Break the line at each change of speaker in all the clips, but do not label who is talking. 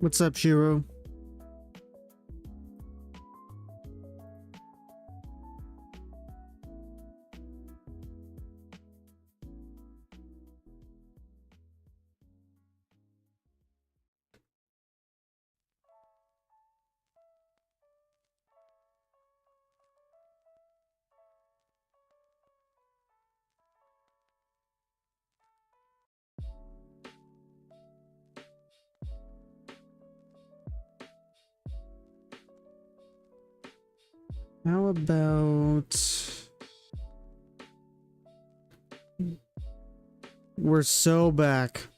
What's up, Shiro? How about... We're so back.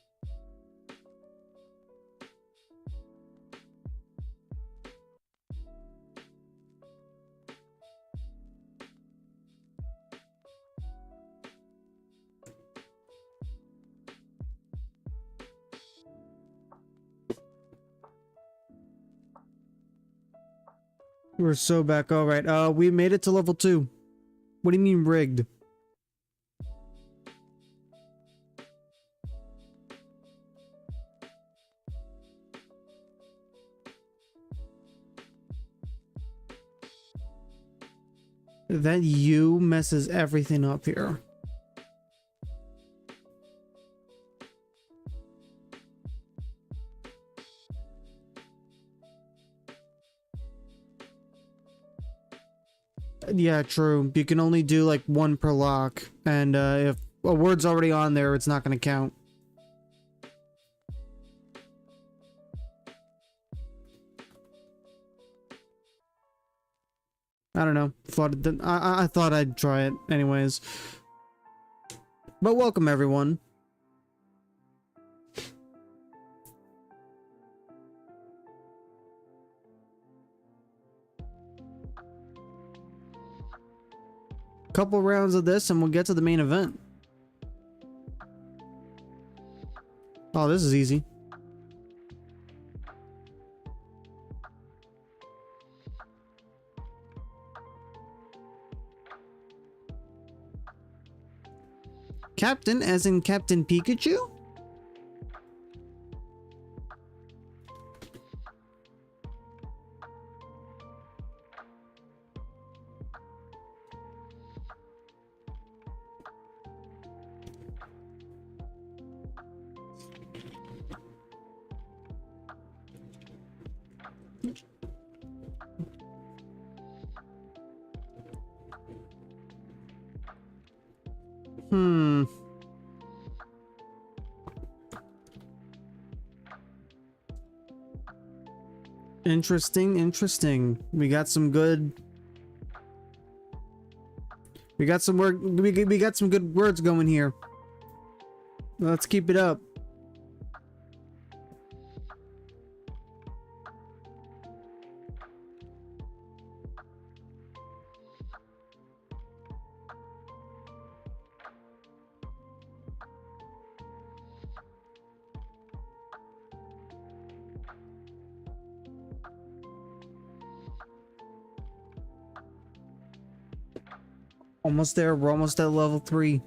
We're so back. All right. We made it to level 2. What do you mean rigged? That you messes everything up here. Yeah, true. You can only do like one per lock, and if a word's already on there, it's not going to count. I don't know. I thought I'd try it anyways. But welcome everyone. Couple rounds of this and we'll get to the main event. Oh, this is easy. Captain, as in Captain Pikachu? Interesting. We got some good. We got some work. We got some good words going here. Let's keep it up. Almost there. We're almost at level 3.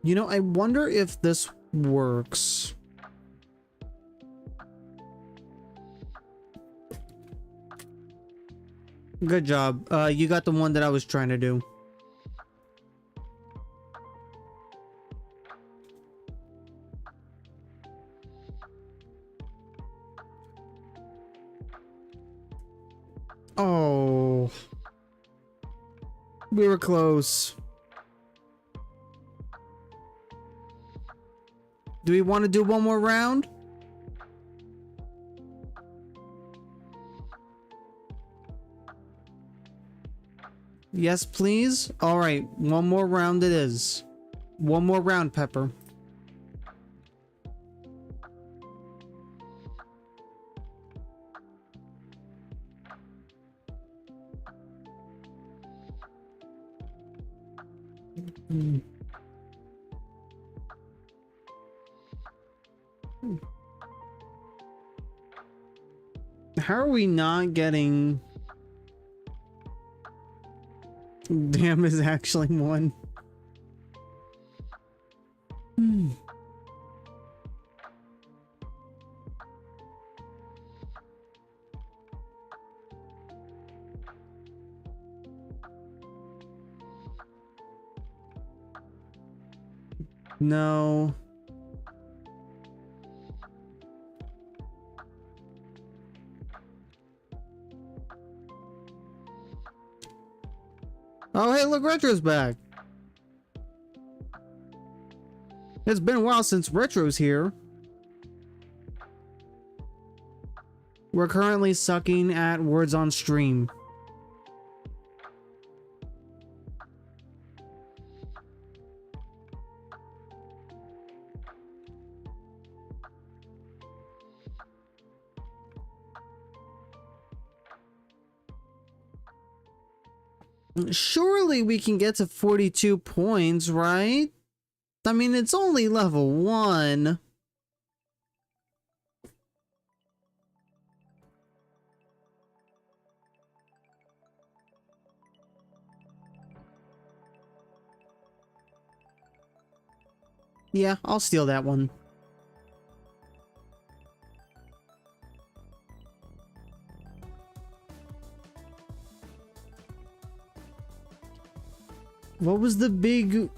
You know, I wonder if this works. Good job. You got the one that I was trying to do. Oh, we were close. Do we want to do one more round? Yes, please. All right, one more round it is. One more round, Pepper. How are we not getting... Damn is actually one. No. Oh, hey, look, Retro's back. It's been a while since Retro's here. We're currently sucking at words on stream. Surely we can get to 42 points, right? I mean, it's only level 1. Yeah, I'll steal that one. What was the big...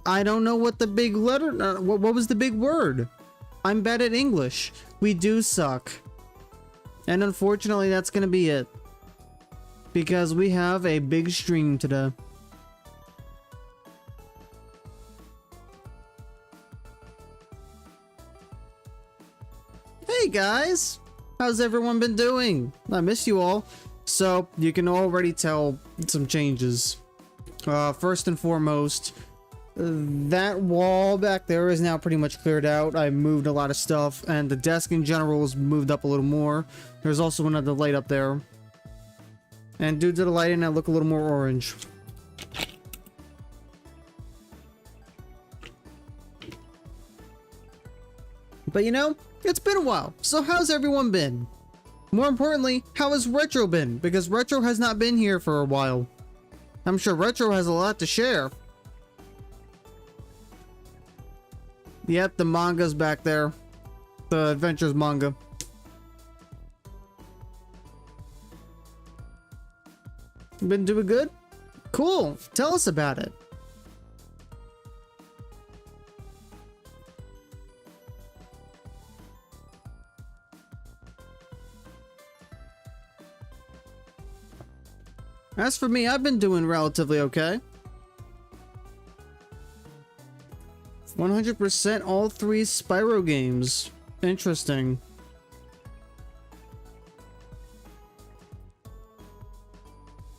I don't know what the big letter... what was the big word? I'm bad at English. We do suck. And unfortunately, that's gonna be it. Because we have a big stream today. Hey guys! How's everyone been doing? I miss you all. So, you can already tell some changes. First and foremost, that wall back there is now pretty much cleared out. I moved a lot of stuff, and the desk in general is moved up a little more. There's also another light up there. And due to the lighting, I look a little more orange. But you know, it's been a while, so how's everyone been? More importantly, how has Retro been? Because Retro has not been here for a while. I'm sure Retro has a lot to share. Yep, the manga's back there. The Adventures manga. Been doing good? Cool, tell us about it. As for me, I've been doing relatively okay. 100% all 3 Spyro games. Interesting.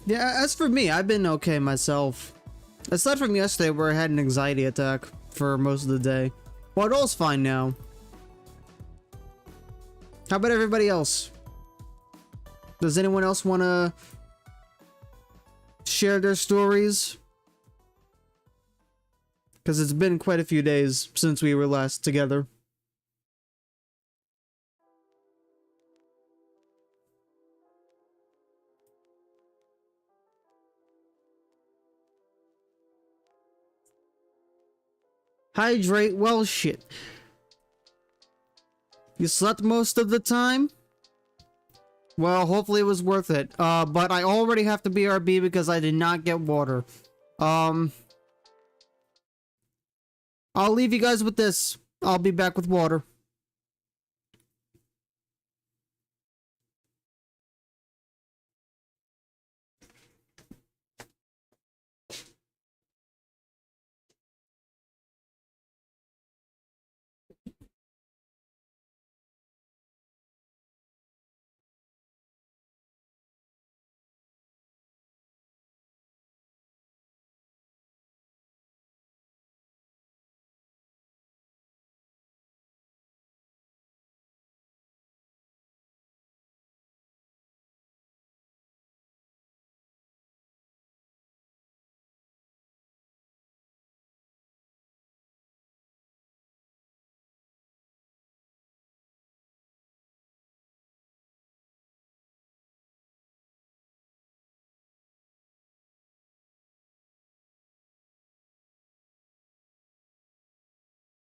Yeah, as for me, I've been okay myself. Aside from yesterday where I had an anxiety attack for most of the day. Well, all's fine now. How about everybody else? Does anyone else want to share their stories? Because it's been quite a few days since we were last together. Hydrate, well shit. You slept most of the time? Well, hopefully it was worth it. But I already have to BRB because I did not get water. I'll leave you guys with this. I'll be back with water.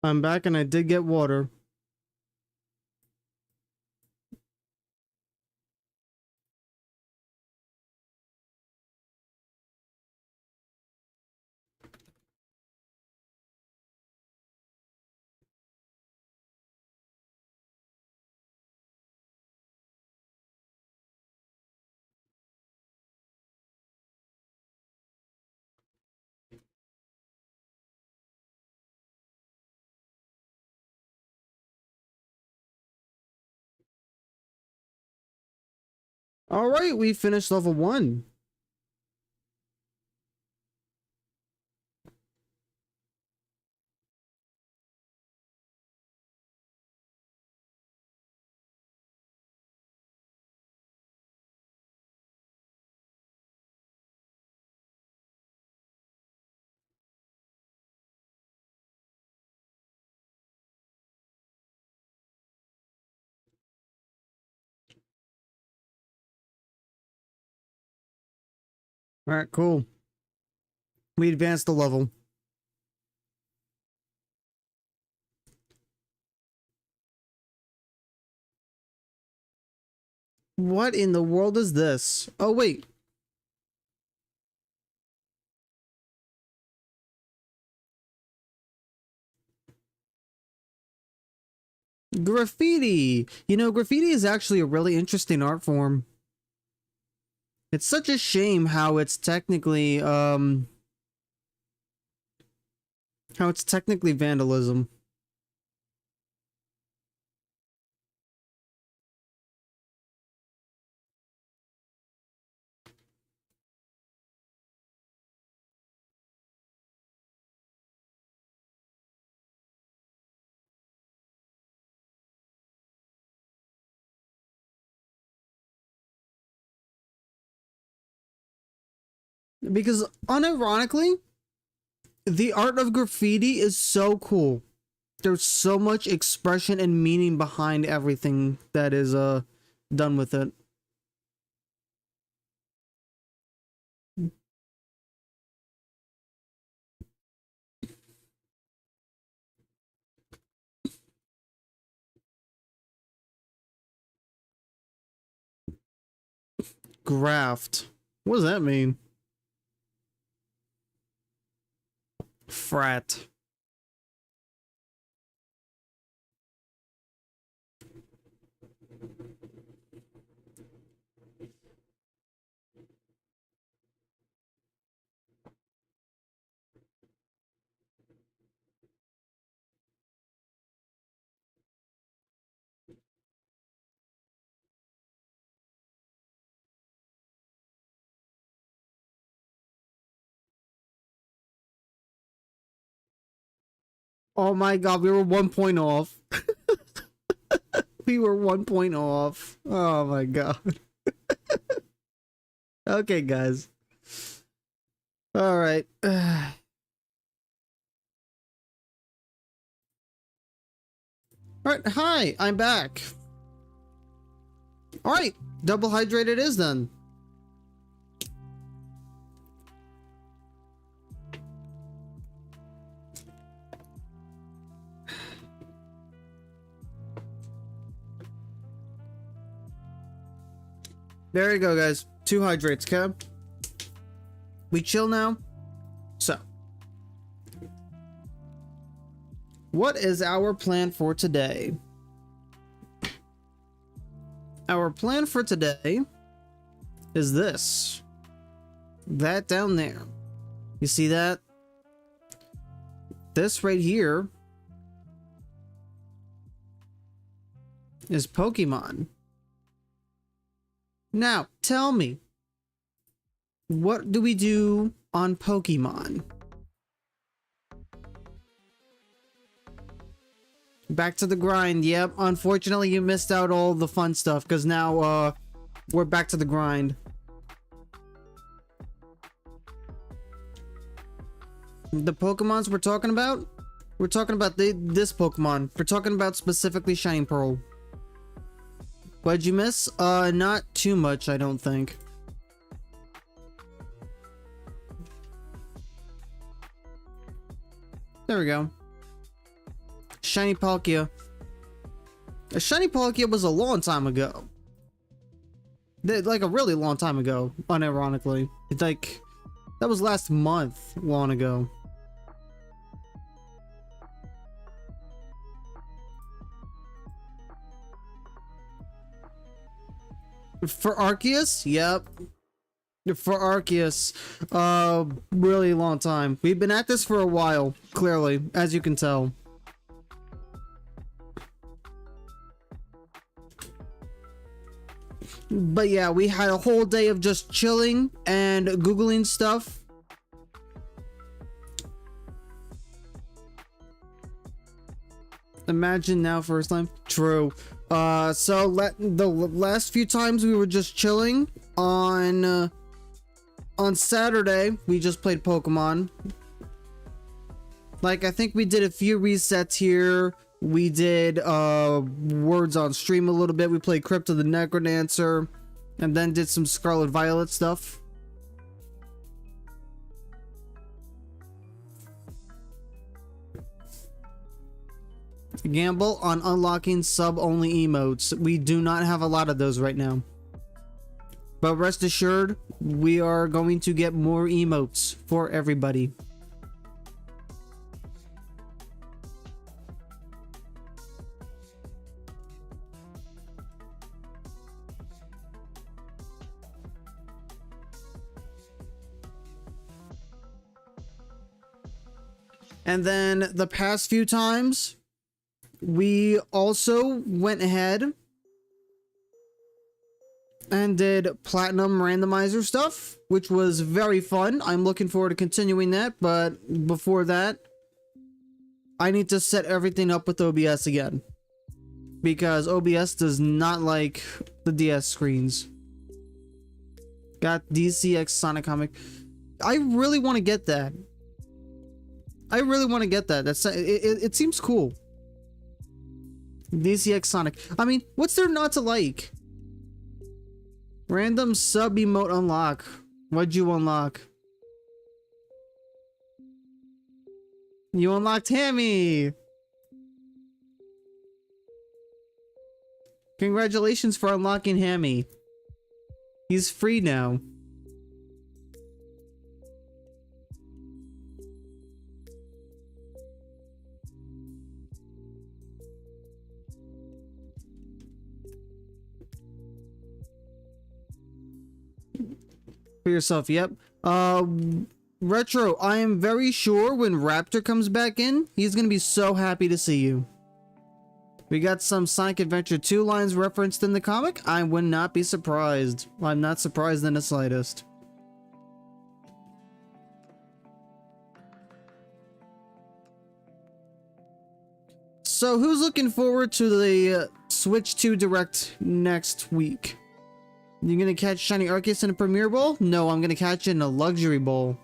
I'm back and I did get water. All right, we finished level 1. All right, cool. We advanced the level. What in the world is this? Oh, wait. Graffiti. You know, graffiti is actually a really interesting art form. It's such a shame how it's technically vandalism. Because unironically, the art of graffiti is so cool. There's so much expression and meaning behind everything that is done with it. Graft. What does that mean? Frat. Oh my god, we were 1 point off. We were 1 point off. Oh my god. Okay, guys. All right. All right. Hi, I'm back. All right. Double hydrate it is then. There you go, guys. 2 hydrates, okay? We chill now. So, what is our plan for today? Our plan for today is this. That down there. You see that? This right here is Pokemon. Now, tell me, what do we do on Pokemon? Back to the grind. Yep, unfortunately you missed out all the fun stuff because now we're back to the grind. The Pokemons we're talking about this Pokemon. We're talking about specifically Shining Pearl. What'd you miss? Not too much, I don't think. There we go. Shiny Palkia. A Shiny Palkia was a long time ago. Like a really long time ago, unironically. It's like, that was last month, long ago. For Arceus? Yep. For Arceus, really long time. We've been at this for a while, clearly, as you can tell. But yeah, we had a whole day of just chilling and Googling stuff. Imagine now first time. True. So the last few times we were just chilling on Saturday, we just played Pokemon. Like, I think we did a few resets here. We did words on stream a little bit. We played Crypto the Necrodancer, and then did some Scarlet Violet stuff. Gamble on unlocking sub-only emotes. We do not have a lot of those right now. But rest assured, we are going to get more emotes for everybody. And then the past few times, we also went ahead and did platinum randomizer stuff, which was very fun. I'm looking forward to continuing that, but before that, I need to set everything up with OBS again, because OBS does not like the DS screens. Got DCX Sonic comic. I really want to get that. It seems cool. DCX Sonic. I mean, what's there not to like? Random sub emote unlock. What'd you unlock? You unlocked Hammy. Congratulations for unlocking Hammy. He's free now. For yourself, yep. Retro, I am very sure when Raptor comes back in, he's gonna be so happy to see you. We got some Sonic Adventure 2 lines referenced in the comic. I would not be surprised. I'm not surprised in the slightest. So who's looking forward to the Switch 2 Direct next week? You gonna catch Shiny Arceus in a Premier Bowl? No, I'm gonna catch it in a Luxury Bowl.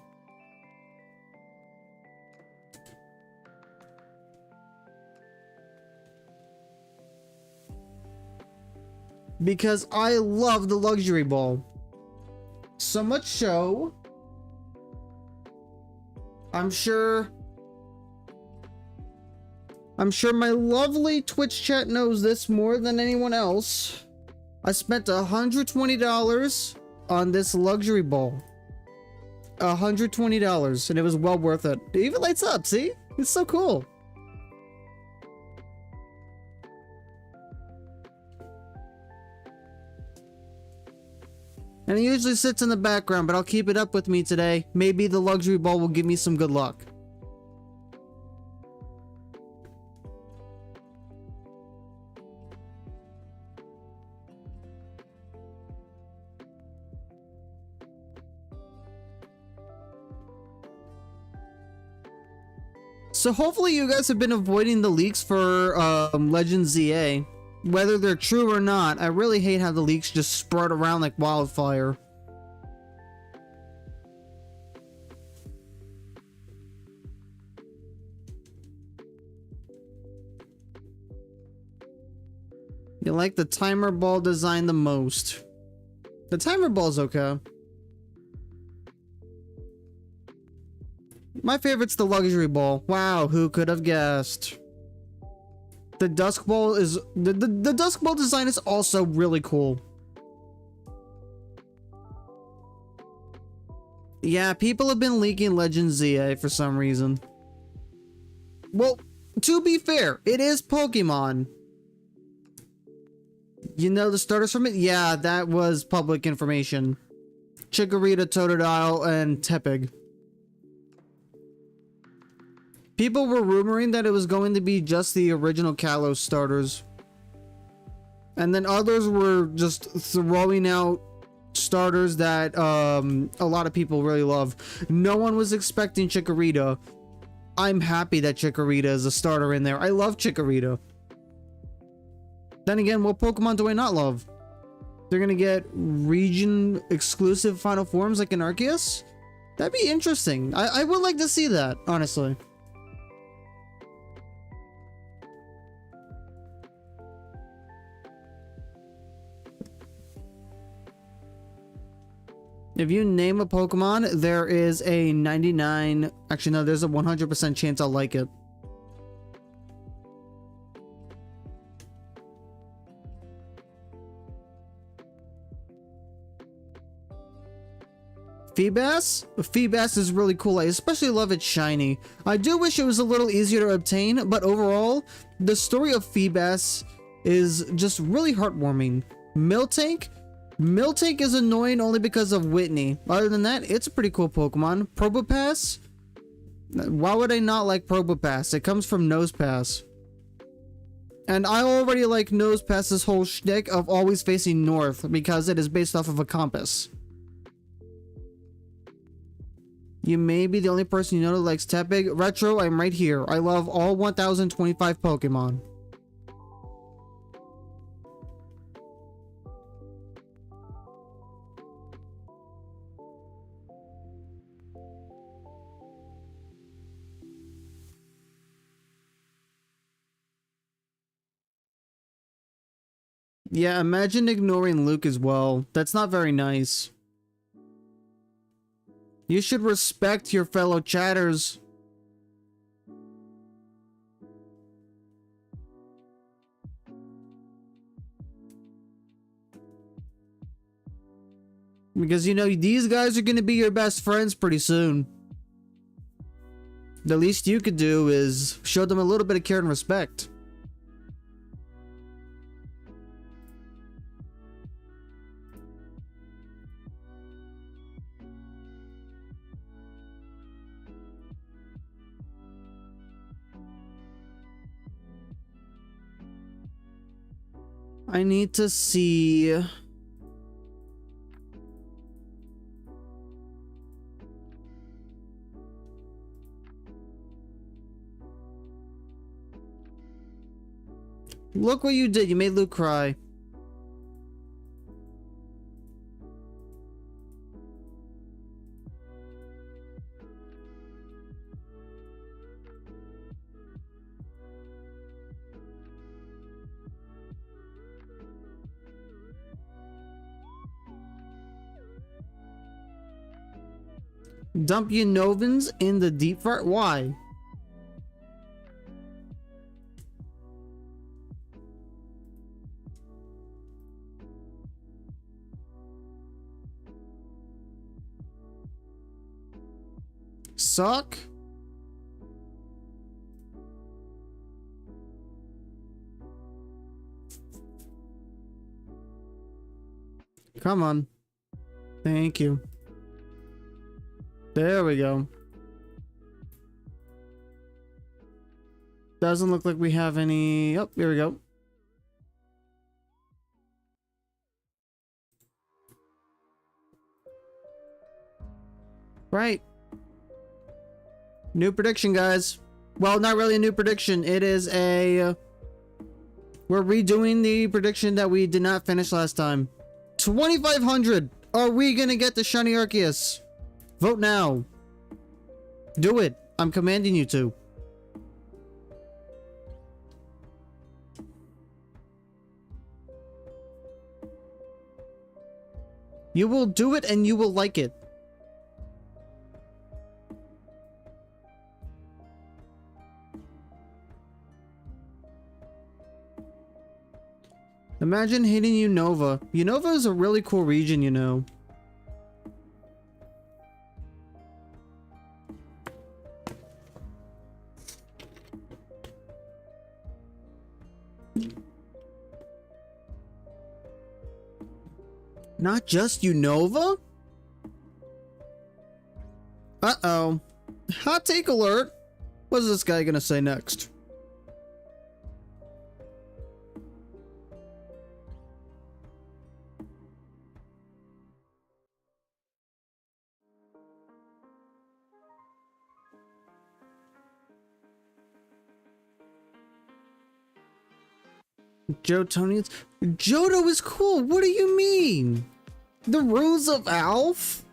Because I love the Luxury Bowl. So much so, I'm sure my lovely Twitch chat knows this more than anyone else. I spent $120 on this Luxury Bowl. $120, and it was well worth it. It even lights up, see? It's so cool. And it usually sits in the background, but I'll keep it up with me today. Maybe the Luxury Bowl will give me some good luck. So hopefully you guys have been avoiding the leaks for Legends ZA. Whether they're true or not, I really hate how the leaks just spread around like wildfire. You like the timer ball design the most. The timer ball's okay. My favorite's the Luxury Ball. Wow, who could have guessed? The Dusk Ball is... The Dusk Ball design is also really cool. Yeah, people have been leaking Legends ZA for some reason. Well, to be fair, it is Pokemon. You know the starters from it? Yeah, that was public information. Chikorita, Totodile, and Tepig. People were rumoring that it was going to be just the original Kalos starters. And then others were just throwing out starters that a lot of people really love. No one was expecting Chikorita. I'm happy that Chikorita is a starter in there. I love Chikorita. Then again, what Pokemon do I not love? They're gonna get region exclusive final forms like an Arceus? That'd be interesting. I would like to see that, honestly. If you name a Pokemon, there is a 99... Actually, no, there's a 100% chance I'll like it. Feebas? Feebas is really cool. I especially love its shiny. I do wish it was a little easier to obtain, but overall, the story of Feebas is just really heartwarming. Miltank? Miltank is annoying only because of Whitney. Other than that, it's a pretty cool Pokemon. Probopass? Why would I not like Probopass? It comes from Nosepass. And I already like Nosepass's whole shtick of always facing north because it is based off of a compass. You may be the only person you know that likes Tepig. Retro, I'm right here. I love all 1025 Pokemon. Yeah, imagine ignoring Luke as well. That's not very nice. You should respect your fellow chatters. Because, you know, these guys are going to be your best friends pretty soon. The least you could do is show them a little bit of care and respect. I need to see... Look what you did. You made Luke cry. Dump Unovans in the deep fryer? Why? Suck? Come on. Thank you. There we go. Doesn't look like we have any... Oh, here we go. Right. New prediction, guys. Well, not really a new prediction. It is a... we're redoing the prediction that we did not finish last time. 2,500! Are we gonna get the shiny Arceus? Vote now. Do it. I'm commanding you to. You will do it and you will like it. Imagine hitting Unova. Unova is a really cool region, you know. Not just Unova? Uh-oh. Hot take alert. What is this guy gonna say next? Johto Johto is cool. What do you mean? The Rules of Alph?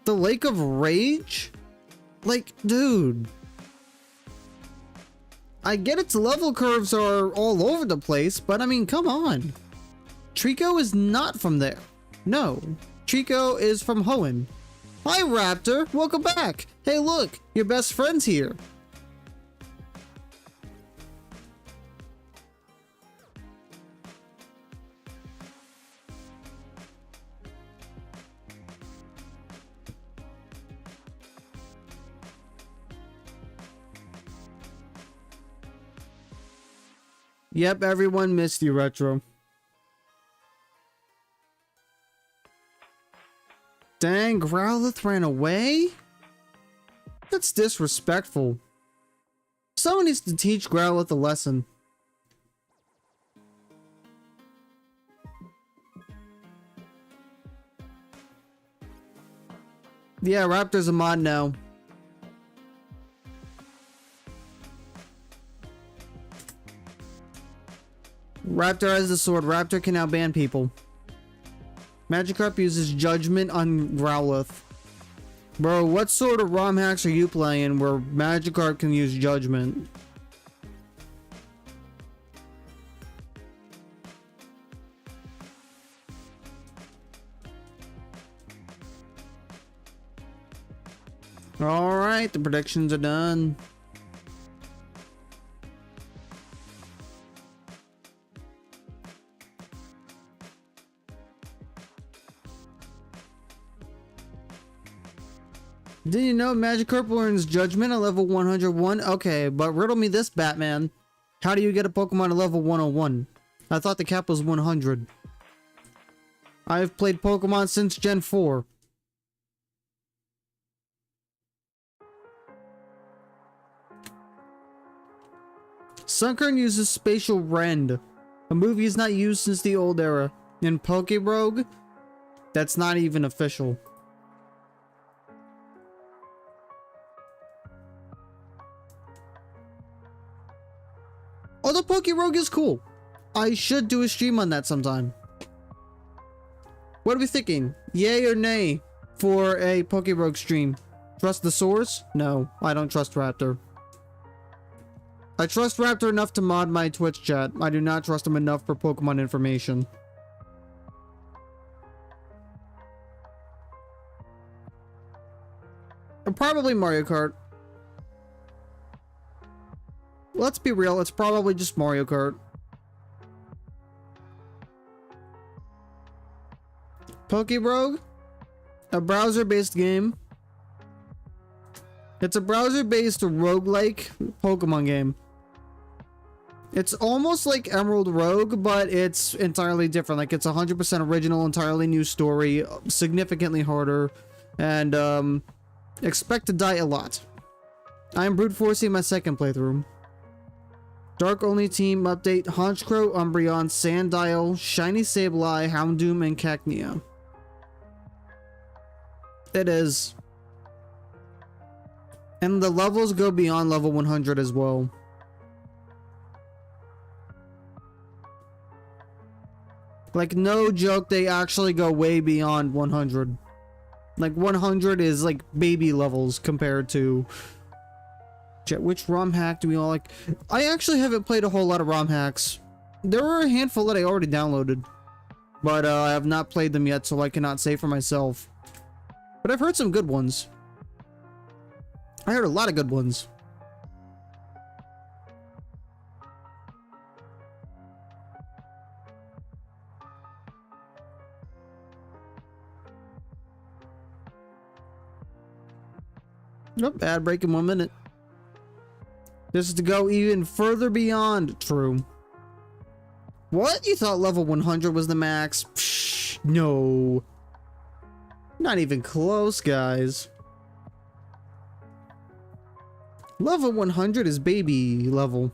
The Lake of Rage? Like, dude. I get its level curves are all over the place, but I mean, come on. Trico is not from there. No, Trico is from Hoenn. Hi, Raptor. Welcome back. Hey, look, your best friend's here. Yep, everyone missed you, Retro. Dang, Growlithe ran away? That's disrespectful. Someone needs to teach Growlithe a lesson. Yeah, Raptor's a mod now. Raptor has the sword. Raptor can now ban people. Magikarp uses Judgment on Growlithe. Bro, what sort of ROM hacks are you playing where Magikarp can use Judgment? Alright, the predictions are done. Did you know Magikarp learns Judgment at level 101? Okay, but riddle me this, Batman. How do you get a Pokemon at level 101? I thought the cap was 100. I've played Pokemon since Gen 4. Sunkern uses Spatial Rend. A move he's not used since the old era. In Pokerogue, that's not even official. Although Pokerogue is cool. I should do a stream on that sometime. What are we thinking? Yay or nay for a Pokerogue stream? Trust the source? No, I don't trust Raptor. I trust Raptor enough to mod my Twitch chat. I do not trust him enough for Pokemon information. Probably Mario Kart. Let's be real, it's probably just Mario Kart. Pokerogue? A browser-based game. It's a browser-based roguelike Pokemon game. It's almost like Emerald Rogue, but it's entirely different. Like, it's 100% original, entirely new story, significantly harder, and, expect to die a lot. I am brute forcing my second playthrough. Dark only team update: Honchkrow, Umbreon, Sandile, Shiny Sableye, Houndoom, and Cacnea. It is. And the levels go beyond level 100 as well. Like, no joke, they actually go way beyond 100. Like, 100 is like baby levels compared to... Which ROM hack do we all like? I actually haven't played a whole lot of ROM hacks. There were a handful that I already downloaded, but I have not played them yet, so I cannot say for myself. But I've heard some good ones. I heard a lot of good ones. Nope, ad break in 1 minute. This is to go even further beyond true. What? You thought level 100 was the max? Psh, no. Not even close, guys. Level 100 is baby level.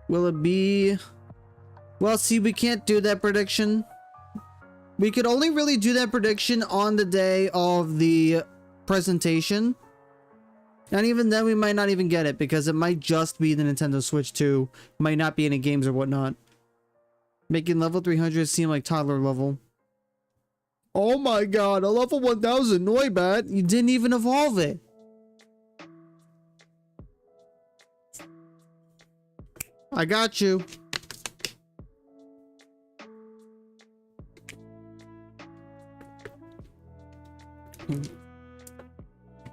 Will it be... Well, see, we can't do that prediction. We could only really do that prediction on the day of the presentation. And even then, we might not even get it because it might just be the Nintendo Switch 2. Might not be any games or whatnot. Making level 300 seem like toddler level. Oh my god, a level 1000 Noibat. You didn't even evolve it. I got you.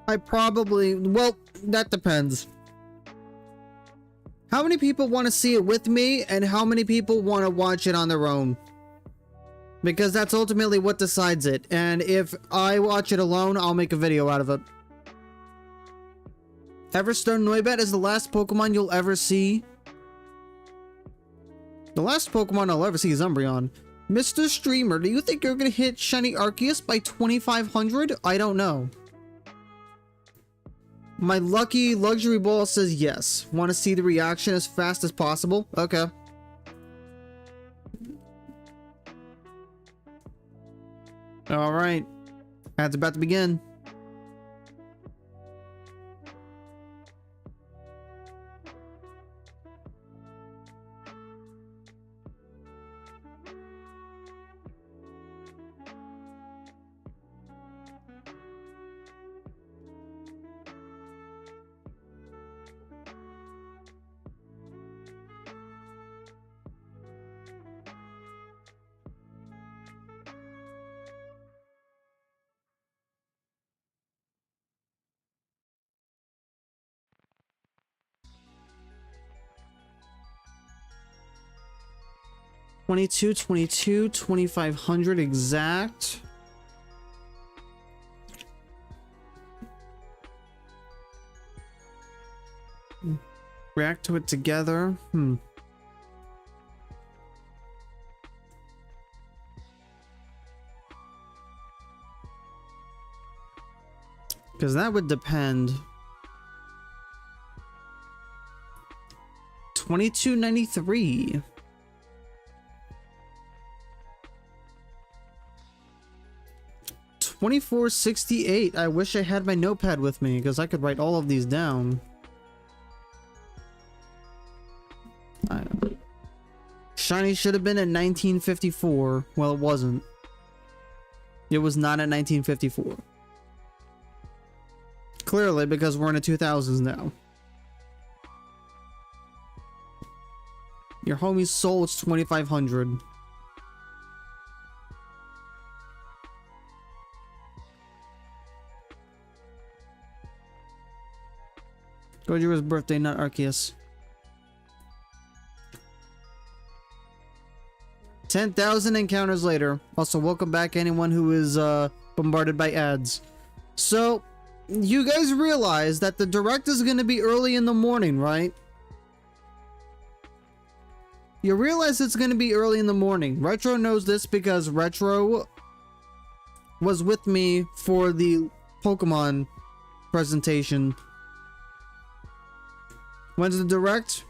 I probably, well, that depends. How many people want to see it with me and how many people want to watch it on their own? Because that's ultimately what decides it. And if I watch it alone, I'll make a video out of it. Everstone Noibat is the last Pokemon you'll ever see. The last Pokemon I'll ever see is Umbreon. Mr. Streamer, do you think you're gonna hit Shiny Arceus by 2500? I don't know. My lucky luxury ball says yes. Want to see the reaction as fast as possible? Okay. Alright. Ads about to begin. $22, 2500 exact. React to it together. Because that would depend. $22.93. $24.68. I wish I had my notepad with me because I could write all of these down. Shiny should have been at 1954. Well, it wasn't. It was not at 1954. Clearly, because we're in the 2000s now. Your homie's soul is 2500. Gojira's birthday, not Arceus. 10,000 encounters later. Also, welcome back anyone who is bombarded by ads. So, you guys realize that the direct is going to be early in the morning, right? You realize it's going to be early in the morning. Retro knows this because Retro was with me for the Pokemon presentation. When's the direct?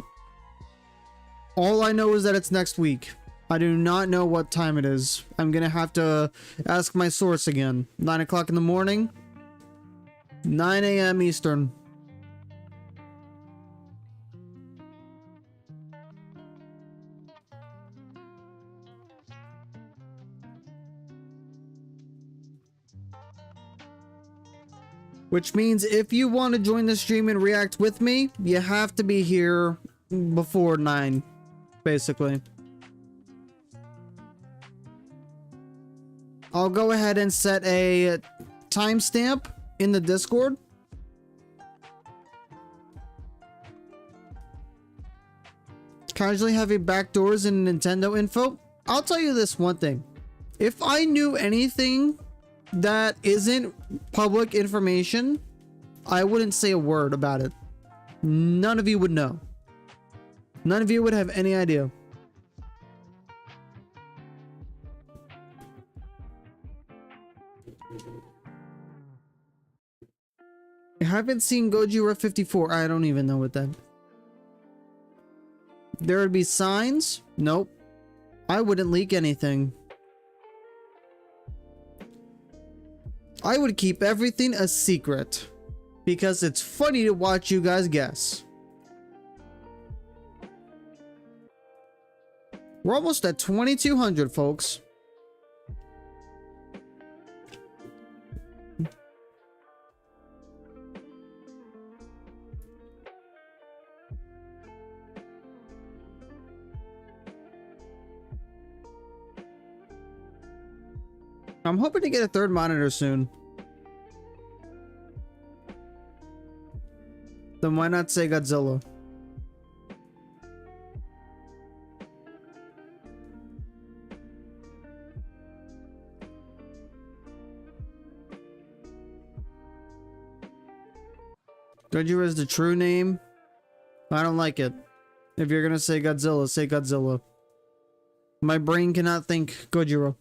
All I know is that it's next week. I do not know what time it is. I'm gonna have to ask my source again. 9 o'clock in the morning? 9 a.m. Eastern. Which means if you want to join the stream and react with me, you have to be here before 9, basically. I'll go ahead and set a timestamp in the Discord. Casually having backdoors in Nintendo info. I'll tell you this one thing. If I knew anything that isn't public information, I wouldn't say a word about it. None of you would know. None of you would have any idea. I haven't seen Gojira 54. I don't even know what that. There would be signs? Nope. I wouldn't leak anything. I would keep everything a secret because it's funny to watch you guys guess. We're almost at 2200, folks. I'm hoping to get a third monitor soon. Then why not say Godzilla? Gojira is the true name. I don't like it. If you're gonna say Godzilla, say Godzilla. My brain cannot think Gojira.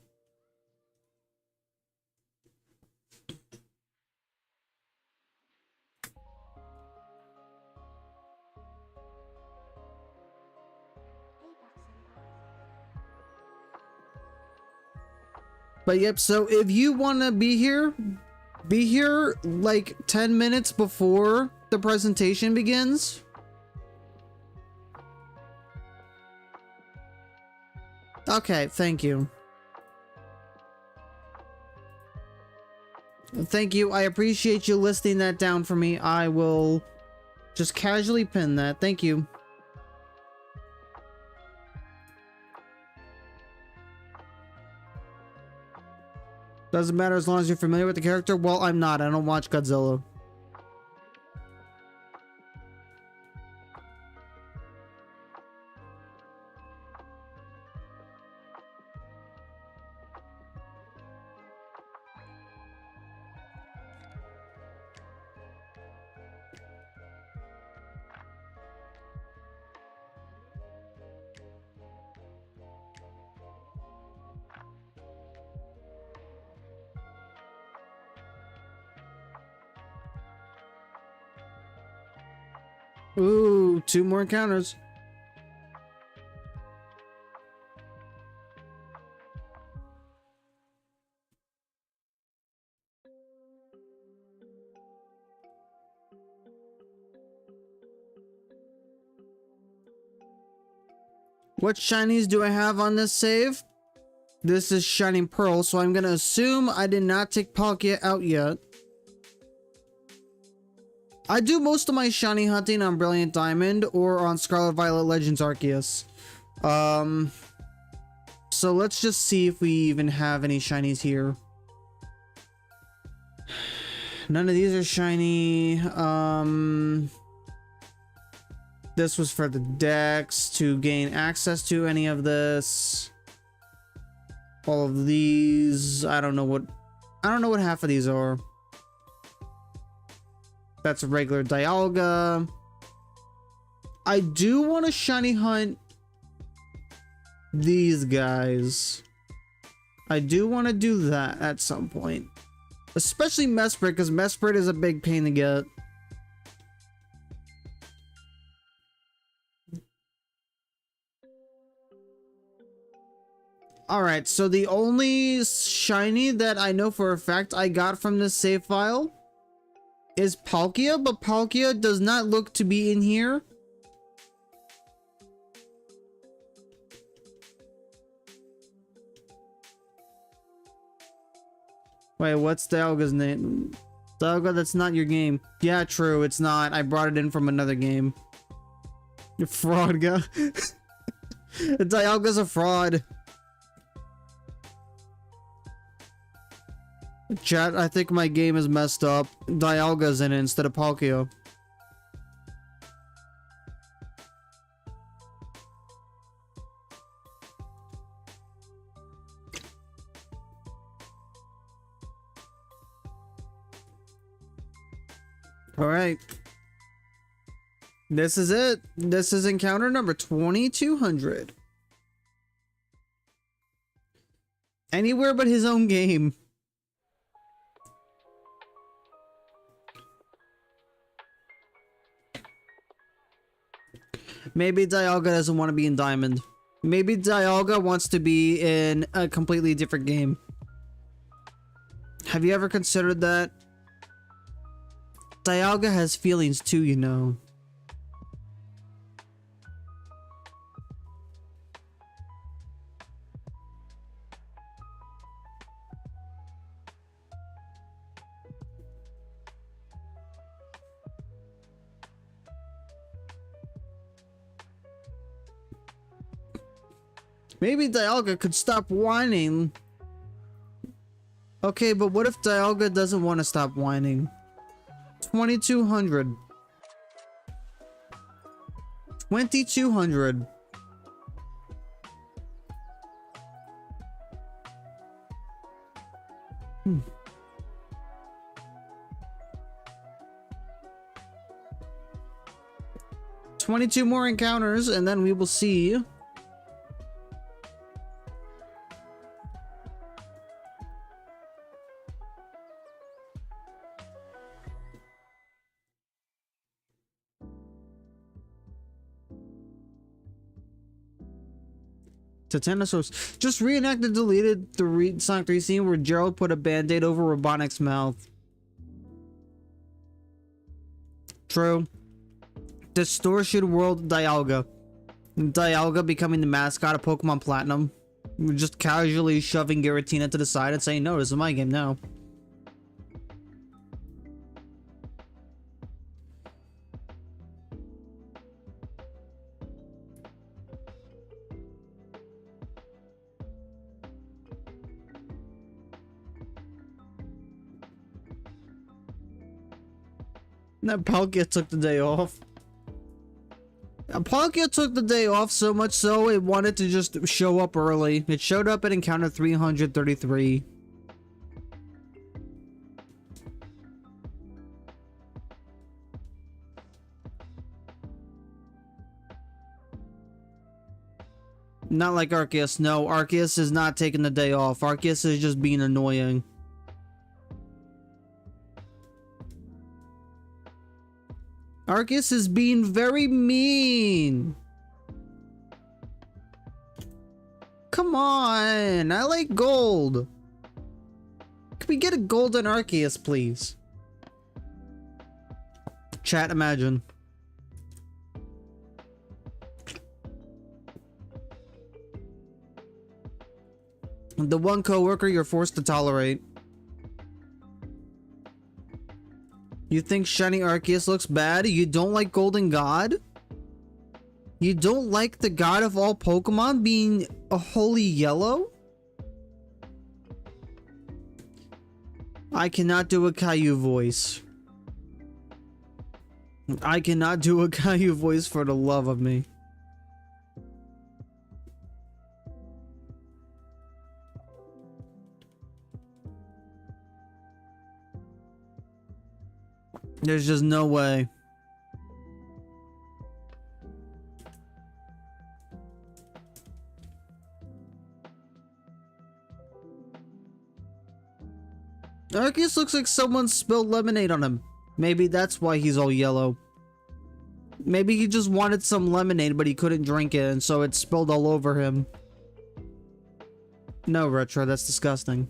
But yep, so if you want to be here like 10 minutes before the presentation begins. Okay, thank you. Thank you. I appreciate you listing that down for me. I will just casually pin that. Thank you. Doesn't matter as long as you're familiar with the character. Well, I'm not. I don't watch Godzilla. Ooh, 2 more encounters. What shinies do I have on this save? This is Shining Pearl, so I'm gonna assume I did not take Palkia out yet. I do most of my shiny hunting on Brilliant Diamond or on Scarlet Violet Legends Arceus. So let's just see if we even have any shinies here. None of these are shiny. This was for the Dex to gain access to any of this. All of these, I don't know what half of these are. That's a regular Dialga. I do want to shiny hunt these guys. I do want to do that at some point. Especially Mesprit, because Mesprit is a big pain to get. Alright, so the only shiny that I know for a fact I got from this save file is Palkia, but Palkia does not look to be in here. Wait, what's Dialga's name? Dialga, that's not your game. Yeah, true, it's not. I brought it in from another game. You fraud guy. Dialga's a fraud. Chat, I think my game is messed up. Dialga's in it instead of Palkia. Alright. This is it. This is encounter number 2200. Anywhere but his own game. Maybe Dialga doesn't want to be in Diamond. Maybe Dialga wants to be in a completely different game. Have you ever considered that? Dialga has feelings too, you know. Maybe Dialga could stop whining. Okay, but what if Dialga doesn't want to stop whining? 2200. 2200. Hmm. $22 more encounters, and then we will see. Titanosaurus. Just reenact the deleted Sonic 3 scene where Gerald put a band-aid over Robotnik's mouth. True. Distortion World Dialga. Dialga becoming the mascot of Pokemon Platinum. Just casually shoving Giratina to the side and saying, no, this is my game now. That Palkia took the day off. Palkia took the day off so much so it wanted to just show up early. It showed up at encounter 333. Not like Arceus. No, Arceus is not taking the day off. Arceus is just being annoying. Arceus is being very mean. Come on, I like gold. Can we get a golden Arceus, please? Chat, imagine. The one coworker you're forced to tolerate. You think shiny Arceus looks bad? You don't like Golden God? You don't like the god of all Pokemon being a holy yellow? I cannot do a Caillou voice. I cannot do a Caillou voice for the love of me. There's just no way. Arceus looks like someone spilled lemonade on him. Maybe that's why he's all yellow. Maybe he just wanted some lemonade, but he couldn't drink it, and so it spilled all over him. No, Retro, that's disgusting.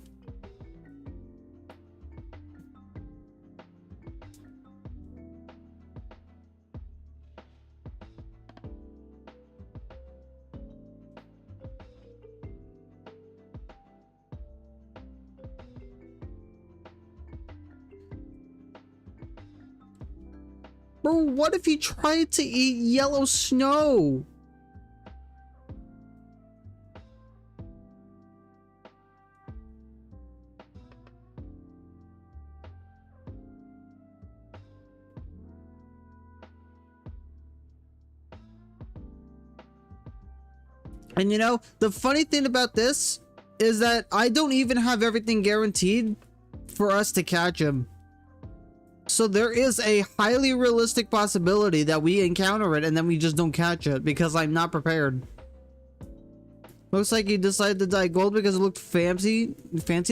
Bro, what if he tried to eat yellow snow? And you know, the funny thing about this is that I don't even have everything guaranteed for us to catch him. So there is a highly realistic possibility that we encounter it and then we just don't catch it because I'm not prepared. Looks like he decided to dye gold because it looked fancy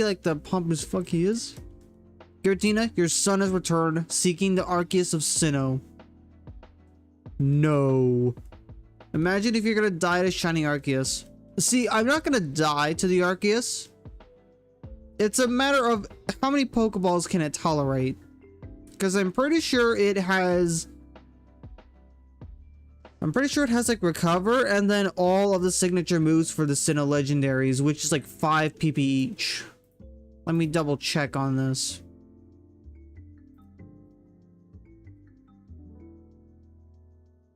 like the pump as fuck he is. Giratina, your son has returned, seeking the Arceus of Sinnoh. No. Imagine if you're gonna die to shiny Arceus. See, I'm not gonna die to the Arceus. It's a matter of how many Pokeballs can it tolerate. Because I'm pretty sure it has... like Recover and then all of the signature moves for the Sinnoh Legendaries, which is like 5 PP each. Let me double check on this.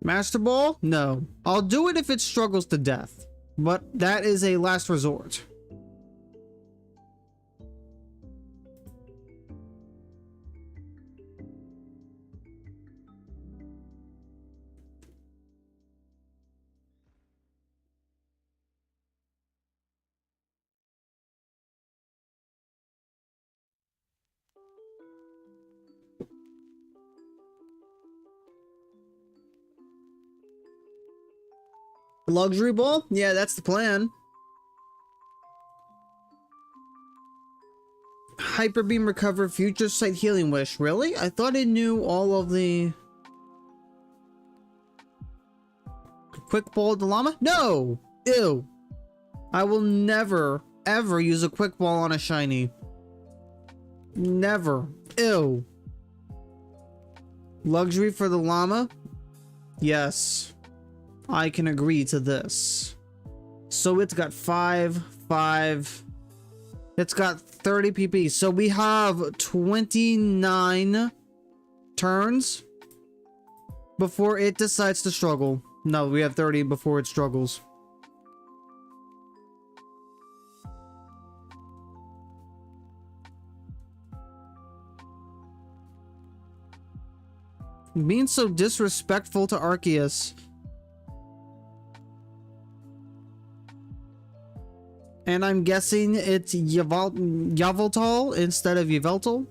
Master Ball? No. I'll do it if it struggles to death. But that is a last resort. Luxury Ball? Yeah, that's the plan. Hyper Beam, Recover, Future Sight, Healing Wish. Really? I thought it knew all of the... Quick Ball the Llama? No! Ew. I will never, ever use a Quick Ball on a shiny. Never. Ew. Luxury for the Llama? Yes. I can agree to this. So it's got 5. It's got 30 PP. So we have 29 turns before it decides to struggle. No, we have 30 before it struggles. Being so disrespectful to Arceus. And I'm guessing it's Yveltal instead of Yveltal.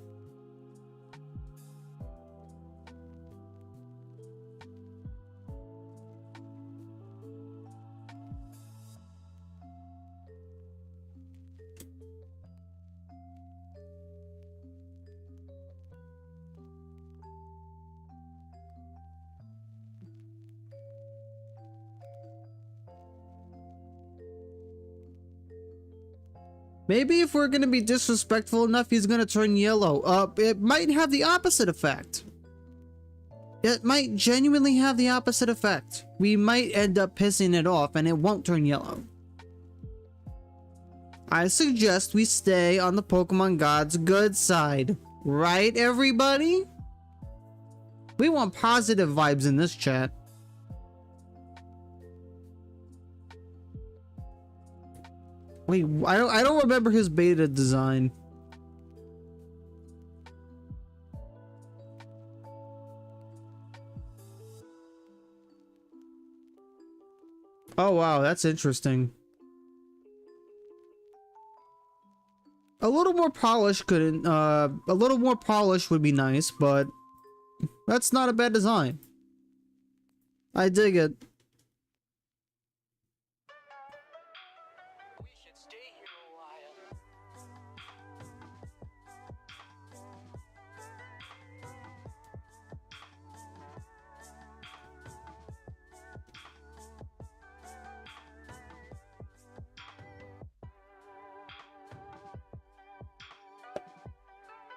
Maybe if we're gonna be disrespectful enough, he's gonna turn yellow. It might have the opposite effect. It might genuinely have the opposite effect. We might end up pissing it off and it won't turn yellow. I suggest we stay on the Pokemon God's good side. Right, everybody? We want positive vibes in this chat. Wait, I don't remember his beta design. Oh wow, that's interesting. A little more polish a little more polish would be nice, but that's not a bad design. I dig it.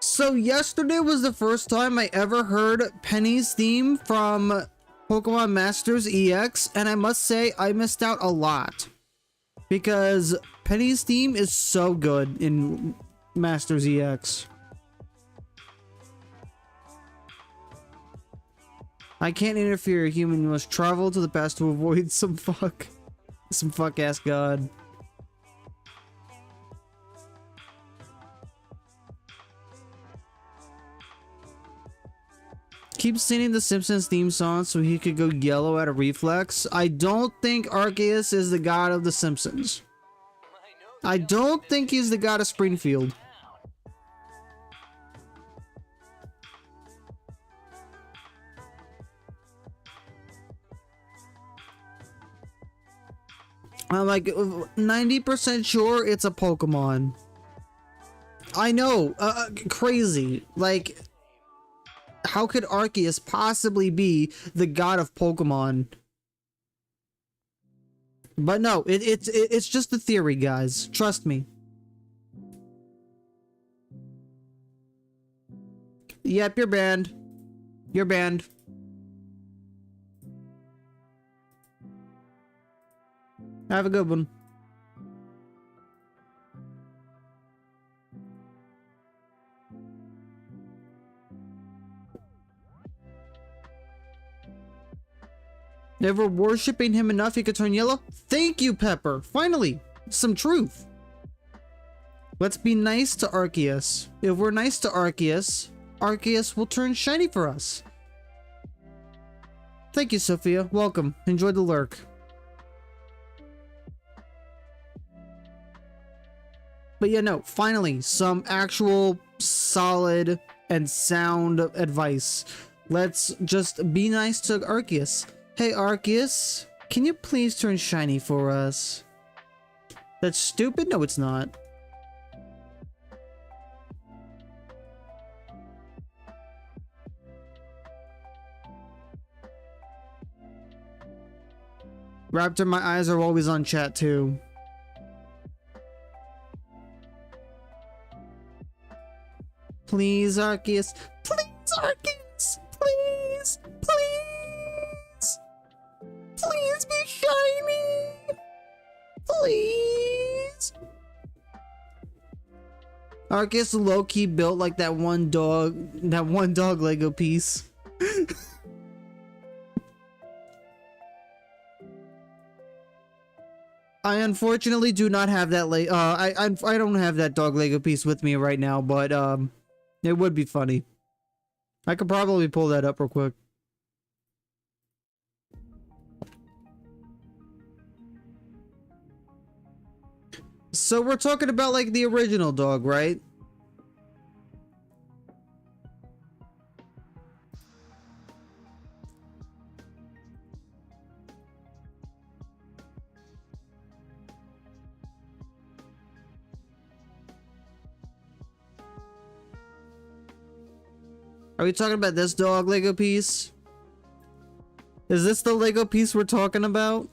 So yesterday was the first time I ever heard Penny's theme from Pokemon Masters EX, and I must say I missed out a lot because Penny's theme is so good in Masters EX. I can't interfere. A human must travel to the past to avoid some fuck ass god. Keep singing the Simpsons theme song so he could go yellow at a reflex. I don't think Arceus is the god of the Simpsons. I don't think he's the god of Springfield. I'm like 90% sure it's a Pokemon. I know, crazy. Like, how could Arceus possibly be the god of Pokemon? But no, it's just a theory, guys. Trust me. Yep, you're banned. You're banned. Have a good one. Never worshipping him enough, he could turn yellow? Thank you, Pepper. Finally, some truth. Let's be nice to Arceus. If we're nice to Arceus, Arceus will turn shiny for us. Thank you, Sophia. Welcome. Enjoy the lurk. But yeah, no, finally, some actual solid and sound advice. Let's just be nice to Arceus. Hey, Arceus, can you please turn shiny for us? That's stupid? No, it's not. Raptor, my eyes are always on chat too. Please, Arceus. Please, Arceus. Please. Please. Please be shiny. Please. Arceus low-key built like that one dog Lego piece. I unfortunately do not have that I don't have that dog Lego piece with me right now, but it would be funny. I could probably pull that up real quick. So we're talking about like the original dog, right? Are we talking about this dog Lego piece? Is this the Lego piece we're talking about?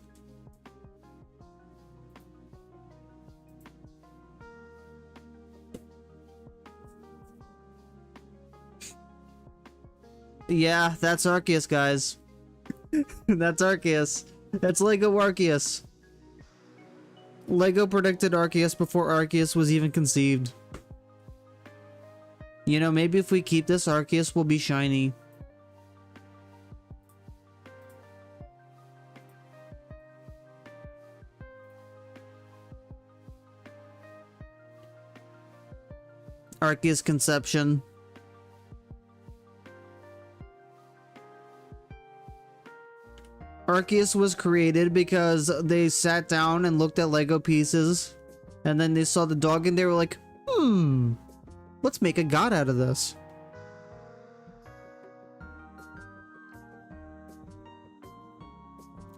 Yeah, that's Arceus, guys. That's Arceus. That's Lego Arceus. Lego predicted Arceus before Arceus was even conceived. You know, maybe if we keep this, Arceus will be shiny. Arceus conception. Arceus was created because they sat down and looked at Lego pieces, and then they saw the dog and they were like, let's make a god out of this.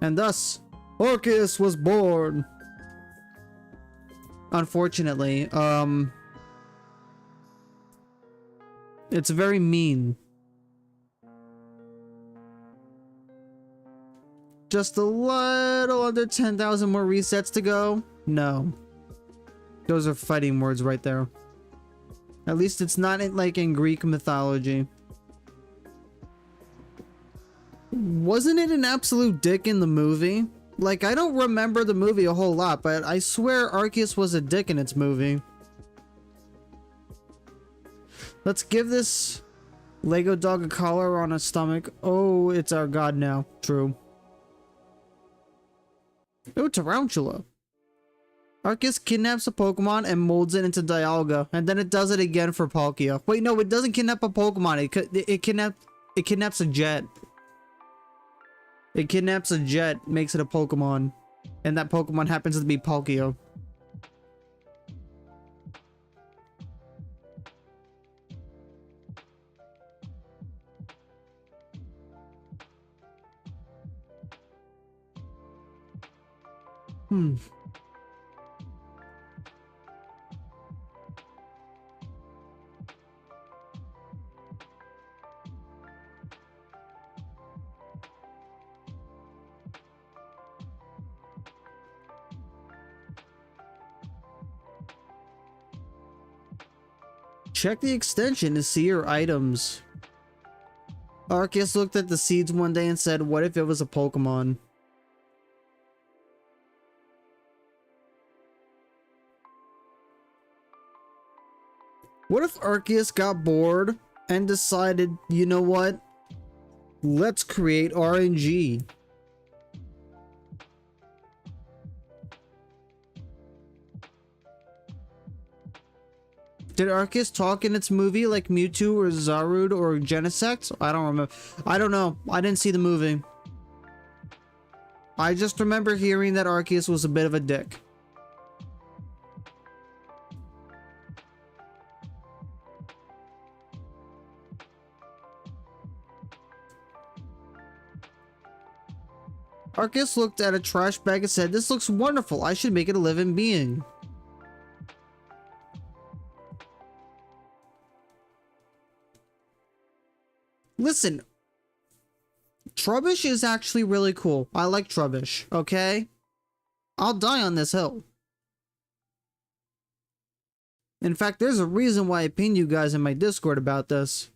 And thus, Arceus was born. Unfortunately, it's very mean. Just a little under 10,000 more resets to go? No. Those are fighting words right there. At least it's not like in Greek mythology. Wasn't it an absolute dick in the movie? Like, I don't remember the movie a whole lot, but I swear Arceus was a dick in its movie. Let's give this Lego dog a collar on a stomach. Oh, it's our god now. True. Oh, Tarantula. Arceus kidnaps a Pokemon and molds it into Dialga, and then it does it again for Palkia. Wait, no, it doesn't kidnap a Pokemon. It kidnaps a jet. It kidnaps a jet, makes it a Pokemon, and that Pokemon happens to be Palkia. Check the extension to see your items. Arceus looked at the seeds one day and said, what if it was a Pokemon? What if Arceus got bored and decided, you know what? Let's create RNG. Did Arceus talk in its movie like Mewtwo or Zarude or Genesect? I don't remember. I don't know. I didn't see the movie. I just remember hearing that Arceus was a bit of a dick. Arceus looked at a trash bag and said, this looks wonderful. I should make it a living being. Listen, Trubbish is actually really cool. I like Trubbish, okay? I'll die on this hill. In fact, there's a reason why I pinged you guys in my Discord about this.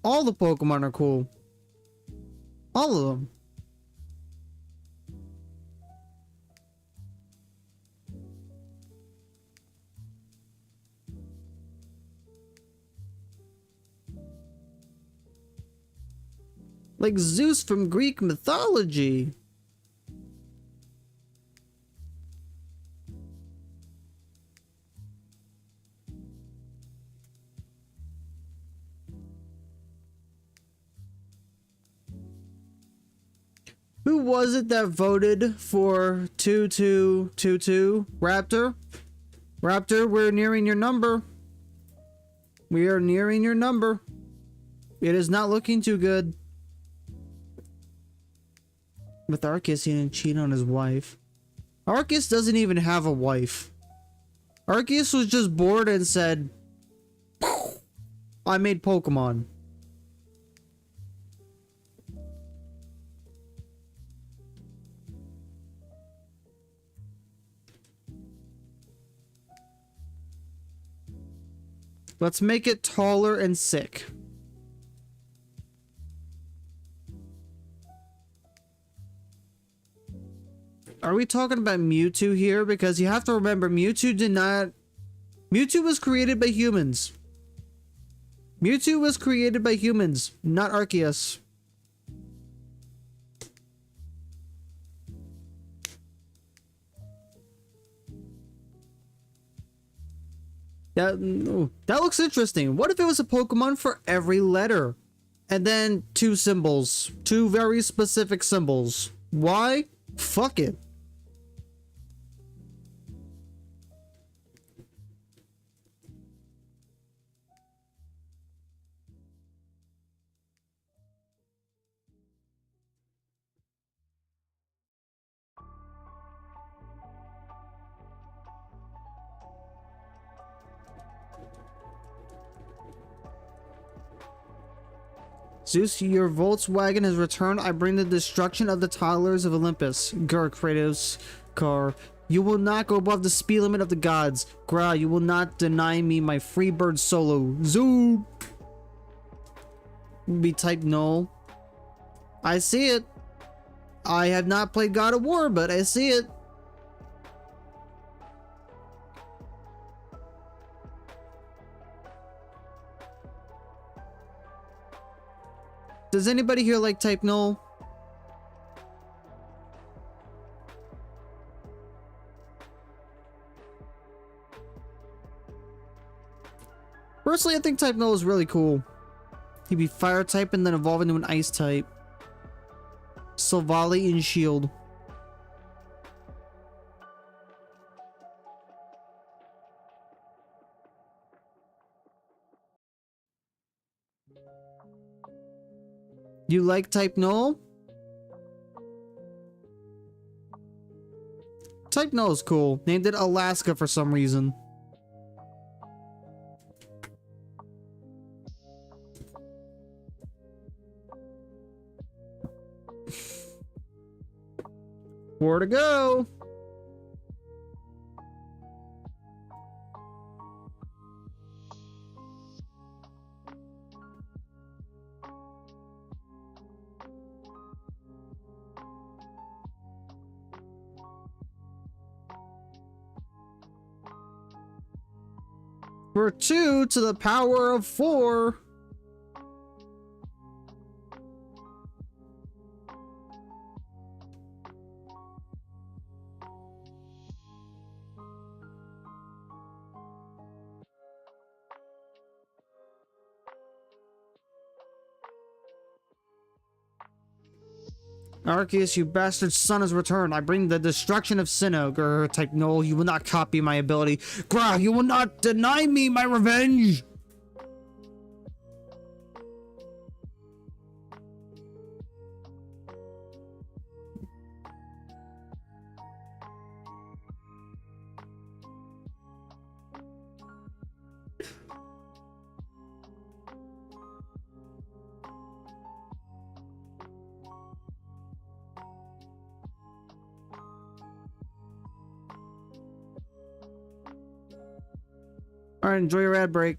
All the Pokemon are cool. All of them. Like Zeus from Greek mythology. Who was it that voted for 2222? Raptor? Raptor, we're nearing your number. We are nearing your number. It is not looking too good. With Arceus, he didn't cheat on his wife. Arceus doesn't even have a wife. Arceus was just bored and said, I made Pokemon. Let's make it taller and sick. Are we talking about Mewtwo here? Because you have to remember, Mewtwo was created by humans. Mewtwo was created by humans, not Arceus. That looks interesting. What if it was a Pokemon for every letter? And then 2 symbols. 2 very specific symbols. Why? Fuck it. Zeus, your Volkswagen has returned. I bring the destruction of the toddlers of Olympus. Grr, Kratos, car. You will not go above the speed limit of the gods. Gra, you will not deny me my Freebird solo. Zoop! Be type null. I see it. I have not played God of War, but I see it. Does anybody here like type null? Personally, I think type null is really cool. He'd be fire type and then evolve into an ice type. Silvally in shield. You like type null? Type null is cool. Named it Alaska for some reason. Where to go? For 2 to the power of 4. Arceus, you bastard son has returned. I bring the destruction of Sinnoh. Grr, type no, you will not copy my ability. Grr, you will not deny me my revenge. All right, enjoy your ad break.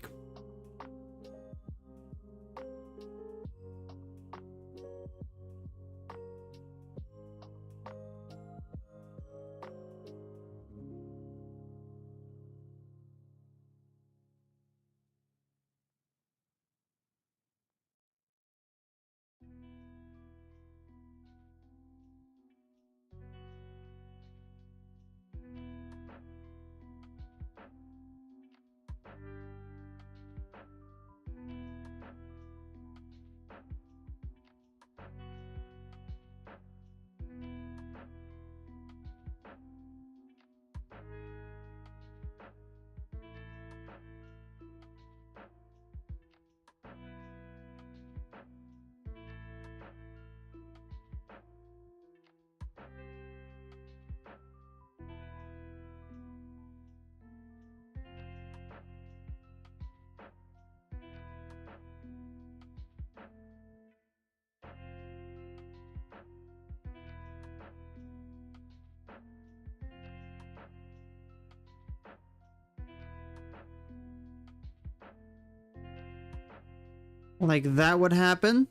Like that would happen?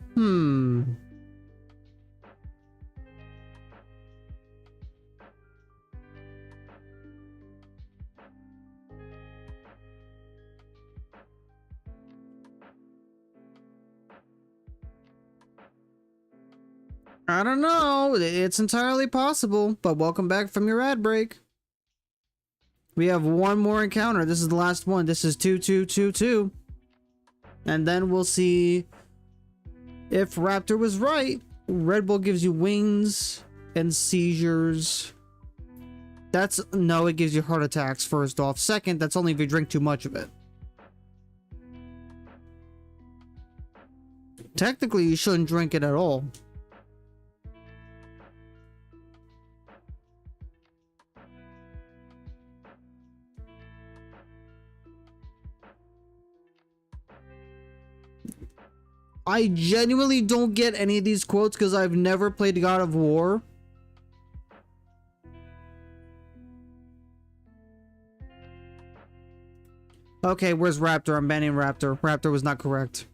I don't know. It's entirely possible, but welcome back from your ad break. We have one more encounter. This is the last one. This is 2222. And then we'll see if Raptor was right. Red Bull gives you wings and seizures. No, it gives you heart attacks first off. Second, that's only if you drink too much of it. Technically, you shouldn't drink it at all. I genuinely don't get any of these quotes because I've never played God of War. Okay, where's Raptor? I'm banning Raptor. Raptor was not correct.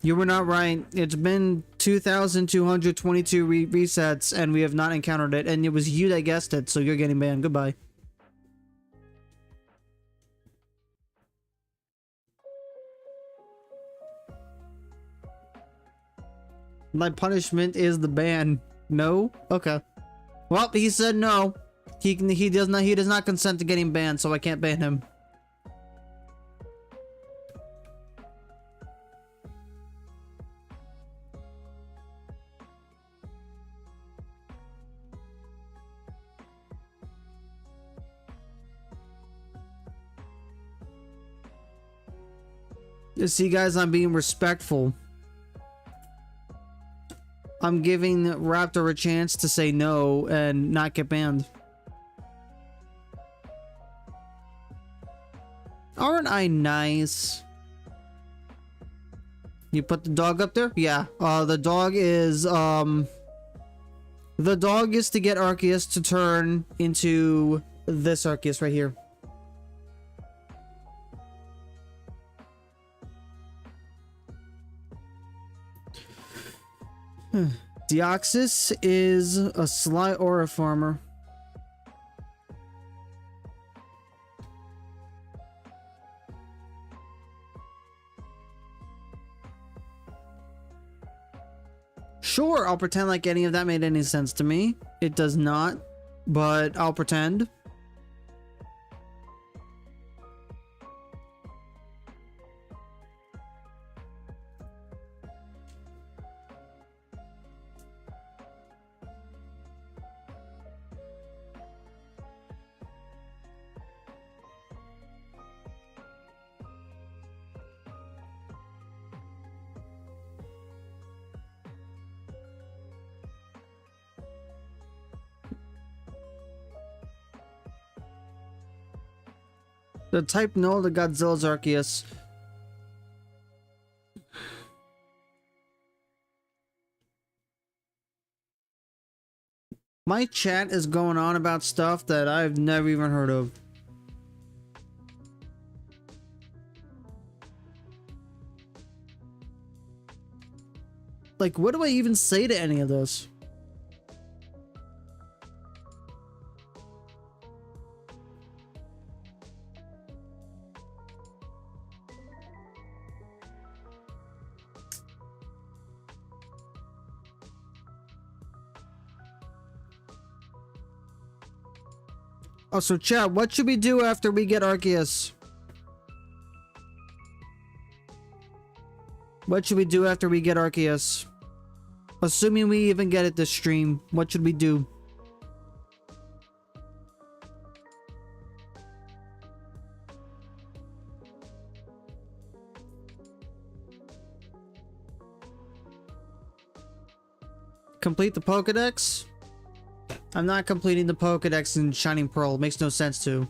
You were not right. It's been 2,222 resets, and we have not encountered it, and it was you that guessed it, so you're getting banned. Goodbye. My punishment is the ban. No? Okay. Well, he said no. He does not consent to getting banned, so I can't ban him. You see, guys, I'm being respectful. I'm giving Raptor a chance to say no and not get banned. Aren't I nice? You put the dog up there? Yeah. The dog is to get Arceus to turn into this Arceus right here. Deoxys is a sly aura farmer. Sure, I'll pretend like any of that made any sense to me. It does not, but I'll pretend. The type null to Godzilla's Arceus. My chat is going on about stuff that I've never even heard of. Like, what do I even say to any of this? Oh, so chat, what should we do after we get Arceus? What should we do after we get Arceus? Assuming we even get it this stream, what should we do? Complete the Pokedex? I'm not completing the Pokedex in Shining Pearl. It makes no sense to.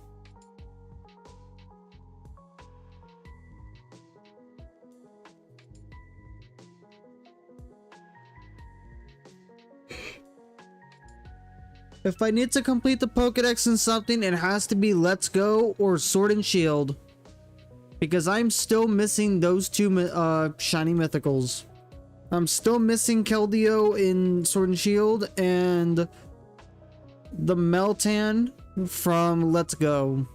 If I need to complete the Pokedex in something, it has to be Let's Go or Sword and Shield. Because I'm still missing those two shiny mythicals. I'm still missing Keldeo in Sword and Shield and the Meltan from Let's Go.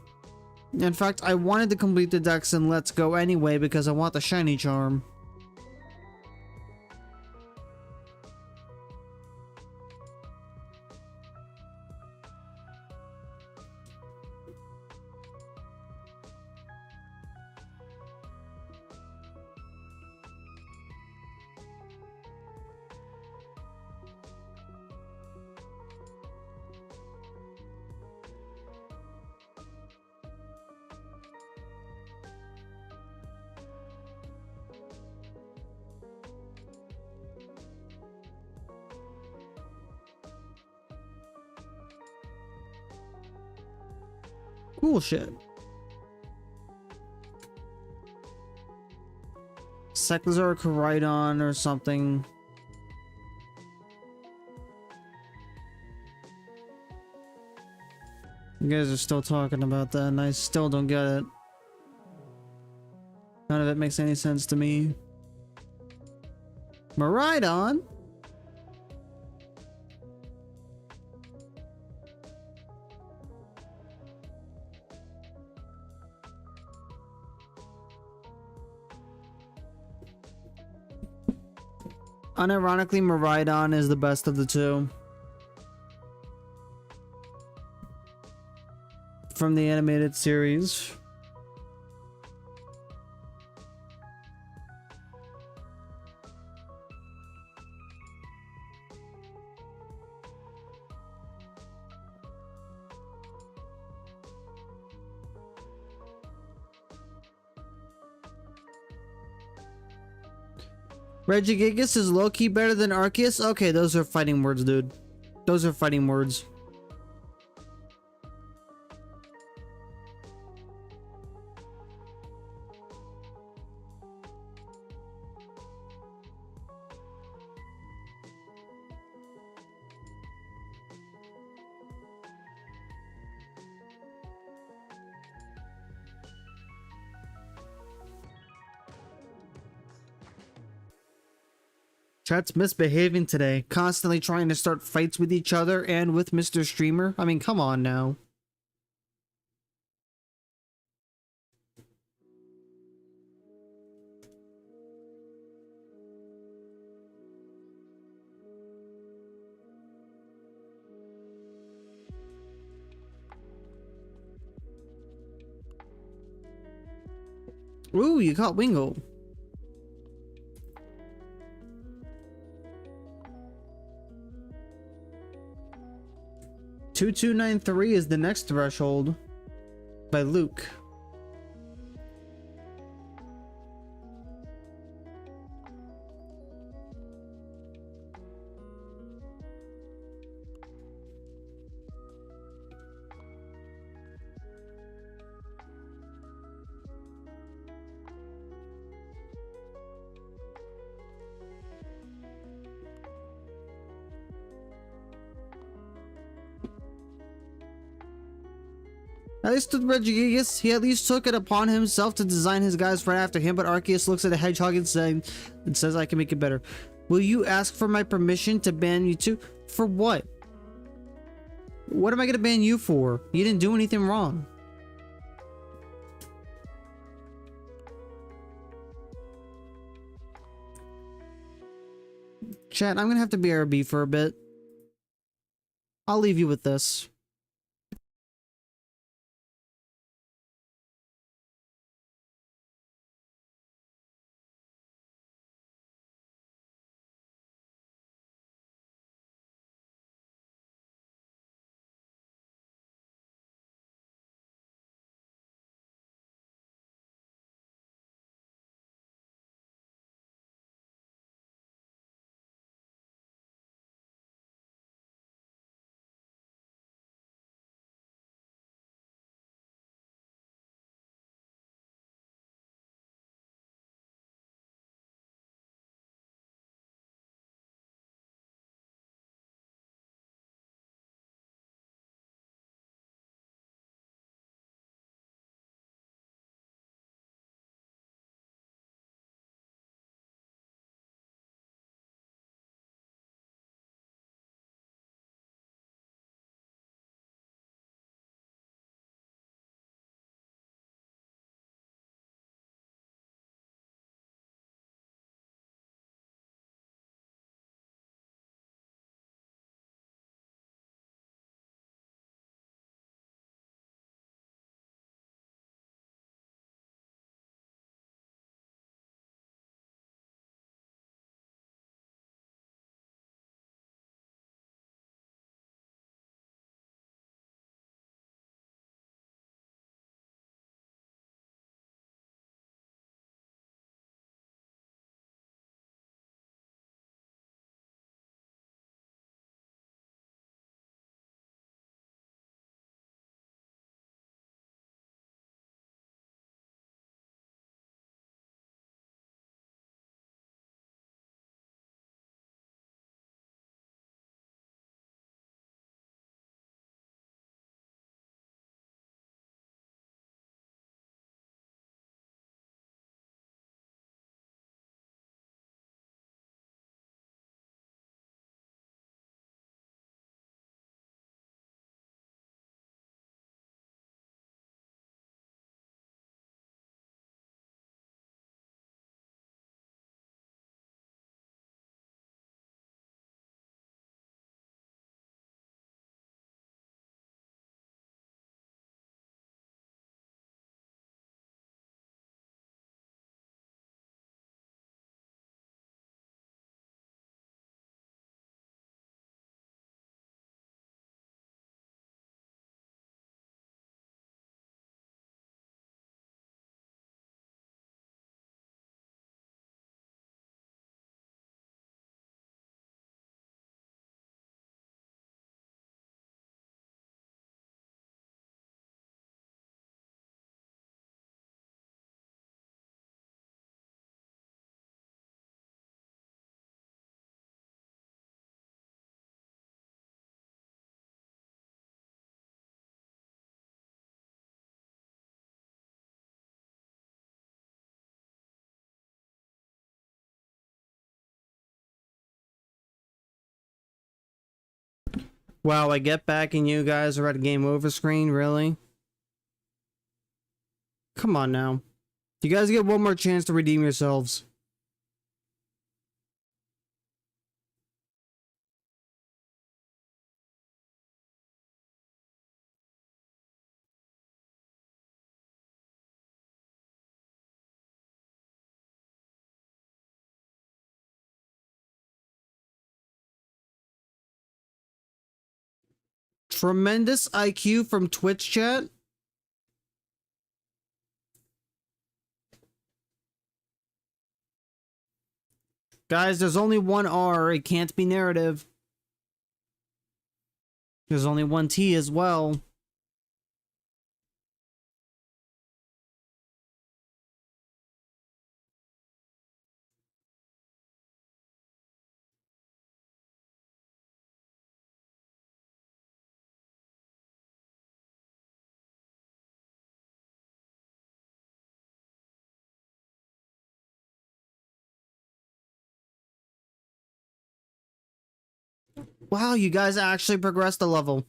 In fact, I wanted to complete the Dex in Let's Go anyway because I want the shiny charm. Cool shit. Seclazar Koraidon or something. You guys are still talking about that and I still don't get it. None of it makes any sense to me. Miraidon? Unironically, Miraidon is the best of the two. From the animated series. Regigigas is low-key better than Arceus? Okay, those are fighting words, dude. Those are fighting words. Chat's misbehaving today, constantly trying to start fights with each other and with Mr. Streamer. I mean, come on now. Ooh, you caught Wingle. $2293 is the next threshold by Luke. At least with Regigigas, he at least took it upon himself to design his guys right after him, but Arceus looks at the hedgehog and says, I can make it better. Will you ask for my permission to ban you too? For what? What am I gonna ban you for? You didn't do anything wrong. Chat, I'm gonna have to BRB for a bit. I'll leave you with this. Wow, I get back and you guys are at a game over screen, really? Come on now. You guys get one more chance to redeem yourselves. Tremendous IQ from Twitch chat? Guys, there's only one R. It can't be narrative. There's only one T as well. Wow, you guys actually progressed a level.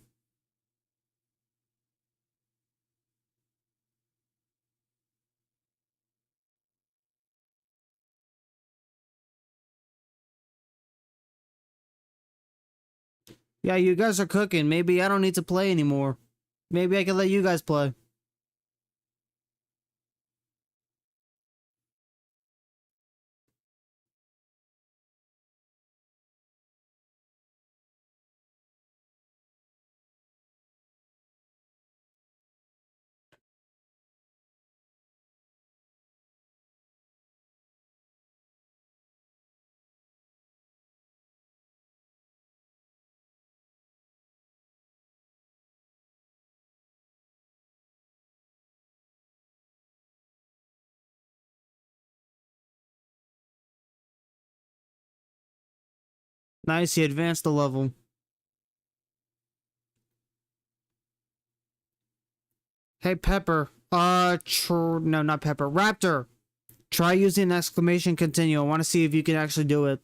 Yeah, you guys are cooking. Maybe I don't need to play anymore. Maybe I can let you guys play. Nice, you advanced a level. Hey, Pepper. No, not Pepper. Raptor. Try using an exclamation continue. I want to see if you can actually do it.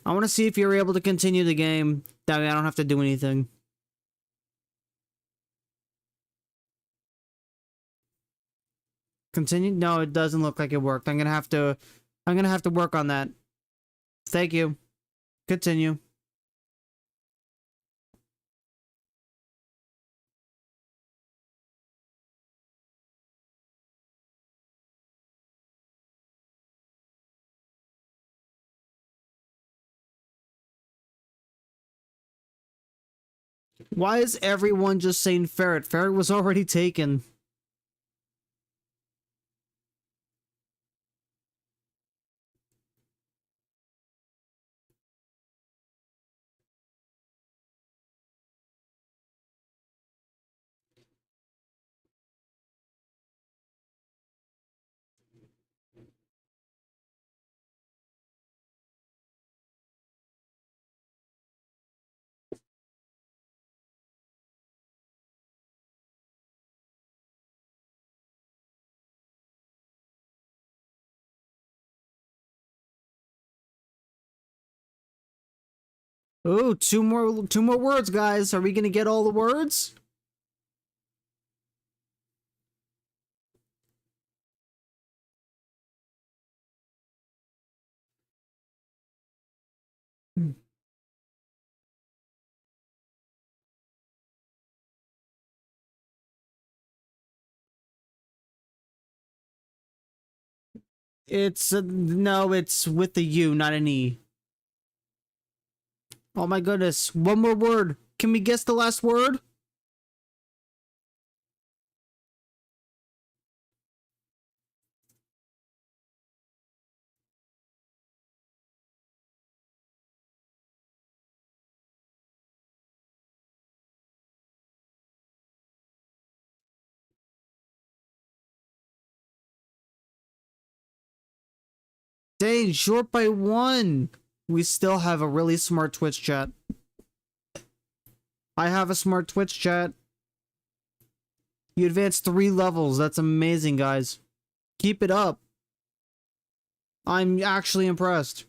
I want to see if you're able to continue the game. That way I don't have to do anything. Continue? No, it doesn't look like it worked. I'm gonna have to work on that. Thank you. Continue. Why is everyone just saying ferret? Ferret was already taken. Ooh, two more words, guys. Are we gonna get all the words? It's no, it's with the U, not an E. Oh my goodness. One more word. Can we guess the last word? Dang, short by one. We still have a really smart Twitch chat. I have a smart Twitch chat. You advanced 3 levels. That's amazing, guys. Keep it up. I'm actually impressed.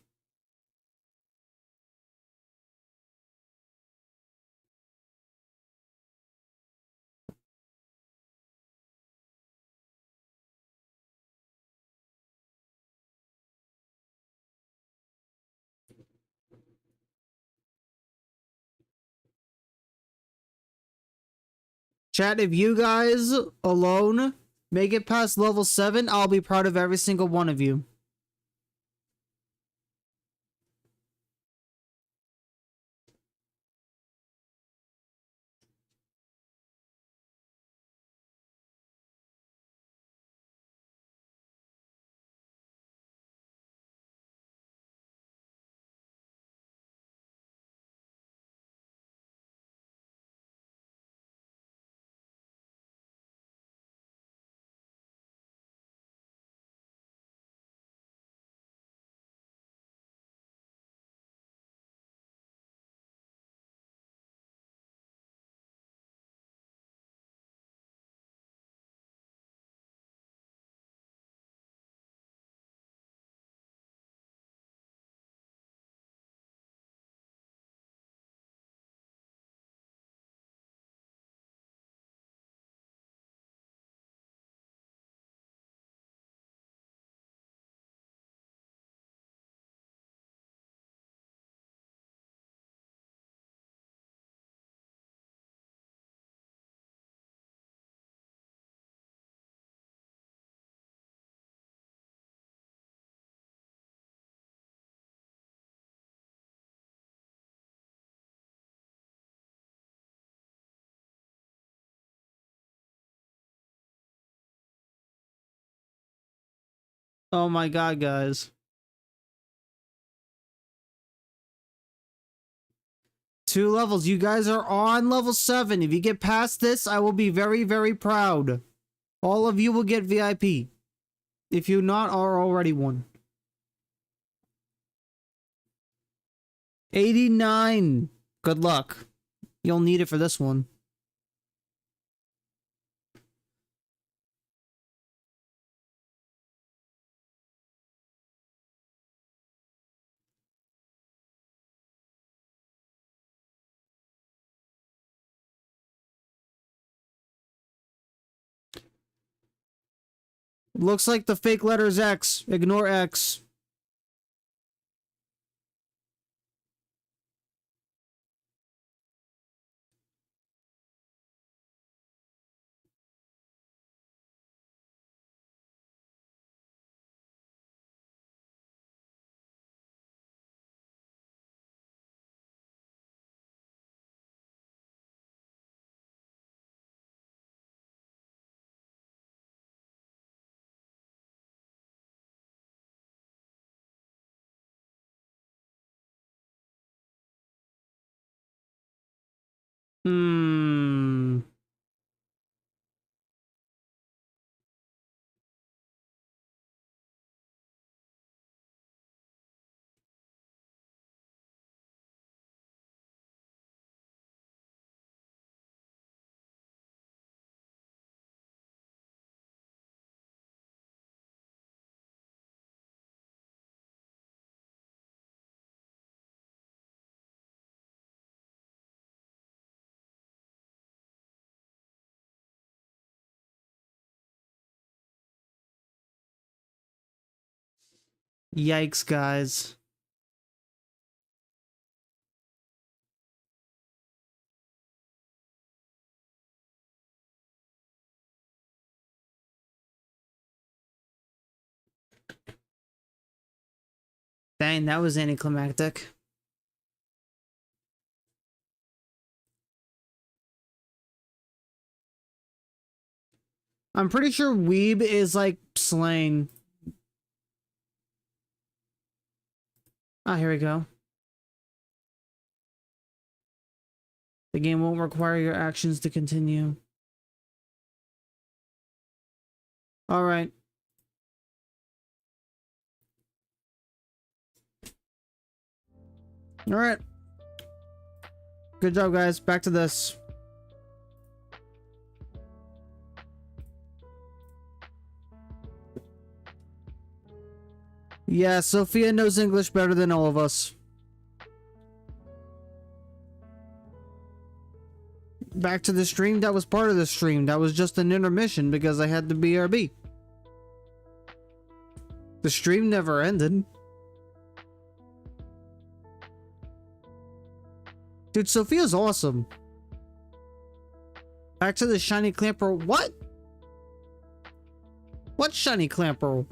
Chat, if you guys alone make it past level 7, I'll be proud of every single one of you. Oh my god, guys. 2 levels. You guys are on level 7. If you get past this, I will be very, very proud. All of you will get VIP. If you not are already one. 89. Good luck. You'll need it for this one. Looks like the fake letter's X. Ignore X. Hmm. Yikes, guys. Dang, that was anticlimactic. I'm pretty sure Weeb is like slain. Ah, here we go. The game won't require your actions to continue. Alright. Alright. Good job, guys. Back to this. Yeah, Sophia knows English better than all of us. Back to the stream. That was part of the stream. That was just an intermission because I had the BRB. The stream never ended. Dude, Sophia's awesome. Back to the shiny clamper. What? What shiny clamper?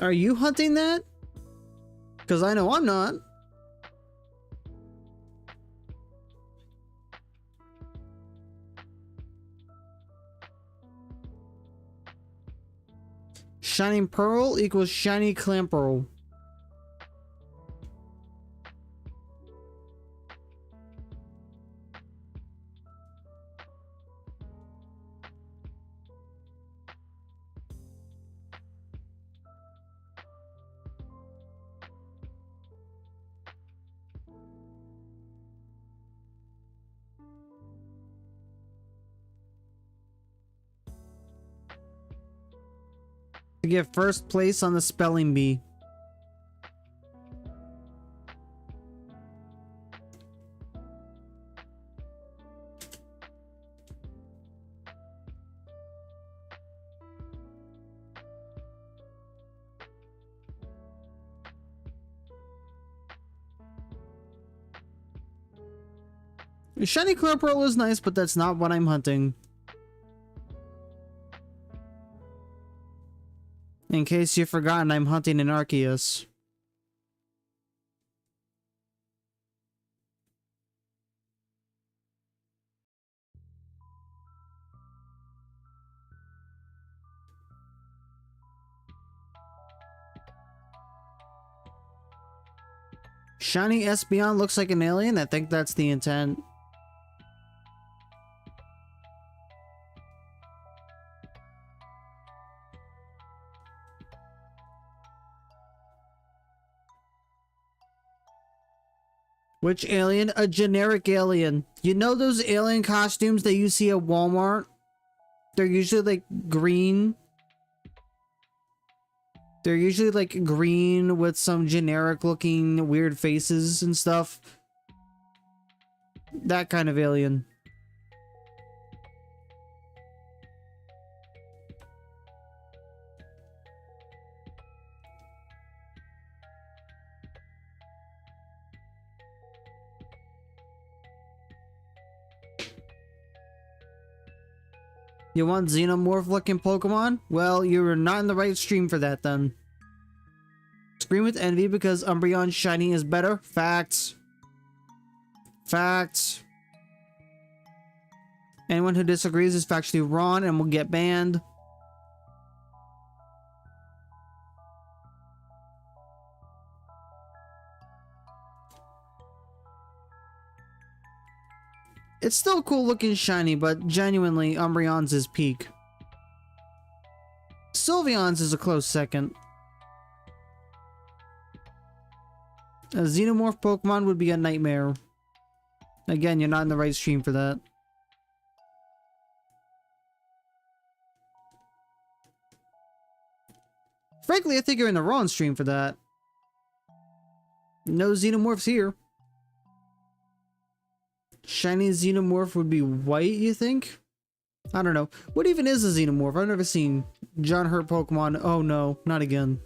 Are you hunting that? Because I know I'm not. Shining pearl equals shiny clamper. To get first place on the spelling bee. Shiny clear pearl is nice, but that's not what I'm hunting. In case you've forgotten, I'm hunting an Arceus. Shiny Espeon looks like an alien. I think that's the intent. Which alien? A generic alien. You know those alien costumes that you see at Walmart? They're usually like green. They're usually like green with some generic looking weird faces and stuff. That kind of alien. You want xenomorph looking Pokemon? Well, you're not in the right stream for that then. Scream with envy because Umbreon's shiny is better? Facts. Facts. Anyone who disagrees is factually wrong and will get banned. It's still cool looking shiny, but genuinely, Umbreon's is peak. Sylveon's is a close second. A xenomorph Pokemon would be a nightmare. Again, you're not in the right stream for that. Frankly, I think you're in the wrong stream for that. No xenomorphs here. Shiny xenomorph would be white, you think? I don't know. What even is a xenomorph? I've never seen John Hurt Pokemon. Oh no, not again.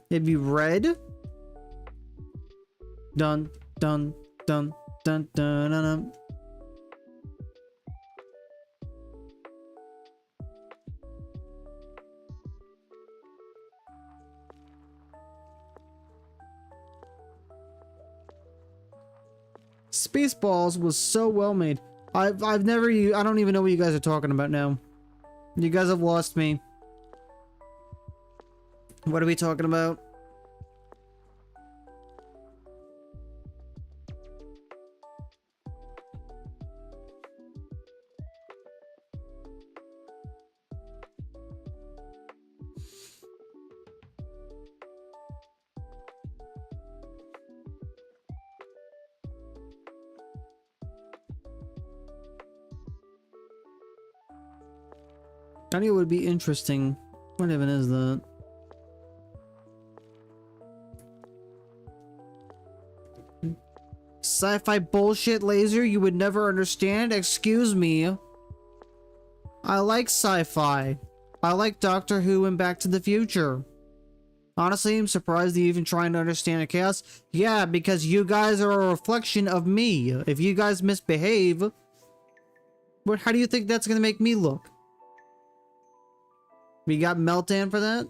It'd be red. Dun dun dun dun dun dun dun. Spaceballs was so well made. I've never I don't even know what you guys are talking about now. You guys have lost me. What are we talking about? I think it would be interesting. What even is that? Sci-fi bullshit laser you would never understand? Excuse me. I like sci-fi. I like Doctor Who and Back to the Future. Honestly, I'm surprised you're even trying to understand the chaos. Yeah, because you guys are a reflection of me. If you guys misbehave, how do you think that's gonna make me look? We got Meltdown for that?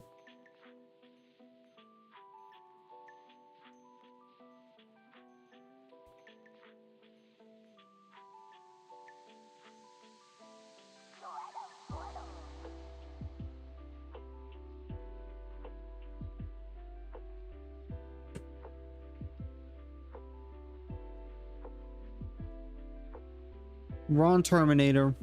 Ron Terminator.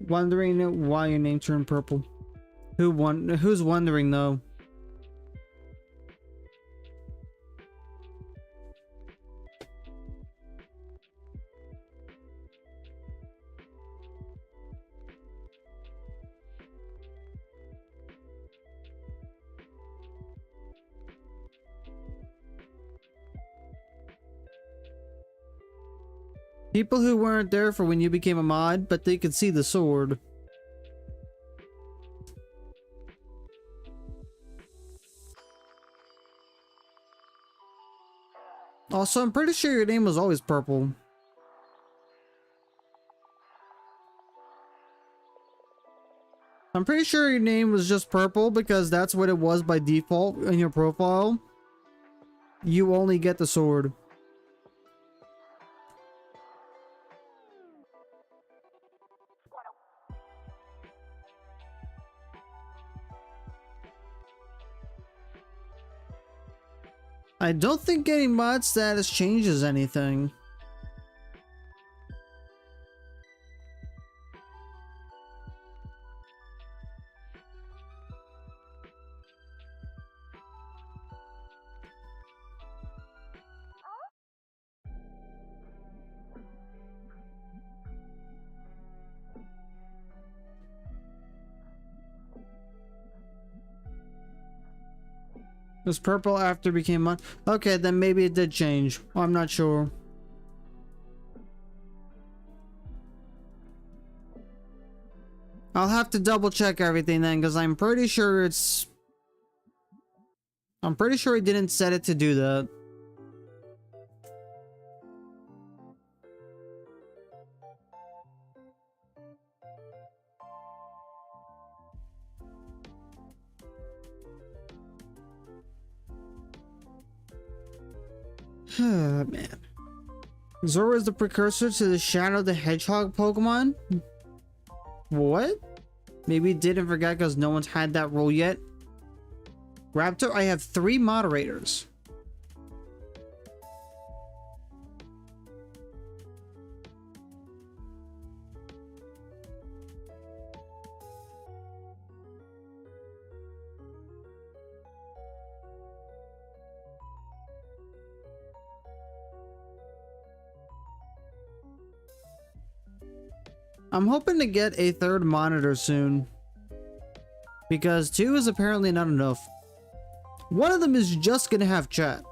Wondering why your name turned purple. Who's wondering though? People who weren't there for when you became a mod, but they could see the sword. Also, I'm pretty sure your name was always purple. I'm pretty sure your name was just purple because that's what it was by default in your profile. You only get the sword. I don't think getting mod status changes anything. It was purple after it became mod. Okay, then maybe it did change. I'm not sure. I'll have to double check everything then, because I'm pretty sure it didn't set it to do that. Man. Zora is the precursor to the Shadow the Hedgehog Pokemon? What? Maybe it didn't forget because no one's had that role yet. Raptor, I have 3 moderators. I'm hoping to get a 3rd monitor soon. Because 2 is apparently not enough. One of them is just gonna have chat.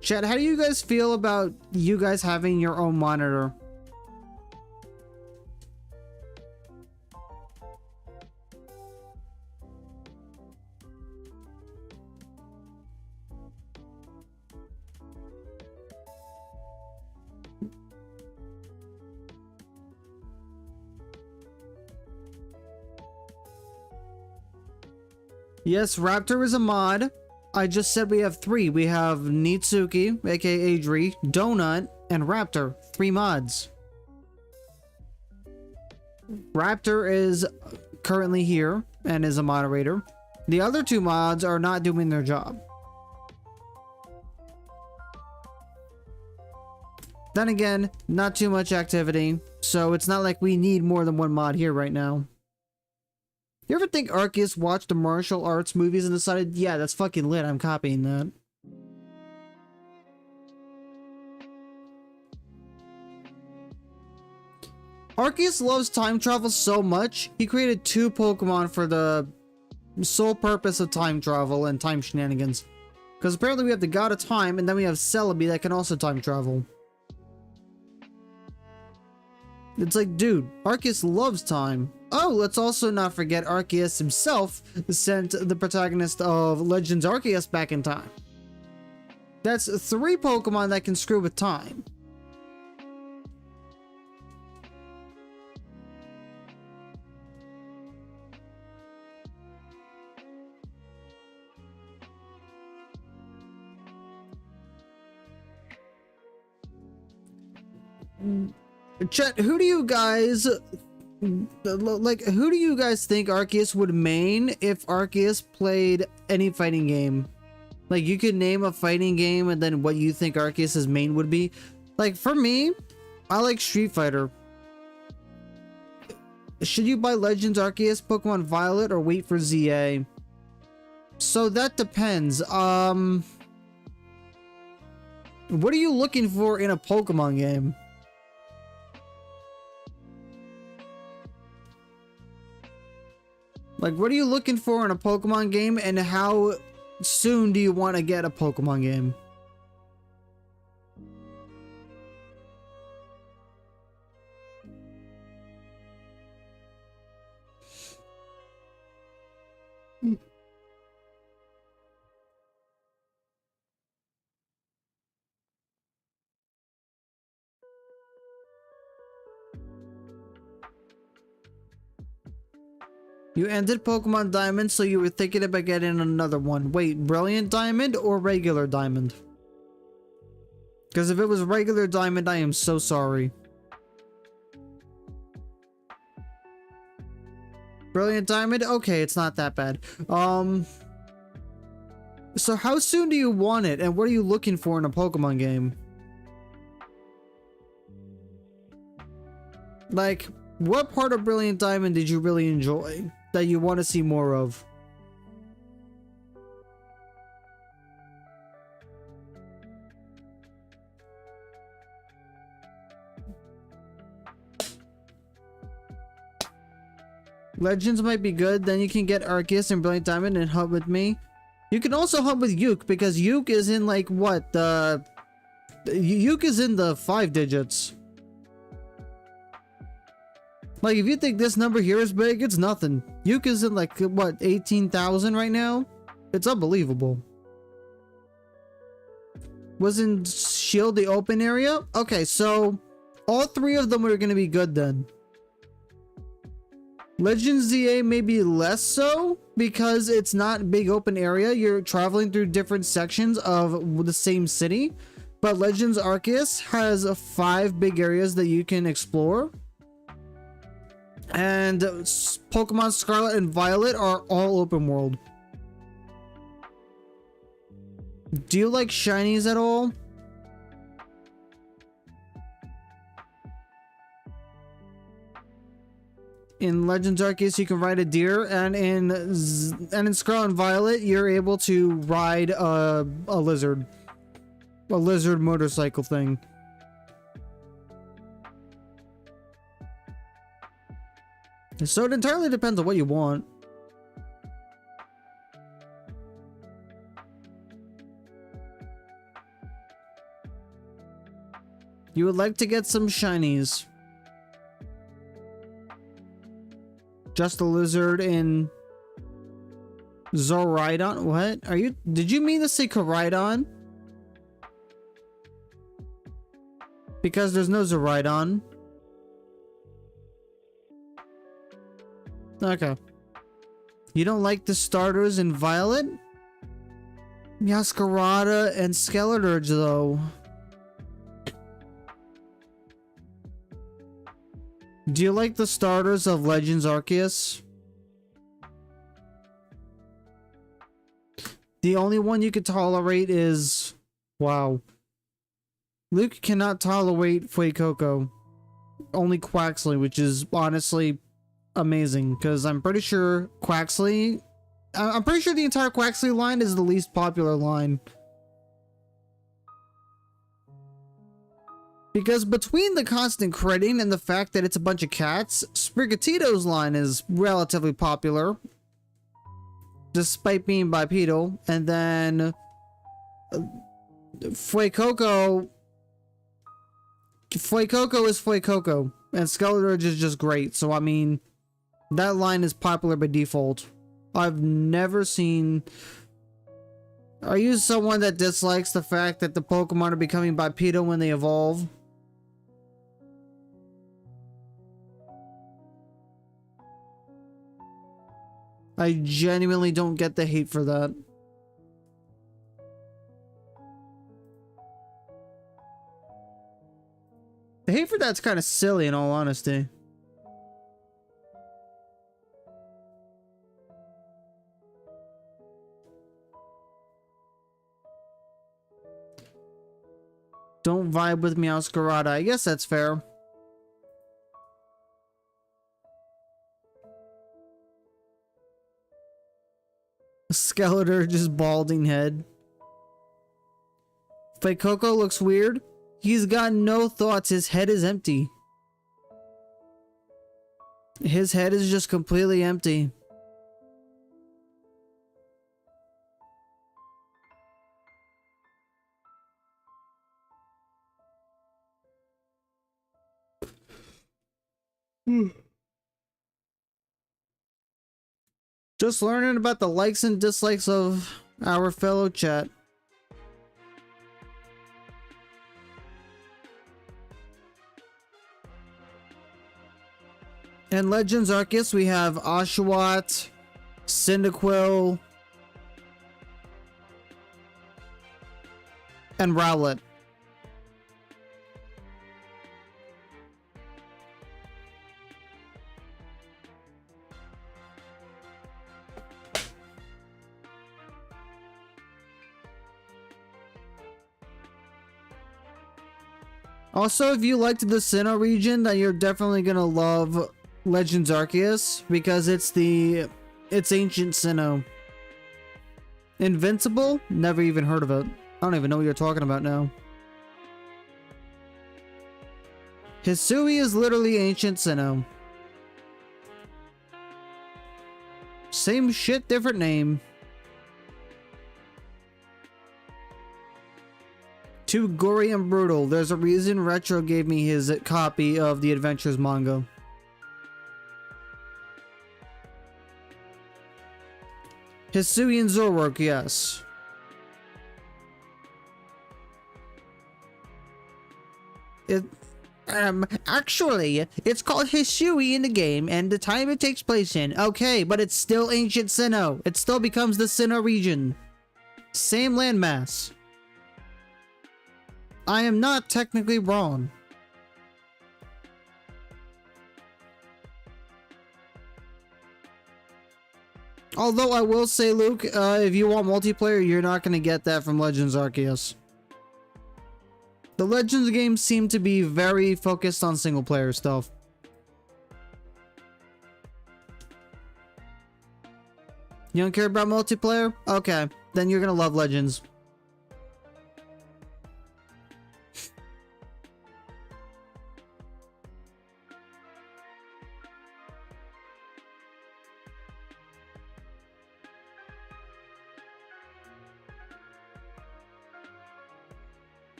Chat, how do you guys feel about you guys having your own monitor? Yes, Raptor is a mod. I just said we have 3. We have Nitsuki, aka Adri, Donut, and Raptor. 3 mods. Raptor is currently here and is a moderator. The other 2 mods are not doing their job. Then again, not too much activity, so it's not like we need more than 1 mod here right now. You ever think Arceus watched the martial arts movies and decided, yeah, that's fucking lit, I'm copying that? Arceus loves time travel so much, he created 2 Pokemon for the sole purpose of time travel and time shenanigans. Because apparently we have the God of Time, and then we have Celebi that can also time travel. It's like, dude, Arceus loves time. Oh, let's also not forget Arceus himself sent the protagonist of Legends Arceus back in time. That's 3 Pokemon that can screw with time. Chet, who do you guys think Arceus would main if Arceus played any fighting game? Like, you could name a fighting game and then what you think Arceus's main would be. Like, for me, I like Street Fighter. Should you buy Legends Arceus Pokemon Violet or wait for ZA? So that depends. What are you looking for in a Pokemon game? Like, what are you looking for in a Pokemon game, and how soon do you want to get a Pokemon game? You ended Pokemon Diamond, so you were thinking about getting another one. Wait, Brilliant Diamond or regular Diamond? Because if it was regular Diamond, I am so sorry. Brilliant Diamond? Okay, it's not that bad. So how soon do you want it, and what are you looking for in a Pokemon game? Like, what part of Brilliant Diamond did you really enjoy that you want to see more of? Legends might be good, then you can get Arceus and Brilliant Diamond and hunt with me. You can also hunt with Yuke, because Yuke is in like what, Yuke is in the 5 digits. Like, if you think this number here is big, it's nothing. Yuke is in like, what, 18,000 right now? It's unbelievable. Wasn't Shield the open area? Okay, so all 3 of them are going to be good then. Legends ZA may be less so, because it's not big open area. You're traveling through different sections of the same city. But Legends Arceus has 5 big areas that you can explore. And Pokemon Scarlet and Violet are all open world. Do you like shinies at all? In Legends Arceus, you can ride a deer, and in Scarlet and Violet, you're able to ride a lizard motorcycle thing. So it entirely depends on what you want. You would like to get some shinies. Just a lizard in Zoraidon? What? Are you? Did you mean to say Koraidon? Because there's no Zoraidon. Okay. You don't like the starters in Violet? Masquerada and Skeleturge, though. Do you like the starters of Legends Arceus? The only one you could tolerate is... Wow. Luke cannot tolerate Fuecoco. Only Quaxley, which is honestly amazing, because I'm pretty sure Quaxley... I'm pretty sure the entire Quaxley line is the least popular line. Because between the constant critting and the fact that it's a bunch of cats, Sprigatito's line is relatively popular. Despite being bipedal. And then... Fuecoco is Fuecoco. And Skeletor is just great. So, I mean, that line is popular by default. I've never seen... Are you someone that dislikes the fact that the Pokemon are becoming bipedal when they evolve? I genuinely don't get the hate for that. The hate for that's kind of silly, in all honesty. Don't vibe with Meowscarada. I guess that's fair. Skeletor, just balding head. Fuecoco looks weird. He's got no thoughts. His head is empty. His head is just completely empty. Just learning about the likes and dislikes of our fellow chat. In Legends Arceus, we have Oshawott, Cyndaquil, and Rowlet. Also, if you liked the Sinnoh region, then you're definitely gonna love Legends Arceus, because it's Ancient Sinnoh. Invincible? Never even heard of it. I don't even know what you're talking about now. Hisui is literally Ancient Sinnoh. Same shit, different name. Too gory and brutal. There's a reason Retro gave me his copy of the Adventures manga. Hisui and Zoroark, yes. Actually, it's called Hisui in the game and the time it takes place in. Okay, but it's still Ancient Sinnoh. It still becomes the Sinnoh region. Same landmass. I am not technically wrong. Although I will say, Luke, if you want multiplayer, you're not going to get that from Legends Arceus. The Legends games seem to be very focused on single player stuff. You don't care about multiplayer? Okay, then you're going to love Legends.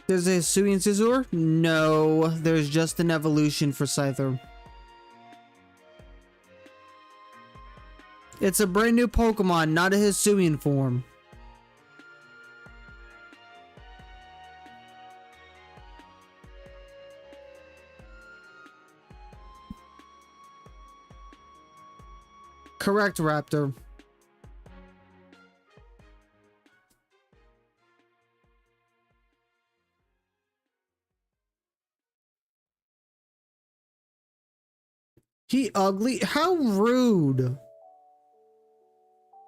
There's a Hisui and Scizor? No, there's just an evolution for Scyther. It's a brand new Pokemon, not a Hisuian form. Correct, Raptor. He ugly? How rude.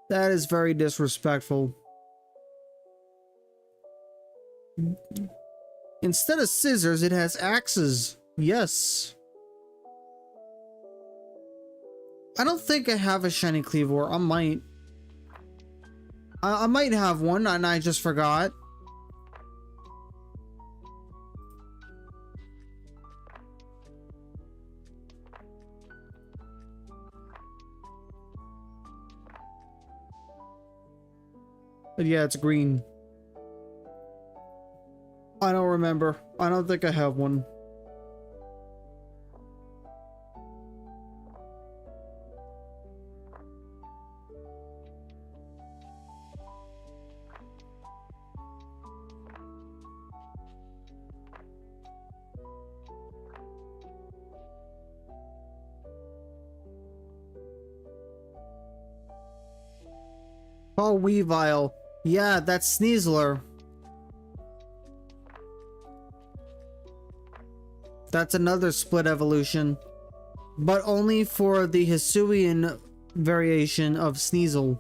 That is very disrespectful. Instead of scissors, it has axes. Yes. I don't think I have a shiny Cleavor. I might. I might have one and I just forgot. But yeah, it's green. I don't remember. I don't think I have one. Oh, Weavile. Yeah, that's Sneasler. That's another split evolution, but only for the Hisuian variation of Sneasel.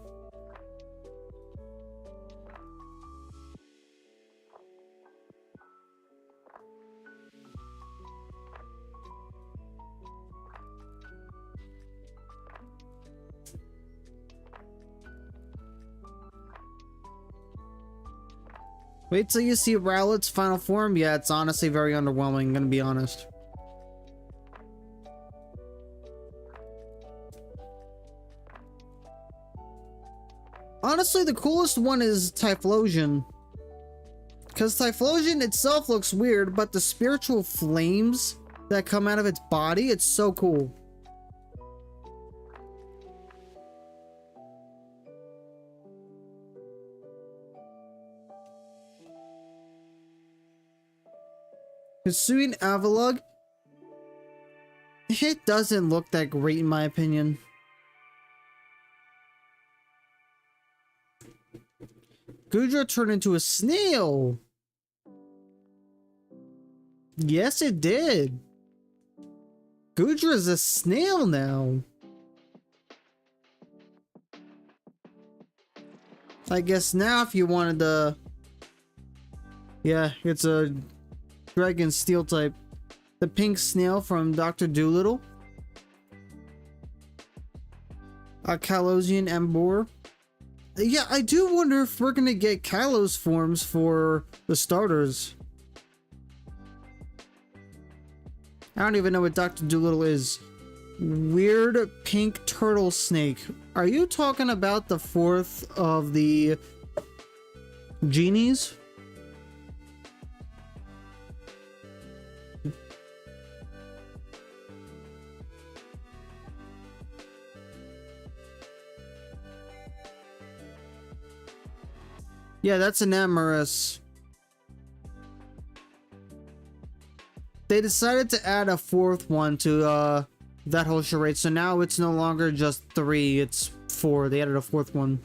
Wait till you see Rowlet's final form. Yeah, it's honestly very underwhelming, I'm gonna be honest. Honestly, the coolest one is Typhlosion. Because Typhlosion itself looks weird, but the spiritual flames that come out of its body, it's so cool. Hisuian Avalugg, it doesn't look that great in my opinion. Goodra turned into a snail. Yes, it did. Goodra is a snail now. I guess now if you wanted to... Yeah, it's a dragon steel type. The pink snail from Dr. Dolittle. A Kalosian Embor. Yeah, I do wonder if we're gonna get Kalos forms for the starters. I don't even know what Dr. Dolittle is. Weird pink turtle snake. Are you talking about the fourth of the genies? Yeah, that's an Amorous. They decided to add a fourth one to that whole charade, so now it's no longer just 3, it's 4. They added a fourth one.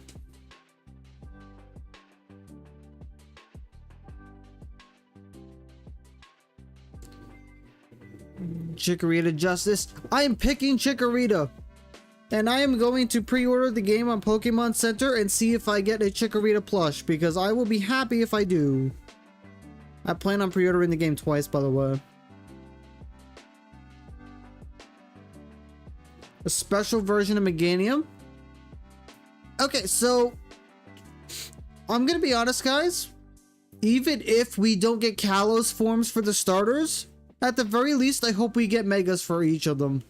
Chikorita Justice. I am picking Chikorita. And I am going to pre-order the game on Pokemon Center and see if I get a Chikorita plush, because I will be happy if I do. I plan on pre-ordering the game twice, by the way. A special version of Meganium. Okay, so I'm gonna be honest, guys. Even if we don't get Kalos forms for the starters, at the very least, I hope we get Megas for each of them.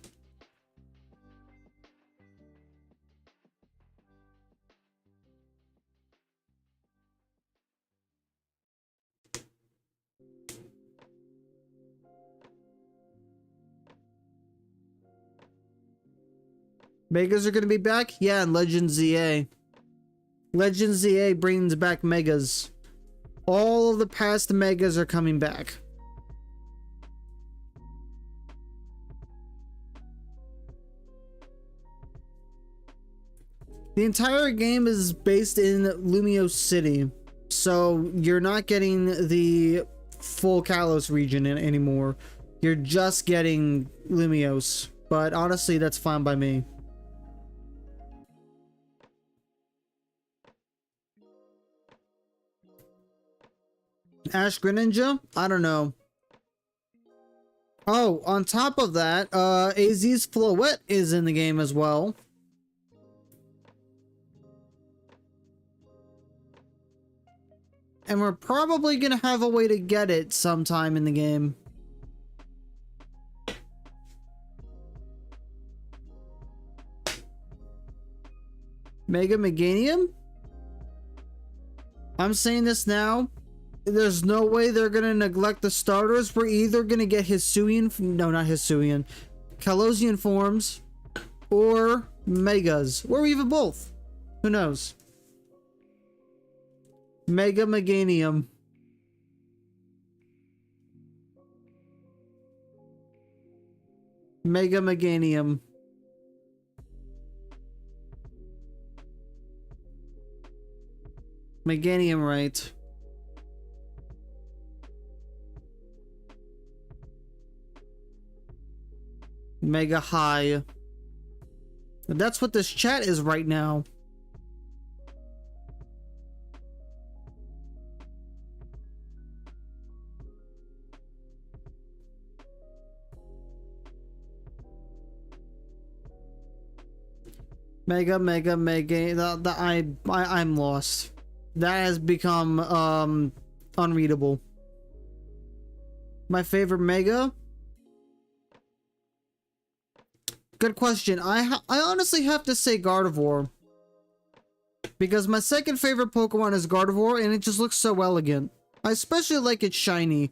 Megas are gonna be back? Yeah, and Legend ZA. Legend ZA brings back Megas. All of the past Megas are coming back. The entire game is based in Lumiose City, so you're not getting the full Kalos region anymore. You're just getting Lumiose, but honestly, that's fine by me. Ash Greninja? I don't know. Oh, on top of that, AZ's Floette is in the game as well. And we're probably gonna have a way to get it sometime in the game. Mega Meganium? I'm saying this now. There's no way they're gonna neglect the starters. We're either gonna get Hisuian, no, not Hisuian, Kalosian forms, or Megas, or even both. Who knows? Mega Meganium. Mega Meganium. Meganium, right? Mega High. That's what this chat is right now. Mega. I'm lost. That has become unreadable. My favorite Mega? Good question. I honestly have to say Gardevoir. Because my second favorite Pokemon is Gardevoir, and it just looks so elegant. I especially like its shiny.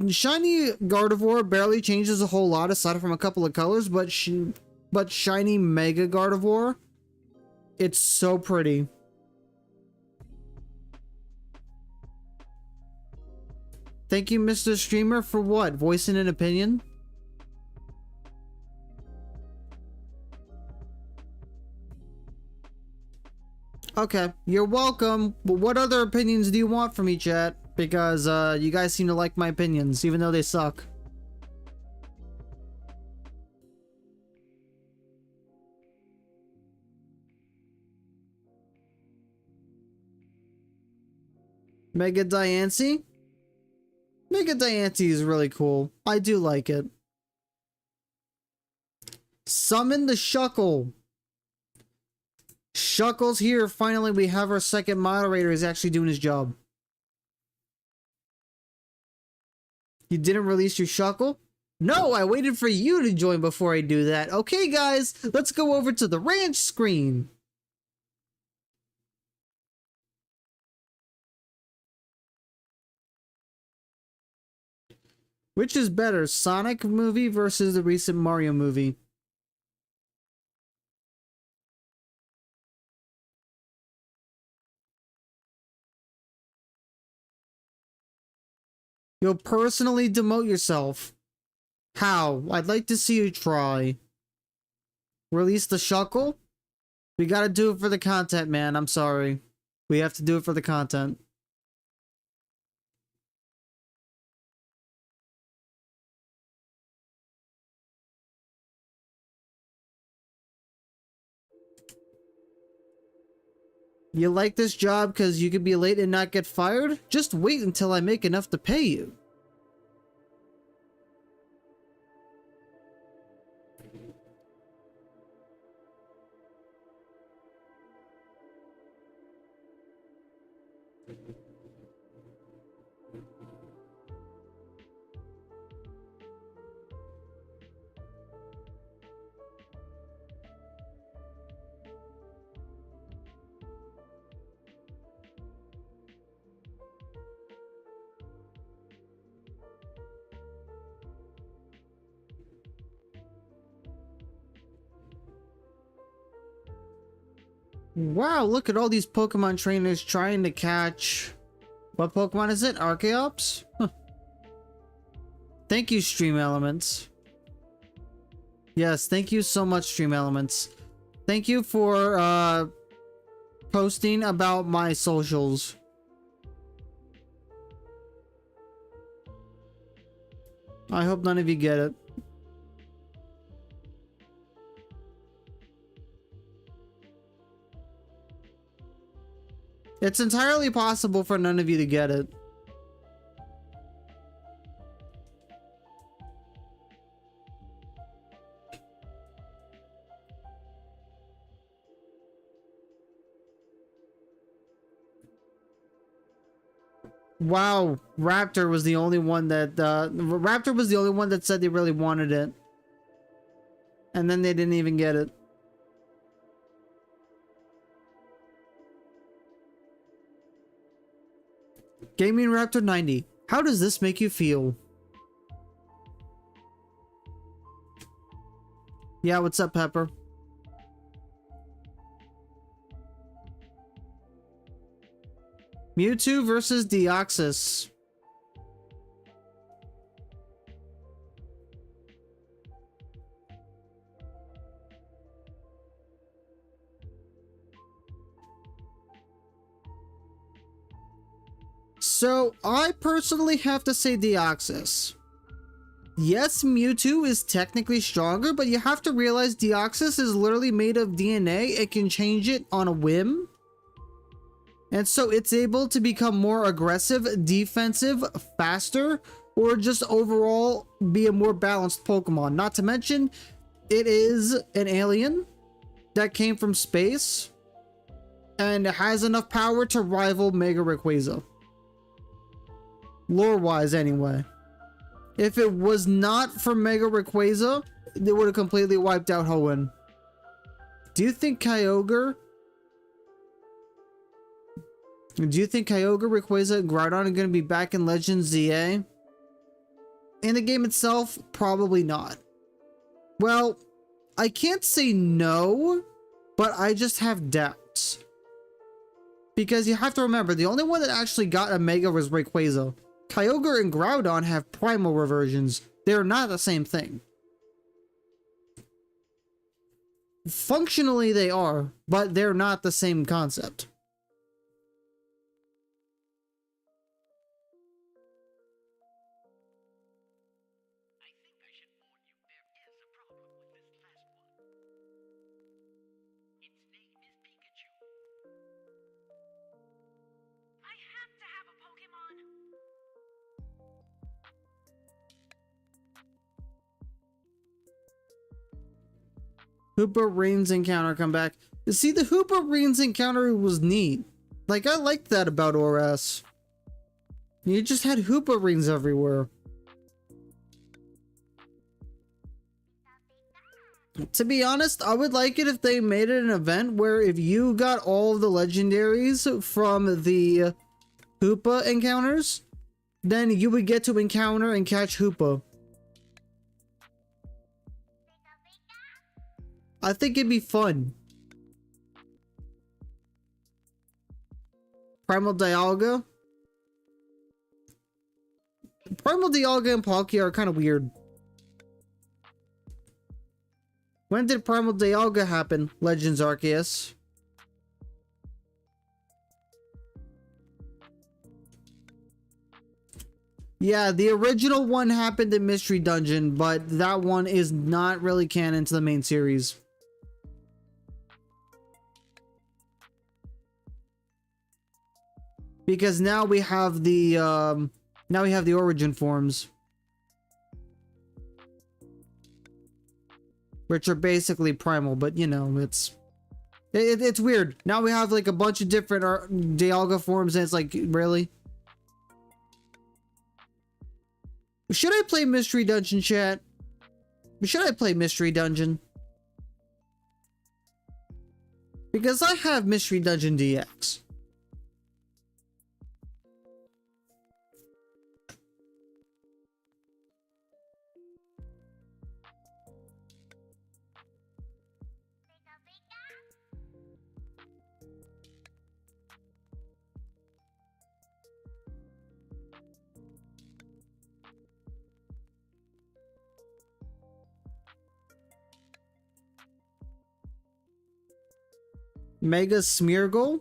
Shiny Gardevoir barely changes a whole lot aside from a couple of colors, but shiny Mega Gardevoir, it's so pretty. Thank you, Mr. Streamer, for what? Voicing an opinion? Okay, you're welcome. But what other opinions do you want from me, chat? Because you guys seem to like my opinions, even though they suck. Mega Diancie? Mega Diancie is really cool. I do like it. Summon the Shuckle. Shuckle's here. Finally, we have our second moderator. He's actually doing his job. You didn't release your Shuckle? No, I waited for you to join before I do that. Okay, guys, let's go over to the ranch screen. Which is better, Sonic movie versus the recent Mario movie? You'll personally demote yourself. How? I'd like to see you try. Release the Shuckle? We gotta do it for the content, man. I'm sorry. We have to do it for the content. You like this job because you could be late and not get fired? Just wait until I make enough to pay you. Wow, look at all these Pokemon trainers trying to catch... What Pokemon is it? Arceus? Huh. Thank you, Stream Elements. Yes, thank you so much, Stream Elements. Thank you for, posting about my socials. I hope none of you get it. It's entirely possible for none of you to get it. Wow, Raptor was the only one that said they really wanted it. And then they didn't even get it. Gaming Raptor 90. How does this make you feel? Yeah, what's up, Pepper? Mewtwo versus Deoxys. So, I personally have to say Deoxys. Yes, Mewtwo is technically stronger, but you have to realize Deoxys is literally made of DNA. It can change it on a whim. And so it's able to become more aggressive, defensive, faster, or just overall be a more balanced Pokemon. Not to mention, it is an alien that came from space and has enough power to rival Mega Rayquaza. Lore-wise, anyway. If it was not for Mega Rayquaza, they would have completely wiped out Hoenn. Do you think Kyogre, Rayquaza, and Groudon are going to be back in Legends ZA? In the game itself, probably not. Well, I can't say no, but I just have doubts. Because you have to remember, the only one that actually got a Mega was Rayquaza. Kyogre and Groudon have primal reversions. They're not the same thing. Functionally they are, but they're not the same concept. Hoopa Rains encounter come back. You see, the Hoopa Rains encounter was neat. Like, I liked that about ORS. You just had Hoopa Rains everywhere. To be honest, I would like it if they made it an event where if you got all of the legendaries from the Hoopa encounters, then you would get to encounter and catch Hoopa. I think it'd be fun. Primal Dialga. Primal Dialga and Palkia are kind of weird. When did Primal Dialga happen, Legends Arceus? Yeah, the original one happened in Mystery Dungeon, but that one is not really canon to the main series. Because now we have the origin forms, which are basically primal, but you know, it's weird. Now we have like a bunch of different Dialga forms, and it's like, really? Should I play Mystery Dungeon, chat? Should I play Mystery Dungeon? Because I have Mystery Dungeon DX. Mega Smeargle.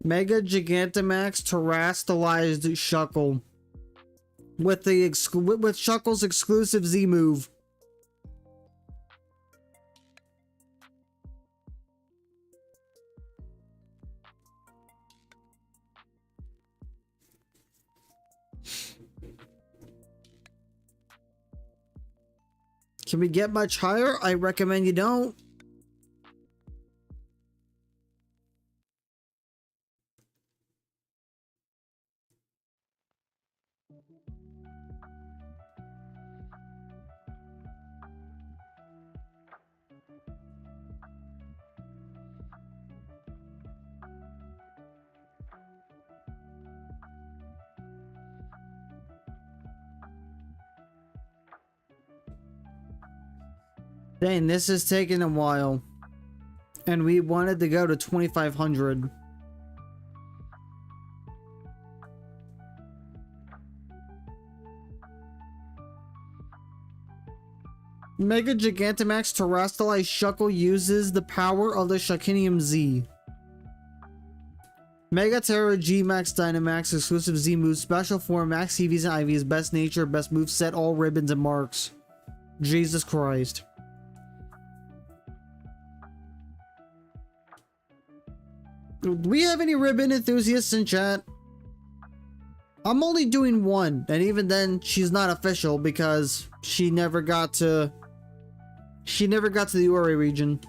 Mega Gigantamax terastallized Shuckle. With Shuckle's exclusive Z move. Can we get much higher? I recommend you don't. Dang, this is taking a while. And we wanted to go to 2500. Mega Gigantamax Terrestrialized Shuckle uses the power of the Shakinium Z. Mega Terra G Max Dynamax exclusive Z moves special form Max EVs and IVs best nature best move set all ribbons and marks. Jesus Christ. Do we have any ribbon enthusiasts in chat? I'm only doing one, and even then she's not official because she never got to the Ori region.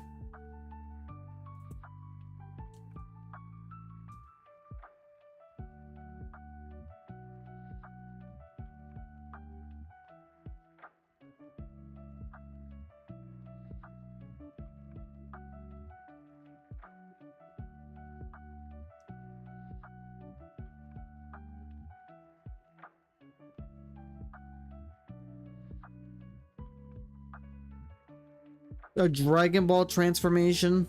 A Dragon Ball transformation.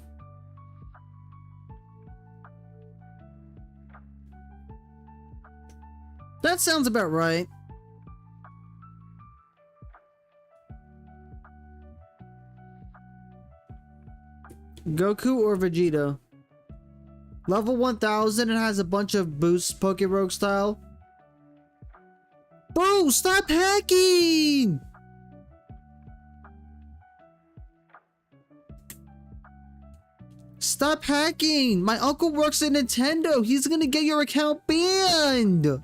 That sounds about right. Goku or Vegeta? Level 1000 and has a bunch of boosts Pokérogue style. Bro, stop hacking! Stop hacking! My uncle works at Nintendo. He's gonna get your account banned.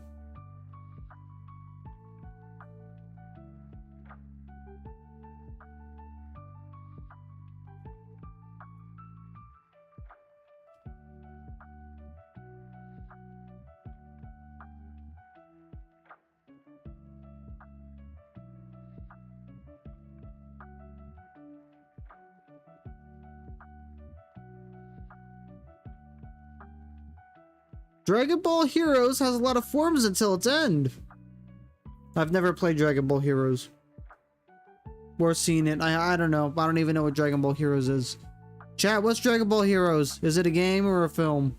Dragon Ball Heroes has a lot of forms until its end. I've never played Dragon Ball Heroes. Or seen it. I don't know. I don't even know what Dragon Ball Heroes is. Chat, what's Dragon Ball Heroes? Is it a game or a film?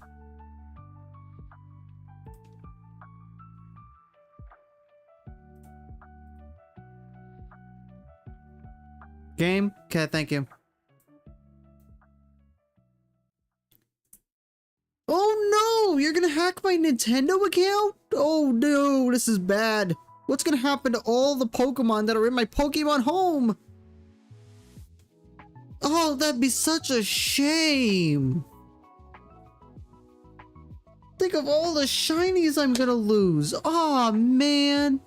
Game? Okay, thank you. Oh no! You're gonna hack my Nintendo account? Oh no, this is bad. What's gonna happen to all the Pokemon that are in my Pokemon home? Oh, that'd be such a shame. Think of all the shinies I'm gonna lose. Oh man.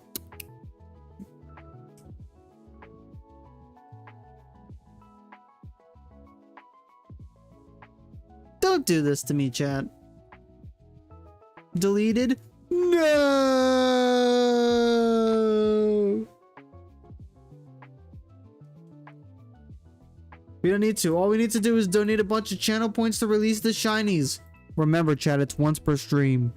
Don't do this to me, chat. Deleted? No! We don't need to. All we need to do is donate a bunch of channel points to release the shinies. Remember, chat, it's once per stream.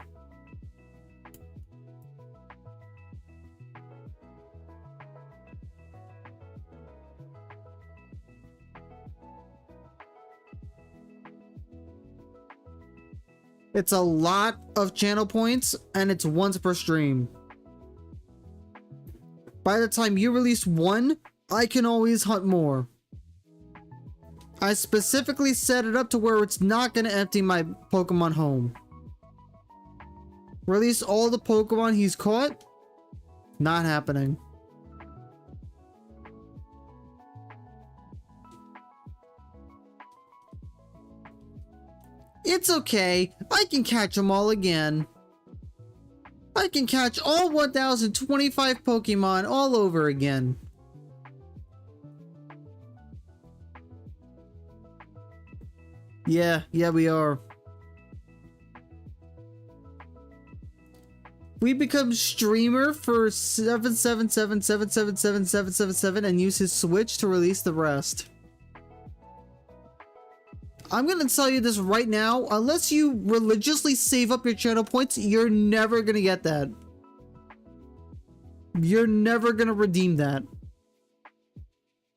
It's a lot of channel points, and it's once per stream. By the time you release one, I can always hunt more. I specifically set it up to where it's not going to empty my Pokemon home. Release all the Pokemon he's caught? Not happening. It's okay. I can catch them all again. I can catch all 1025 Pokemon all over again. Yeah, we are. We become streamer for 777777777 and use his Switch to release the rest. I'm gonna tell you this right now, unless you religiously save up your channel points, you're never gonna get that. You're never gonna redeem that.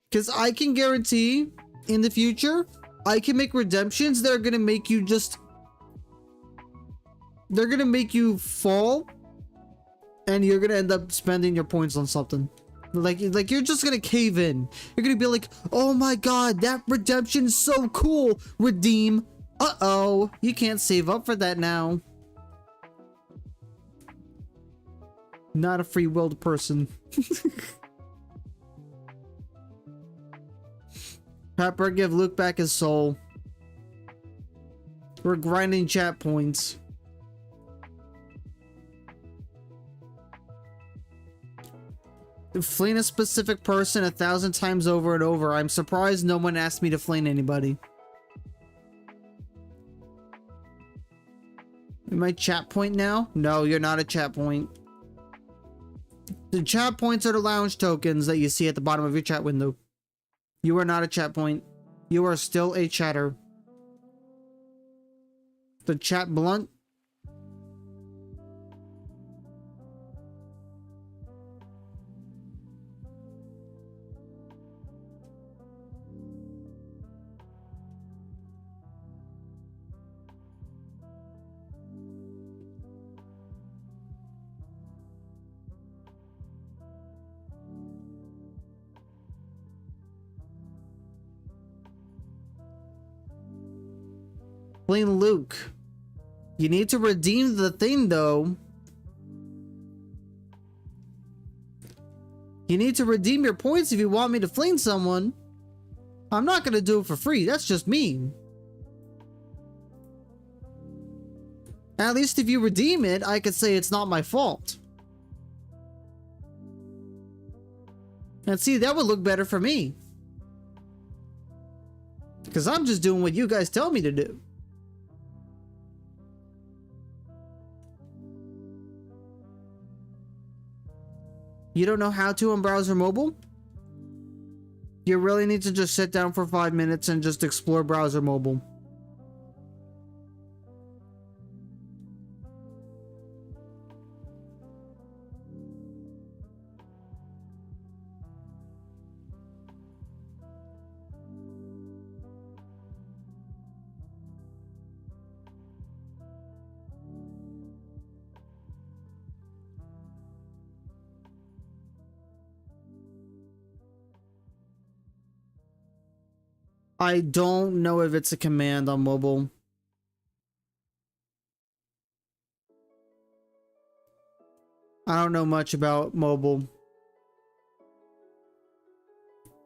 Because I can guarantee, in the future, I can make redemptions that are gonna make you just... They're gonna make you fall, and you're gonna end up spending your points on something. Like you're just gonna cave in. You're gonna be like, oh my god, that redemption is so cool. Redeem. Uh-oh. You can't save up for that now. Not a free-willed person. Pepper, give Luke back his soul. We're grinding chat points. Fleeing a specific person 1,000 times over and over. I'm surprised no one asked me to fleeing anybody. Am I chat point now? No, you're not a chat point. The chat points are the lounge tokens that you see at the bottom of your chat window. You are not a chat point. You are still a chatter. The chat blunt. Plain Luke. You need to redeem the thing though. You need to redeem your points if you want me to fling someone. I'm not gonna do it for free. That's just mean. At least if you redeem it, I could say it's not my fault. And see, that would look better for me. Because I'm just doing what you guys tell me to do. You don't know how to on browser mobile? You really need to just sit down for 5 minutes and just explore browser mobile. I don't know if it's a command on mobile. I don't know much about mobile.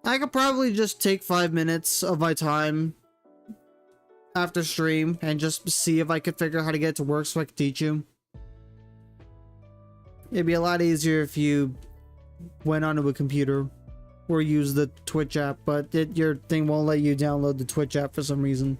I could probably just take 5 minutes of my time after stream and just see if I could figure out how to get it to work so I could teach you. It'd be a lot easier if you went onto a computer or use the Twitch app, but your thing won't let you download the Twitch app for some reason.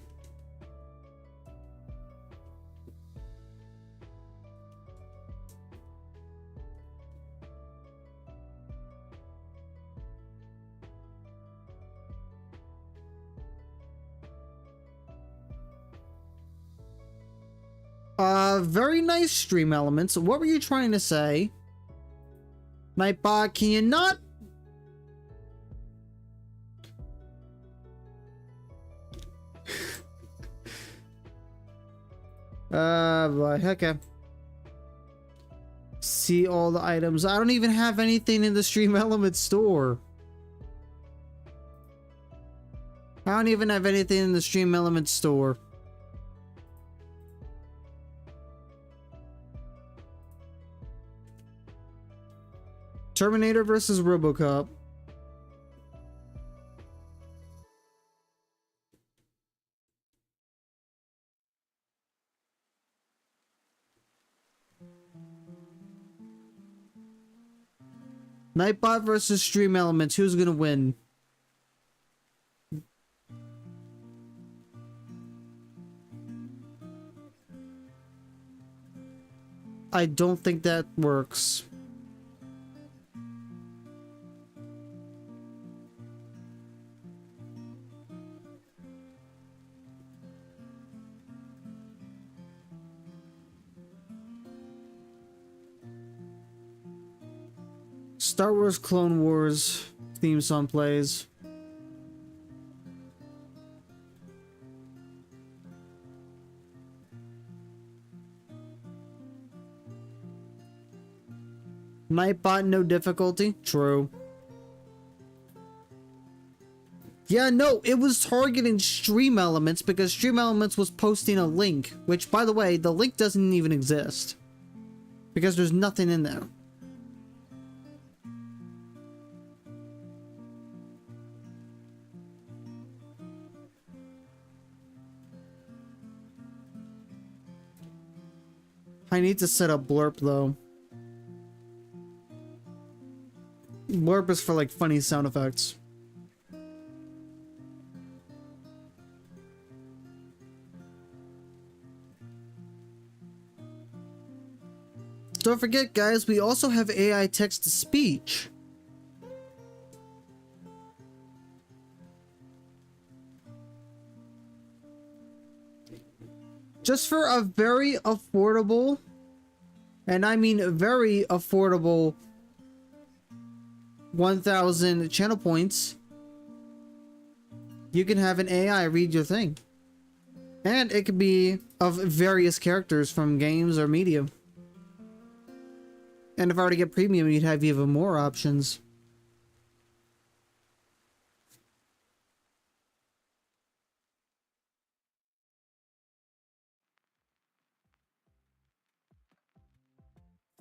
Very nice stream elements. What were you trying to say? Nightbot, can you not? Okay. See all the items. I don't even have anything in the stream element store. I don't even have anything in the stream element store. Terminator versus RoboCop. Nightbot versus Stream Elements. Who's gonna win? I don't think that works. Star Wars Clone Wars theme song plays. Nightbot, no difficulty. True. Yeah, no, it was targeting Stream Elements because Stream Elements was posting a link, which, by the way, the link doesn't even exist because there's nothing in there. I need to set up Blurp, though. Blurp is for, like, funny sound effects. Don't forget, guys, we also have AI text-to-speech. Just for a very affordable, and I mean very affordable, 1,000 channel points, you can have an AI read your thing. And it could be of various characters from games or media. And if I were to get premium, you'd have even more options.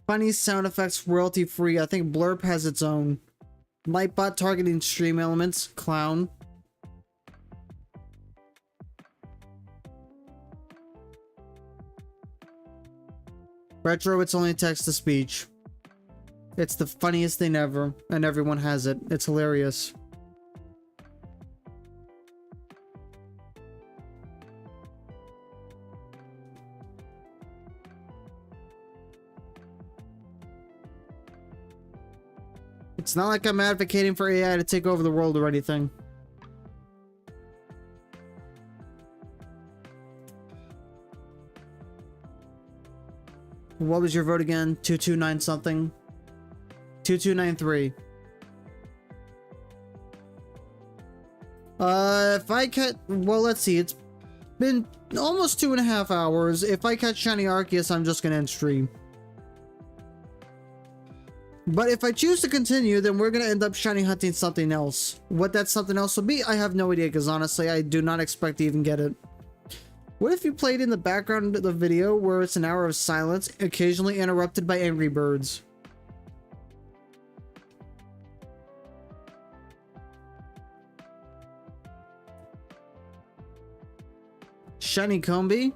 Funny sound effects, royalty free. I think Blurp has its own. Lightbot targeting Stream Elements, Clown. Retro, it's only text to speech. It's the funniest thing ever, and everyone has it. It's hilarious. It's not like I'm advocating for AI to take over the world or anything. What was your vote again? 229 something? 2293. If I catch... Well, let's see. It's been almost 2.5 hours. If I catch Shiny Arceus, I'm just gonna end stream. But if I choose to continue, then we're gonna end up shiny hunting something else. What that something else will be, I have no idea, because honestly, I do not expect to even get it. What if you played in the background of the video where it's an hour of silence, occasionally interrupted by angry birds? Shiny Combi?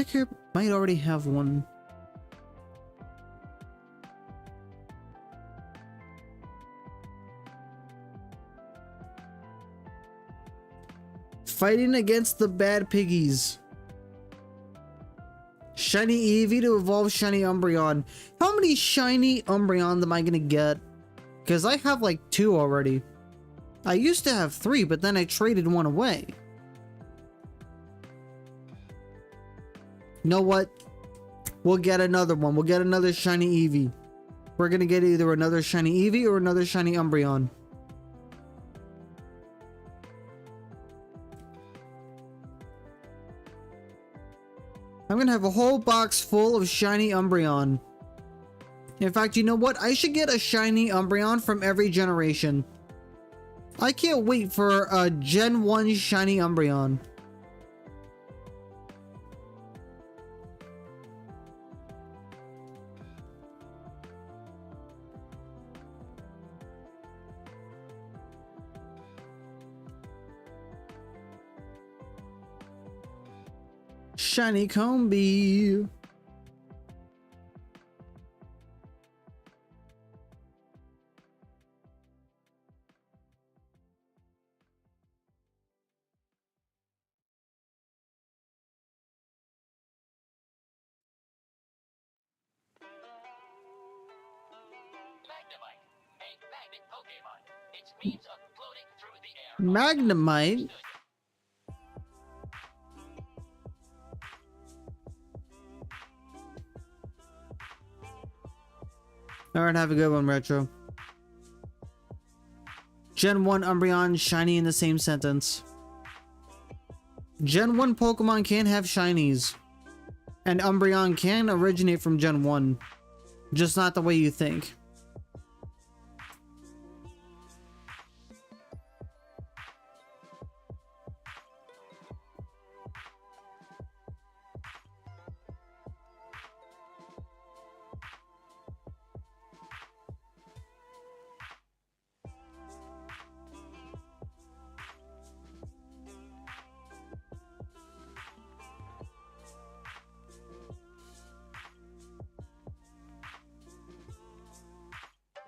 I think I might already have one. Fighting against the bad piggies. Shiny Eevee to evolve Shiny Umbreon. How many Shiny Umbreon am I gonna get? Because I have like 2 already. I used to have 3, but then I traded one away. You know what? We'll get another one. We'll get another Shiny Eevee. We're gonna get either another Shiny Eevee or another Shiny Umbreon. I'm gonna have a whole box full of Shiny Umbreon. In fact, you know what? I should get a Shiny Umbreon from every generation. I can't wait for a Gen 1 Shiny Umbreon. Shiny Combi. Magnemite? Alright, have a good one, Retro. Gen 1 Umbreon shiny in the same sentence. Gen 1 Pokemon can't have shinies. And Umbreon can originate from Gen 1. Just not the way you think.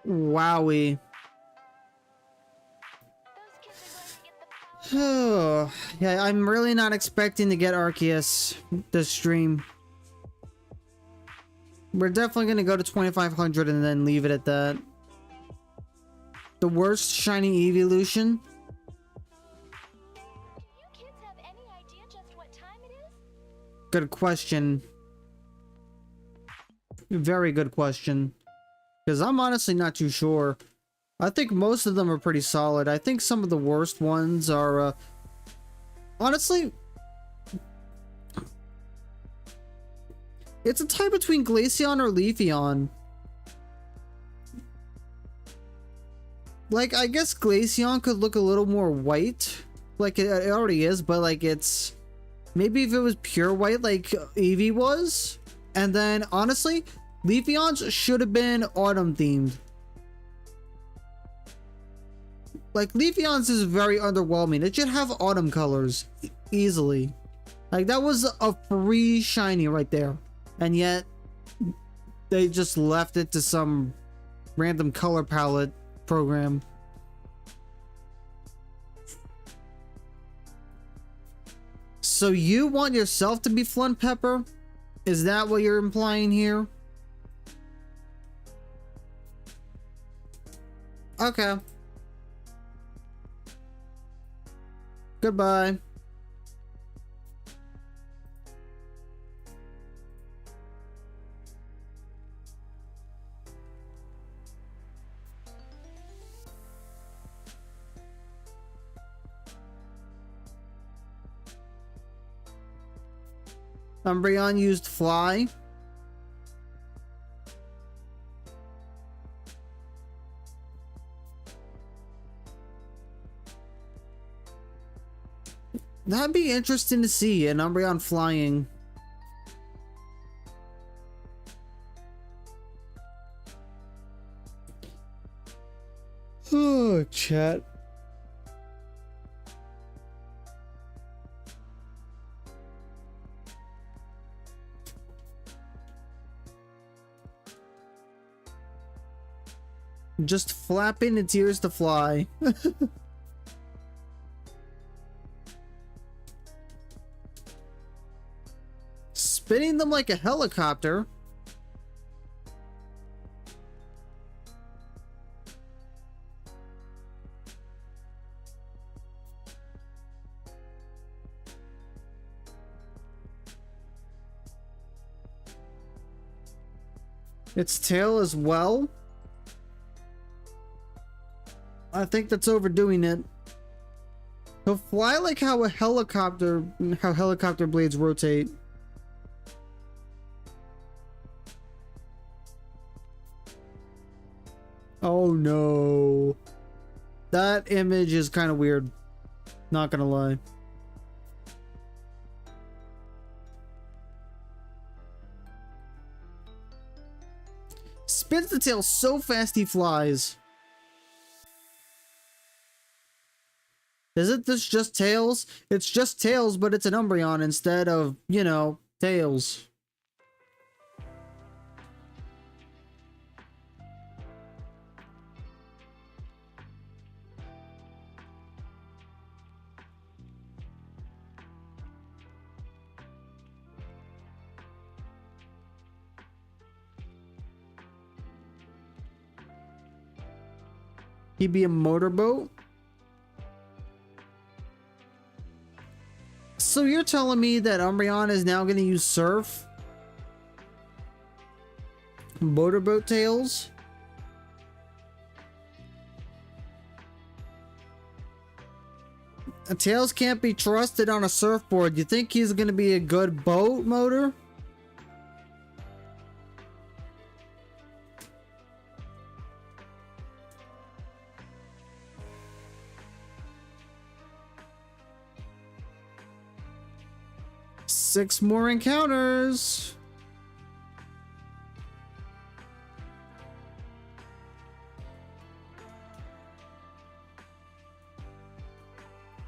Wowie. Oh, yeah, I'm really not expecting to get Arceus this stream. We're definitely gonna go to 2500 and then leave it at that. The worst shiny evolution?
Do you kids have any idea just what time it is?
Good question. Very good question. Because I'm honestly not too sure. I think most of them are pretty solid. I think some of the worst ones are, honestly, it's a tie between Glaceon or Leafeon. Like, I guess Glaceon could look a little more white. Like, it already is, but, like, it's... Maybe if it was pure white like Eevee was. And then, honestly, Leafeon's should have been autumn themed. Like, Leafeon's is very underwhelming. It should have autumn colors easily. Like, that was a free shiny right there. And yet, they just left it to some random color palette program. So you want yourself to be Flunt Pepper? Is that what you're implying here? Okay. Goodbye. Umbreon used Fly. That'd be interesting to see, an Umbreon flying. Oh, chat. Just flapping its ears to fly. Spinning them like a helicopter. Its tail as well. I think that's overdoing it. He'll fly like how helicopter blades rotate. Oh no. That image is kind of weird. Not gonna lie. Spins the tail so fast he flies. Isn't this just Tails? It's just Tails, but it's an Umbreon instead of, you know, Tails. He'd be a motorboat. So you're telling me that Umbreon is now going to use Surf? Motorboat Tails? Tails can't be trusted on a surfboard. You think he's going to be a good boat motor? Six more encounters.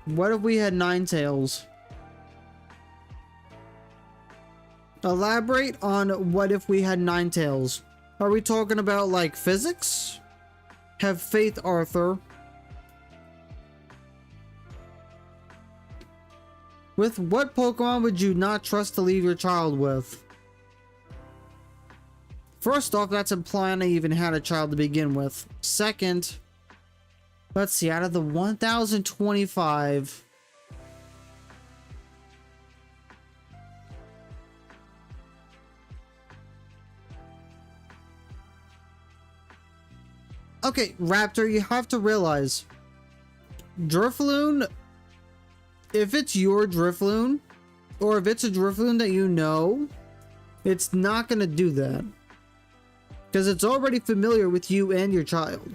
What if we had Ninetales? Elaborate on what if we had Ninetales. Are we talking about like physics? Have faith, Arthur. With what Pokemon would you not trust to leave your child with? First off, that's implying I even had a child to begin with. Second, let's see, out of the 1,025... Okay, Raptor, you have to realize, Drifloon, if it's your Drifloon, or if it's a Drifloon that you know, it's not going to do that. Because it's already familiar with you and your child.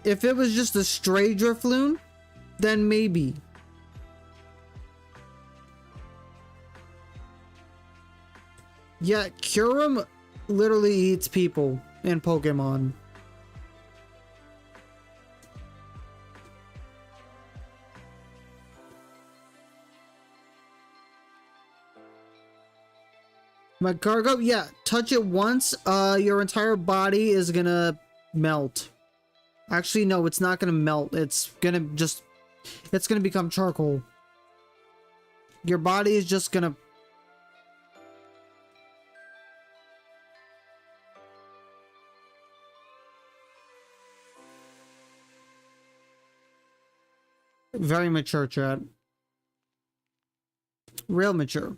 If it was just a stray Drifloon, then maybe. Yeah, Kyurem literally eats people in Pokemon. Magcargo, yeah, touch it once, your entire body is gonna melt. Actually, no, it's not gonna melt. It's gonna become charcoal. Your body is just gonna... Very mature, chat. Real mature.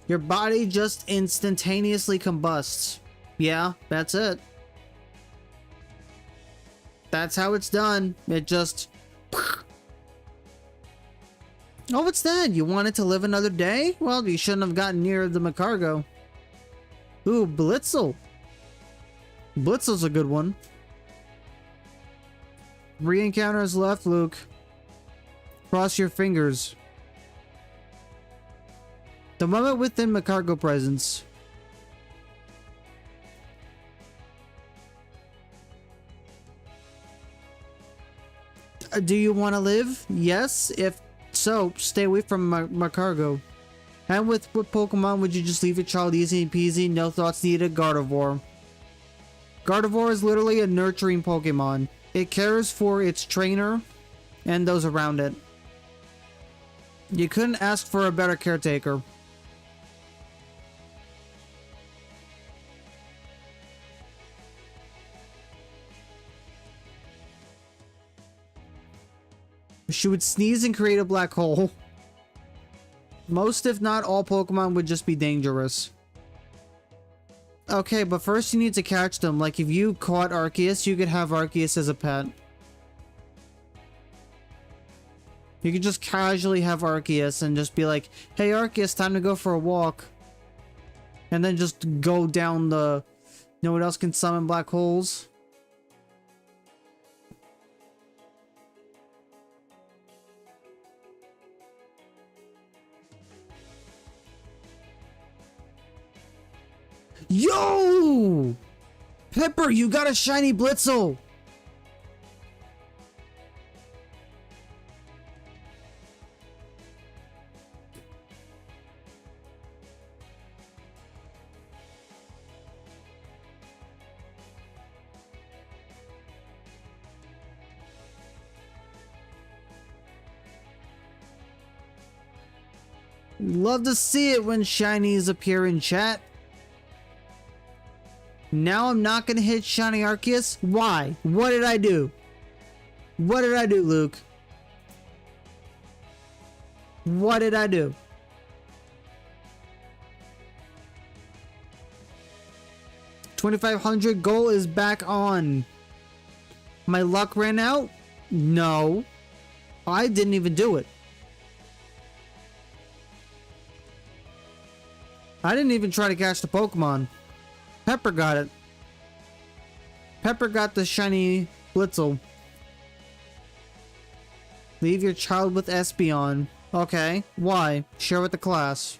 Your body just instantaneously combusts. Yeah, that's it. That's how it's done. It just... Oh, what's that? You wanted to live another day? Well, you shouldn't have gotten near the Magcargo. Ooh, Blitzel. Blitzel's a good one. 3 encounters left, Luke. Cross your fingers. The moment within Magcargo presence. Do you want to live? Yes. If so, stay away from Magcargo. And with what Pokemon would you just leave your child easy peasy, no thoughts needed? Gardevoir. Gardevoir is literally a nurturing Pokemon. It cares for its trainer and those around it. You couldn't ask for a better caretaker. She would sneeze and create a black hole. Most, if not all, Pokemon would just be dangerous. Okay, but first you need to catch them. Like, if you caught Arceus, you could have Arceus as a pet. You could just casually have Arceus and just be like, hey Arceus, time to go for a walk. And then just go down the... You know what else can summon black holes? Yo! Pepper, you got a shiny Blitzel! Love to see it when shinies appear in chat. Now I'm not gonna hit shiny Arceus. Why? What did I do? What did I do, Luke? What did I do? $2,500 goal is back on. My luck ran out? No. I didn't even do it. I didn't even try to catch the Pokemon. Pepper got it. Pepper got the shiny Blitzel. Leave your child with Espeon. Okay, why? Share with the class.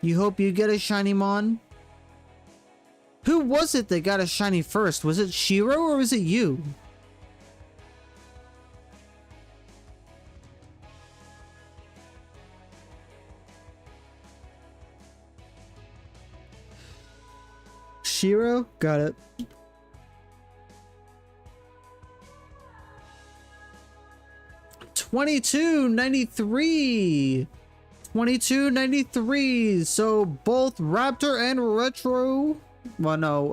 You hope you get a shiny Mon? Who was it that got a shiny first? Was it Shiro or was it you? Shiro? Got it. $22.93. $22.93. So both Raptor and Retro. Well, no.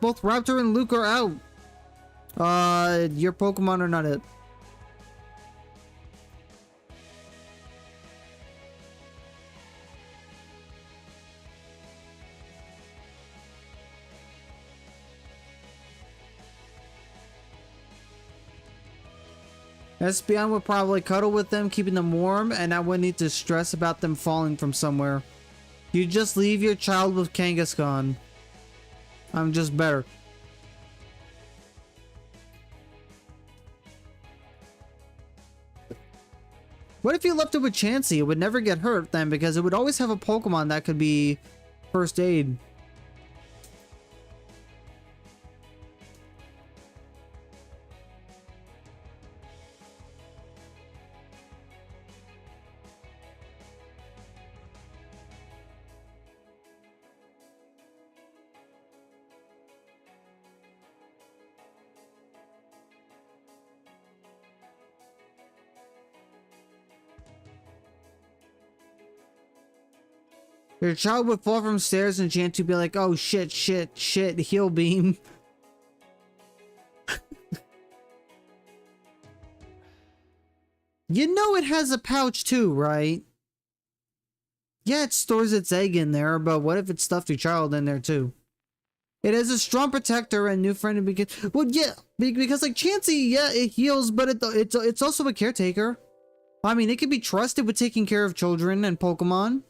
Both Raptor and Luke are out. Your Pokemon are not it. Espeon would probably cuddle with them, keeping them warm, and I wouldn't need to stress about them falling from somewhere. You just leave your child with Kangaskhan. I'm just better. What if you left it with Chansey? It would never get hurt then, because it would always have a Pokemon that could be first aid. Your child would fall from stairs and Chansey would be like, oh shit, shit, shit, heal beam. You know it has a pouch too, right? Yeah, it stores its egg in there, but what if it stuffed your child in there too? It is a strong protector and new friend because, well, yeah, because like Chansey, yeah, it heals, but it's also a caretaker. I mean, it can be trusted with taking care of children and Pokemon.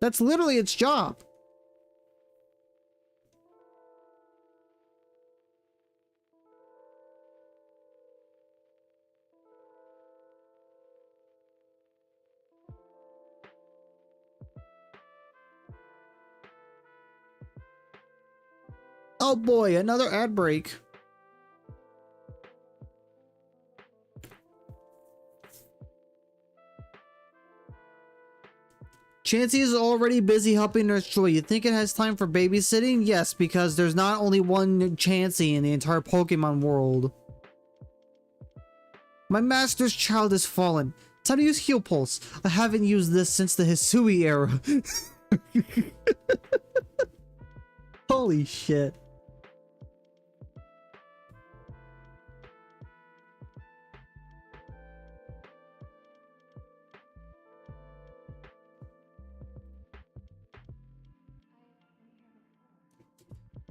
That's literally its job. Oh boy, another ad break. Chansey is already busy helping Nurse Joy. You think it has time for babysitting? Yes, because there's not only one Chansey in the entire Pokemon world. My master's child has fallen. Time to use Heal Pulse. I haven't used this since the Hisui era. Holy shit.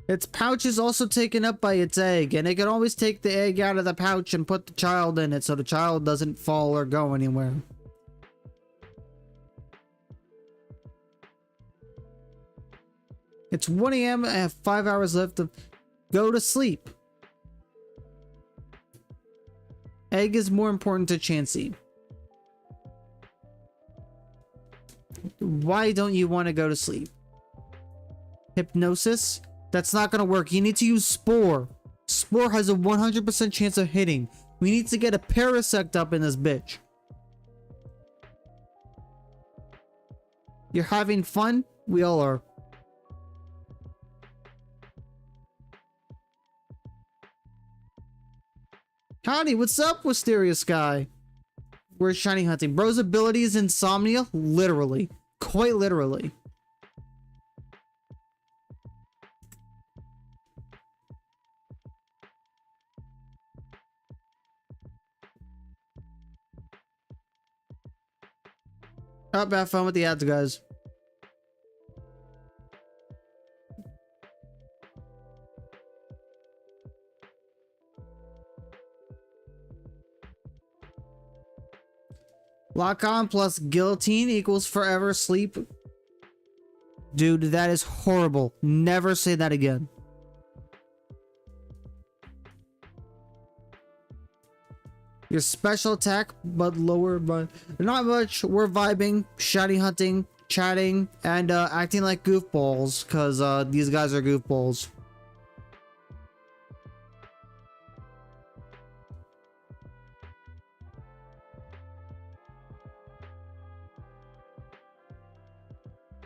Its pouch is also taken up by its egg, and it can always take the egg out of the pouch and put the child in it so the child doesn't fall or go anywhere. It's 1 AM, I have 5 hours left to go to sleep. Egg is more important to Chansey. Why don't you want to go to sleep? Hypnosis? That's not gonna work. You need to use Spore. Spore has a 100% chance of hitting. We need to get a Parasect up in this bitch. You're having fun? We all are. Howdy, what's up, Wisteria Sky? We're shiny hunting. Bro's ability is insomnia? Literally. Quite literally. Oh, have fun with the ads, guys. Lock on plus guillotine equals forever sleep. Dude, that is horrible. Never say that again. Your special attack, but lower, but not much. We're vibing, shiny hunting, chatting, and acting like goofballs, because these guys are goofballs.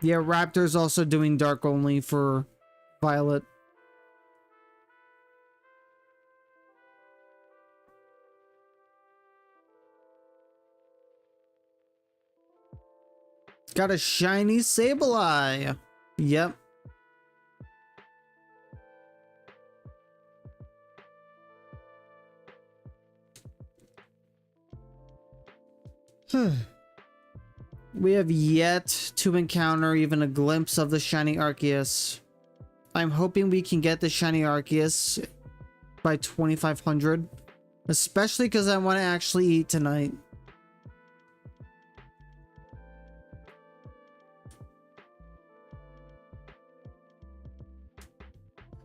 Yeah, Raptor's also doing dark only for Violet. Got a shiny Sableye. Yep. We have yet to encounter even a glimpse of the shiny Arceus. I'm hoping we can get the shiny Arceus by 2500, especially because I want to actually eat tonight.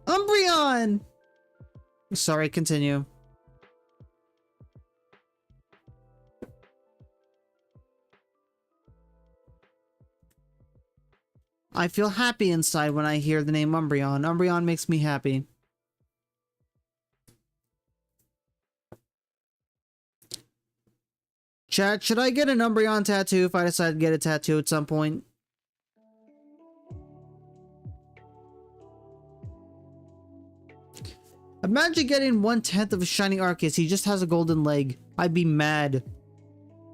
Umbreon! Sorry, continue. I feel happy inside when I hear the name Umbreon. Umbreon makes me happy. Chat, should I get an Umbreon tattoo if I decide to get a tattoo at some point? Imagine getting 1/10 of a shiny Arceus. He just has a golden leg. I'd be mad.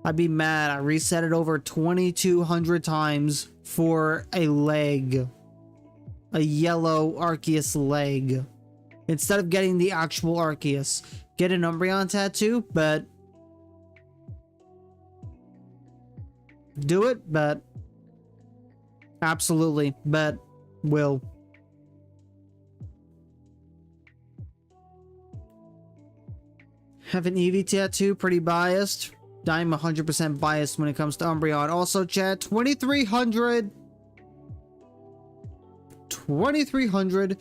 I'd be mad. I reset it over 2200 times for a leg. A yellow Arceus leg. Instead of getting the actual Arceus. Get an Umbreon tattoo, but... do it, but... absolutely, but... will. Have an Eevee tattoo, pretty biased. I'm 100% biased when it comes to Umbreon. Also, chat, 2300. 2300.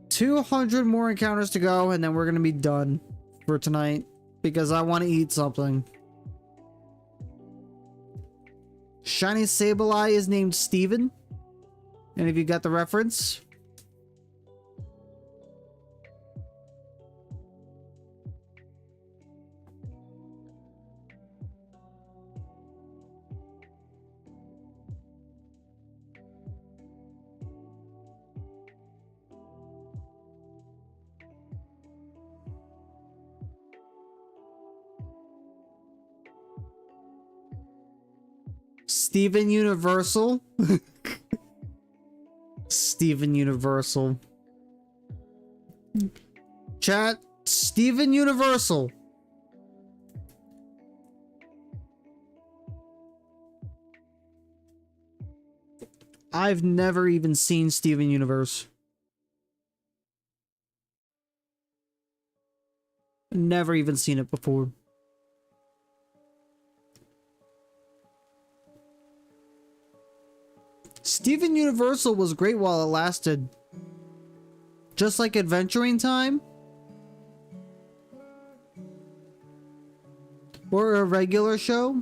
200 more encounters to go, and then we're gonna be done for tonight. Because I want to eat something. Shiny Sableye is named Steven. And if you got the reference... Steven Universal. Steven Universal. Chat, Steven Universal. I've never even seen Steven Universe. Never even seen it before. Steven Universal was great while it lasted. Just like Adventuring Time. Or a regular show.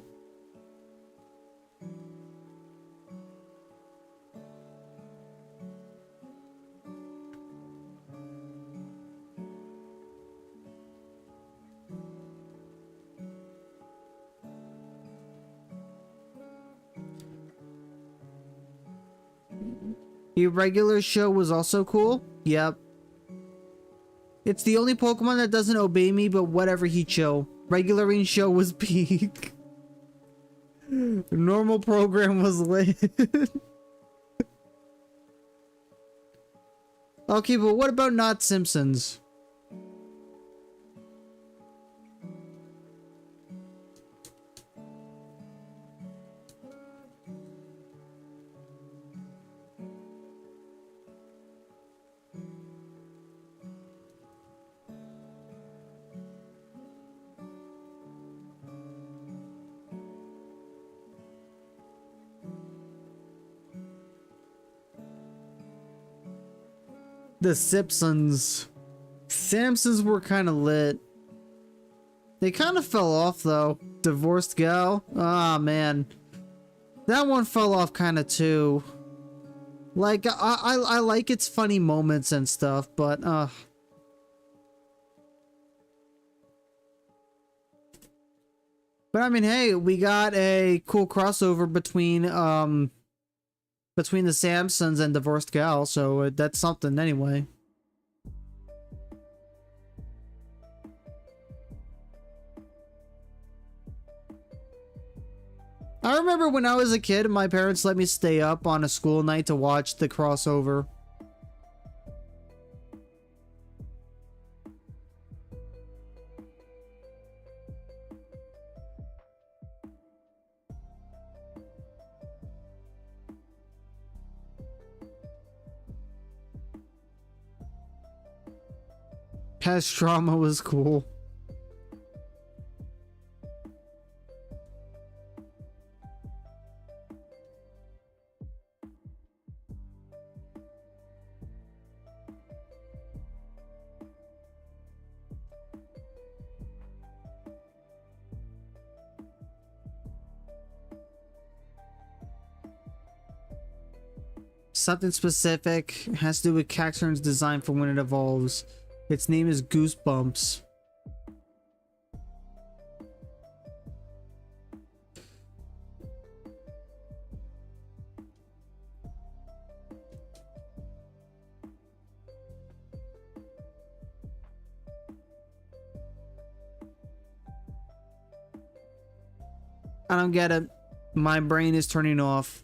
The regular show was also cool. Yep. It's the only Pokemon that doesn't obey me, but whatever, he chill. Regular Rain show was peak. Normal program was lit. Okay, but what about not Simpsons? The Simpsons. Samsons were kind of lit. They kind of fell off though. Divorced Gal. Ah, man. That one fell off kind of too. Like, I like its funny moments and stuff, but But I mean, hey, we got a cool crossover between the Samsons and Divorced Gal, so that's something anyway. I remember when I was a kid, my parents let me stay up on a school night to watch the crossover. Past Trauma was cool. Something specific has to do with Cacturn's design for when it evolves. Its name is Goosebumps. I don't get it. My brain is turning off.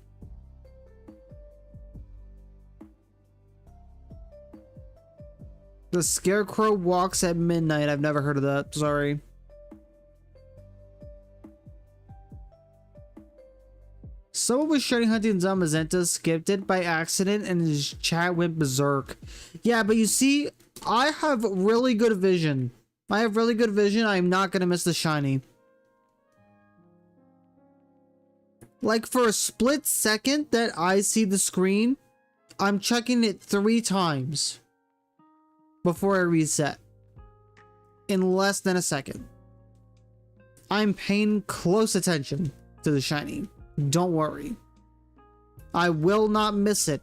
The Scarecrow walks at midnight. I've never heard of that. Sorry. Someone was shouting hunting Zamazenta, skipped it by accident, and his chat went berserk. Yeah, but you see, I have really good vision. I have really good vision. I'm not gonna miss the shiny. Like, for a split second that I see the screen, I'm checking it 3 times before I reset. In less than a second. I'm paying close attention to the shiny. Don't worry. I will not miss it.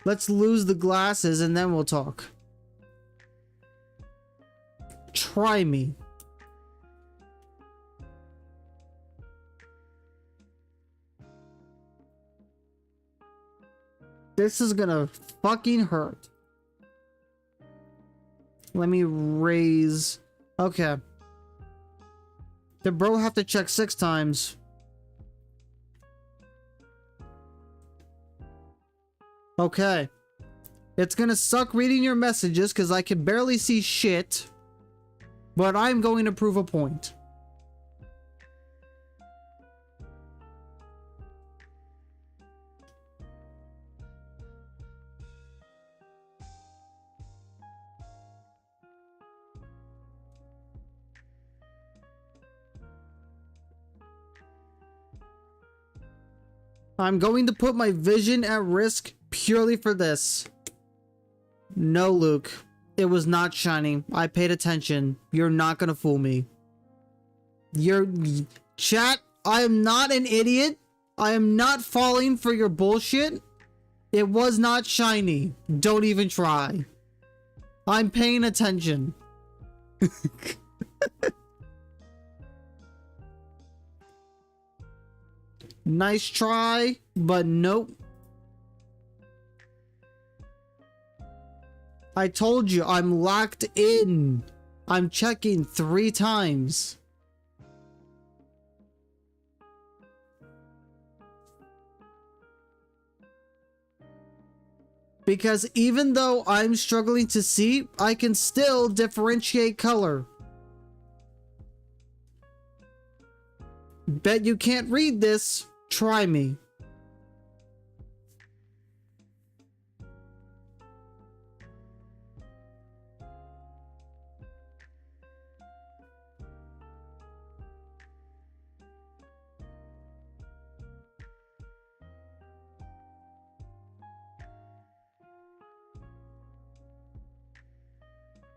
Let's lose the glasses and then we'll talk. Try me. This is gonna fucking hurt. Let me raise. Okay. The bro have to check 6 times. Okay. It's gonna suck reading your messages because I can barely see shit. But I'm going to prove a point. I'm going to put my vision at risk purely for this. No, Luke. It was not shiny. I paid attention. You're not gonna fool me. Chat, I am not an idiot. I am not falling for your bullshit. It was not shiny. Don't even try. I'm paying attention. Nice try, but nope. I told you, I'm locked in. I'm checking 3 times. Because even though I'm struggling to see, I can still differentiate color. Bet you can't read this. Try me.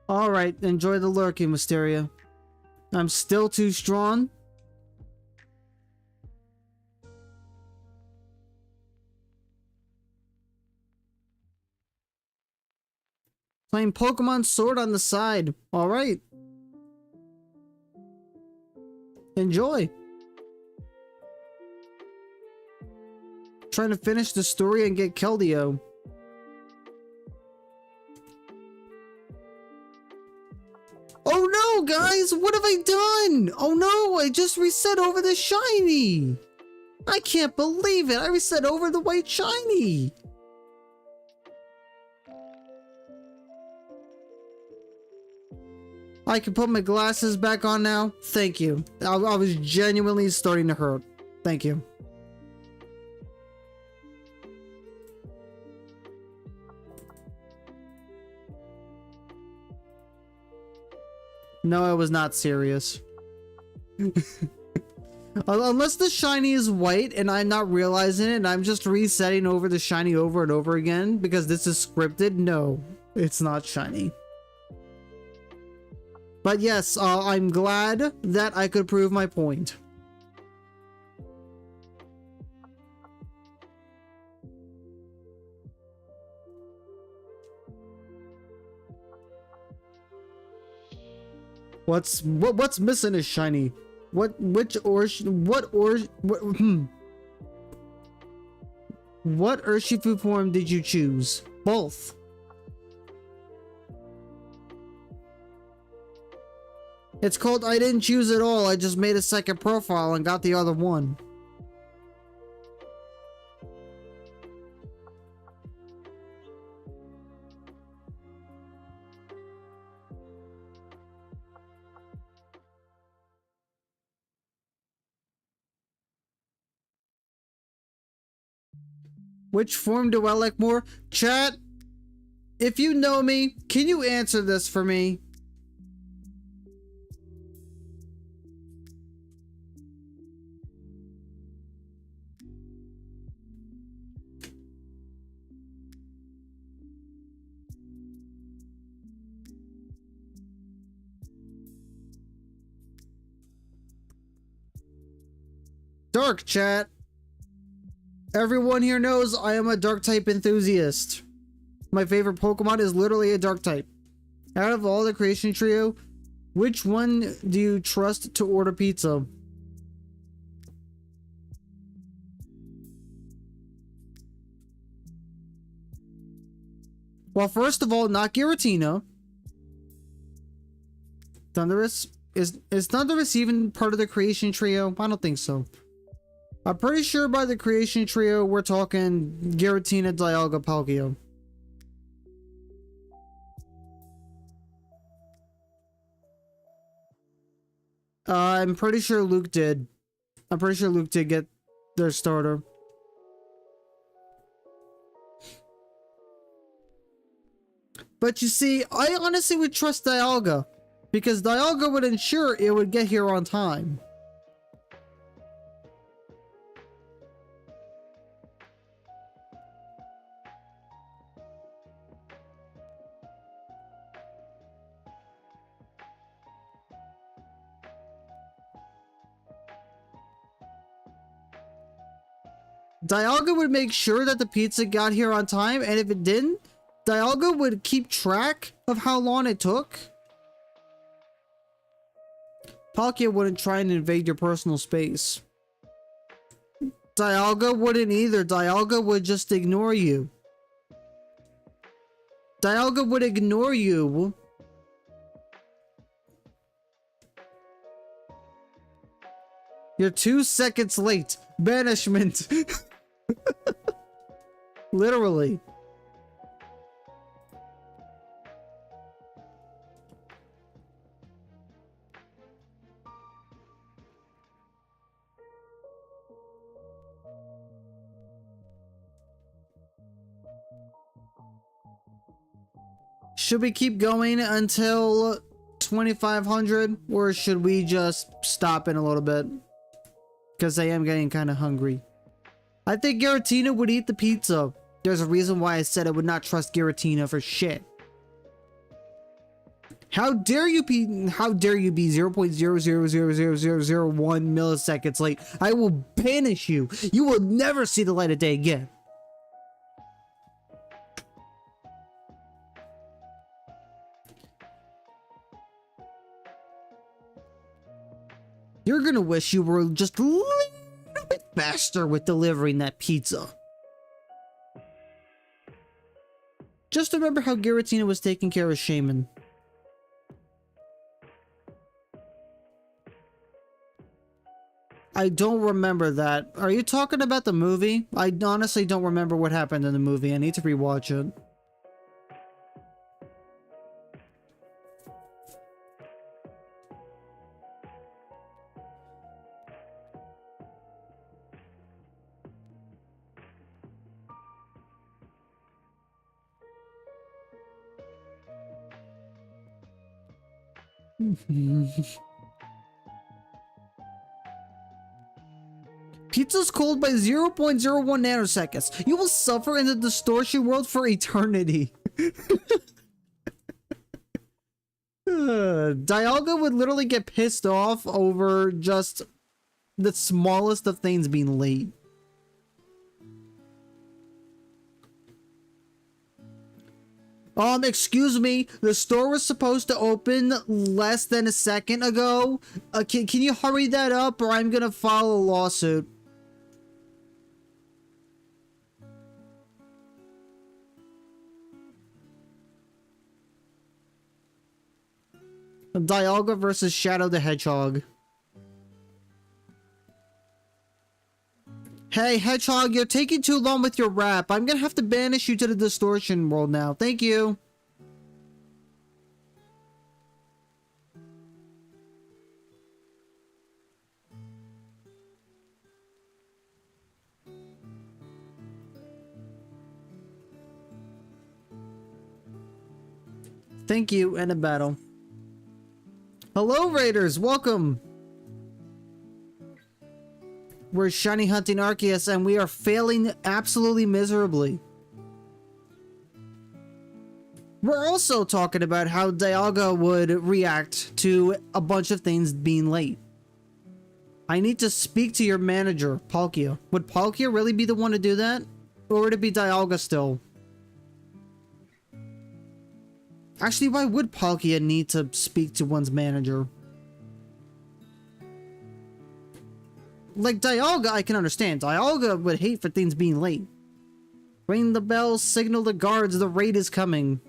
Alright, enjoy the lurking, Mysteria. I'm still too strong. Playing Pokemon Sword on the side. Alright. Enjoy. Trying to finish the story and get Keldeo. Oh no, guys! What have I done? Oh no, I just reset over the shiny! I can't believe it! I reset over the white shiny! I can put my glasses back on now. Thank you. I was genuinely starting to hurt. Thank you. No, I was not serious. Unless the shiny is white and I'm not realizing it and I'm just resetting over the shiny over and over again because this is scripted, no, it's not shiny. But yes, I'm glad that I could prove my point. What's missing is shiny. What Urshifu form did you choose? Both. It's called I didn't choose it all. I just made a second profile and got the other one. Which form do I like more? Chat, if you know me, can you answer this for me? Dark, chat. Everyone here knows I am a dark type enthusiast. My favorite Pokemon is literally a dark type. Out of all the creation trio, which one do you trust to order pizza? Well, first of all, not Giratina. Thundurus? Is Thundurus even part of the creation trio? I don't think so. I'm pretty sure by the creation trio, we're talking Giratina, Dialga, Palkia. I'm pretty sure Luke did. I'm pretty sure Luke did get their starter. But you see, I honestly would trust Dialga, because Dialga would ensure it would get here on time. Dialga would make sure that the pizza got here on time, and if it didn't, Dialga would keep track of how long it took. Palkia wouldn't try and invade your personal space. Dialga wouldn't either. Dialga would just ignore you. Dialga would ignore you. You're 2 seconds late. Banishment. Literally. Should we keep going until 2500, or should we just stop in a little bit? Because I am getting kind of hungry. I think Giratina would eat the pizza. There's a reason why I said I would not trust Giratina for shit. How dare you be 0.0000001 milliseconds late? I will banish you. You will never see the light of day again. You're gonna wish you were just a little bit faster with delivering that pizza. Just remember how Giratina was taking care of Shaman. I don't remember that. Are you talking about the movie? I honestly don't remember what happened in the movie. I need to rewatch it. Pizza's cold by 0.01 nanoseconds. You will suffer in the distortion world for eternity. Dialga would literally get pissed off over just the smallest of things being late. Excuse me, the store was supposed to open less than a second ago. Can you hurry that up, or I'm gonna file a lawsuit? Dialga versus Shadow the Hedgehog. Hey, Hedgehog, you're taking too long with your rap. I'm gonna have to banish you to the distortion world now. Thank you. Thank you, and a battle. Hello, Raiders! Welcome! We're shiny hunting Arceus, and we are failing absolutely miserably. We're also talking about how Dialga would react to a bunch of things being late. I need to speak to your manager, Palkia. Would Palkia really be the one to do that? Or would it be Dialga still? Actually, why would Palkia need to speak to one's manager? Like, Dialga, I can understand. Dialga would hate for things being late. Ring the bell, signal the guards, the raid is coming.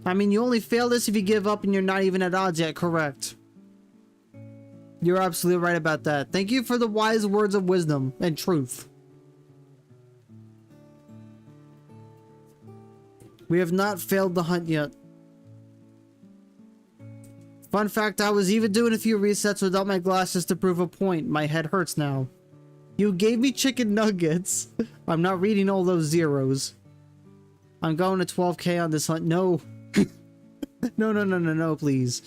I mean, you only fail this if you give up and you're not even at odds yet, correct? You're absolutely right about that. Thank you for the wise words of wisdom and truth. We have not failed the hunt yet. Fun fact, I was even doing a few resets without my glasses to prove a point. My head hurts now. You gave me chicken nuggets. I'm not reading all those zeros. I'm going to 12k on this hunt. No. No, please.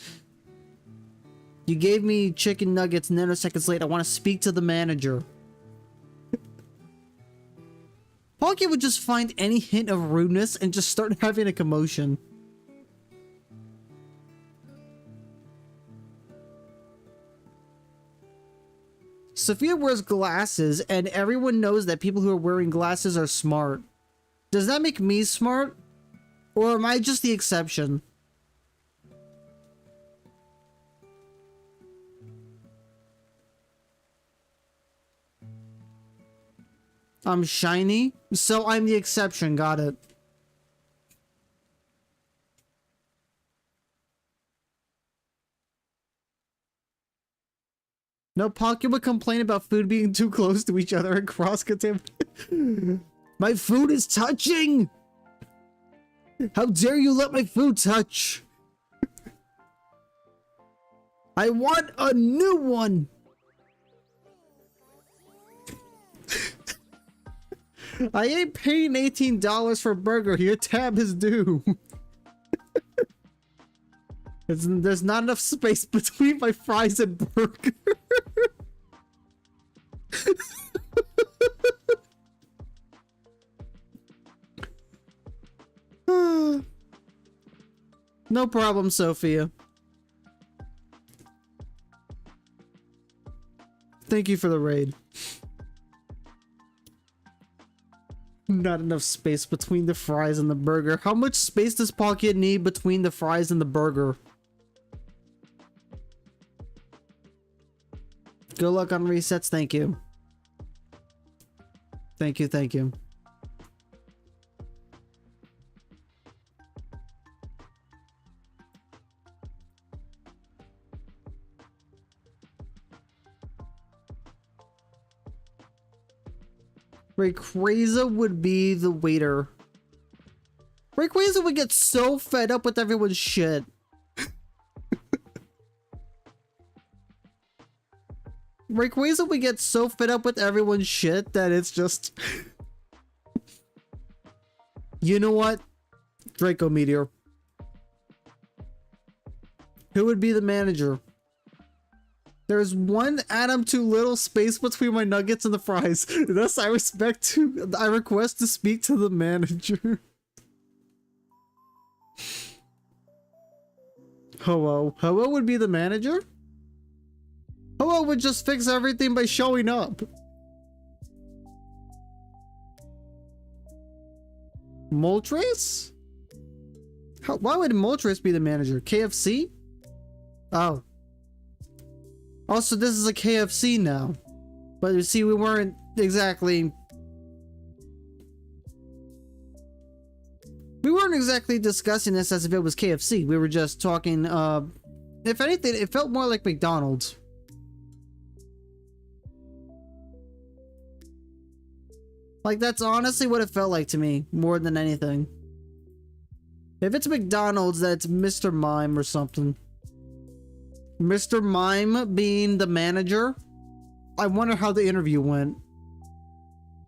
You gave me chicken nuggets nanoseconds late. I want to speak to the manager. Palkia would just find any hint of rudeness and just start having a commotion. Sophia wears glasses, and everyone knows that people who are wearing glasses are smart. Does that make me smart? Or am I just the exception? I'm shiny, so I'm the exception. Got it. No, Pocket would complain about food being too close to each other and cross-contamination. My food is touching! How dare you let my food touch? I want a new one! I ain't paying $18 for a burger. Your tab is due. There's not enough space between my fries and burger. No problem, Sophia. Thank you for the raid. Not enough space between the fries and the burger. How much space does Pocket need between the fries and the burger? Good luck on resets, thank you. Thank you, thank you. Rayquaza would be the waiter. Rayquaza would get so fed up with everyone's shit. Rayquaza would get so fed up with everyone's shit that it's just... You know what? Draco Meteor. Who would be the manager? There's one atom too little space between my nuggets and the fries. Thus, I request to speak to the manager. Ho-Oh. Ho-Oh would be the manager? Ho-Oh would just fix everything by showing up. Moltres? Why would Moltres be the manager? KFC? Oh. Also, this is a KFC now. But you see, we weren't exactly discussing this as if it was KFC. We were just talking, if anything, it felt more like McDonald's. Like, that's honestly what it felt like to me, more than anything. If it's McDonald's, that's Mr. Mime or something. Mr. Mime being the manager. I wonder how the interview went.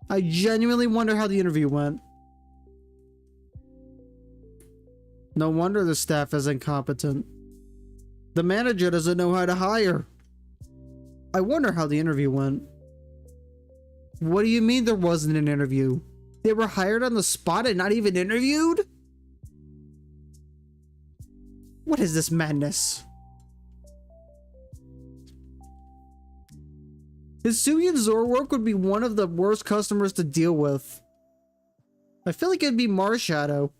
I genuinely wonder how the interview went. No wonder the staff is incompetent. The manager doesn't know how to hire. I wonder how the interview went. What do you mean there wasn't an interview? They were hired on the spot and not even interviewed? What is this madness? Hisuian Zorwork would be one of the worst customers to deal with. I feel like it'd be Marshadow.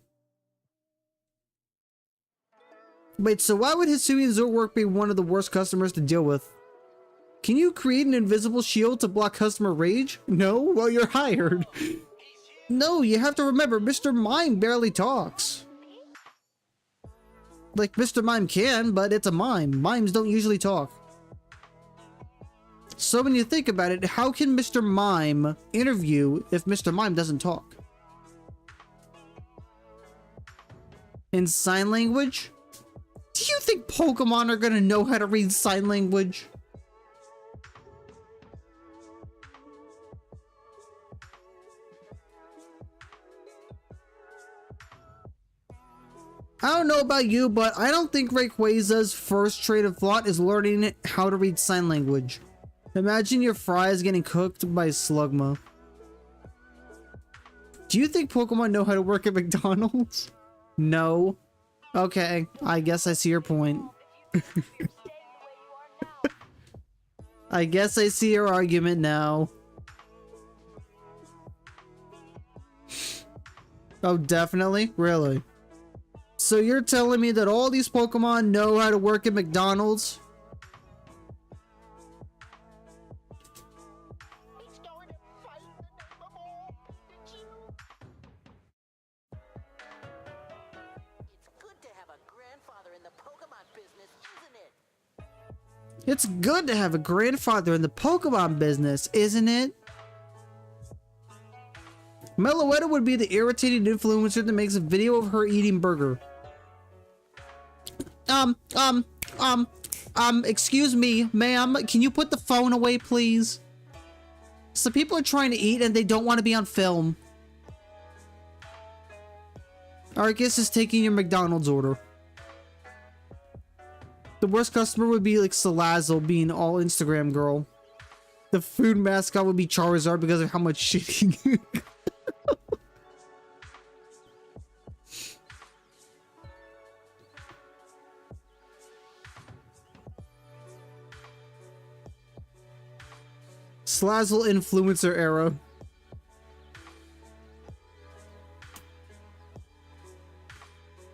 Wait, so why would Hisuian Zorwork be one of the worst customers to deal with? Can you create an invisible shield to block customer rage? No? Well, you're hired. No, you have to remember, Mr. Mime barely talks. Like, Mr. Mime can, but it's a mime. Mimes don't usually talk. So when you think about it, how can Mr. Mime interview if Mr. Mime doesn't talk? In sign language? Do you think Pokemon are gonna know how to read sign language? I don't know about you, but I don't think Rayquaza's first trait of thought is learning how to read sign language. Imagine your fries getting cooked by Slugma. Do you think Pokemon know how to work at McDonald's? No. Okay, I guess I see your point. I guess I see your argument now. Oh, definitely? Really? So you're telling me that all these Pokemon know how to work at McDonald's? It's good to have a grandfather in the Pokemon business, isn't it? Meloetta would be the irritating influencer that makes a video of her eating burger. Excuse me, ma'am, can you put the phone away, please? Some people are trying to eat and they don't want to be on film. Arceus is taking your McDonald's order. The worst customer would be like Salazzle being all Instagram girl. The food mascot would be Charizard because of how much shit he Salazzle influencer era.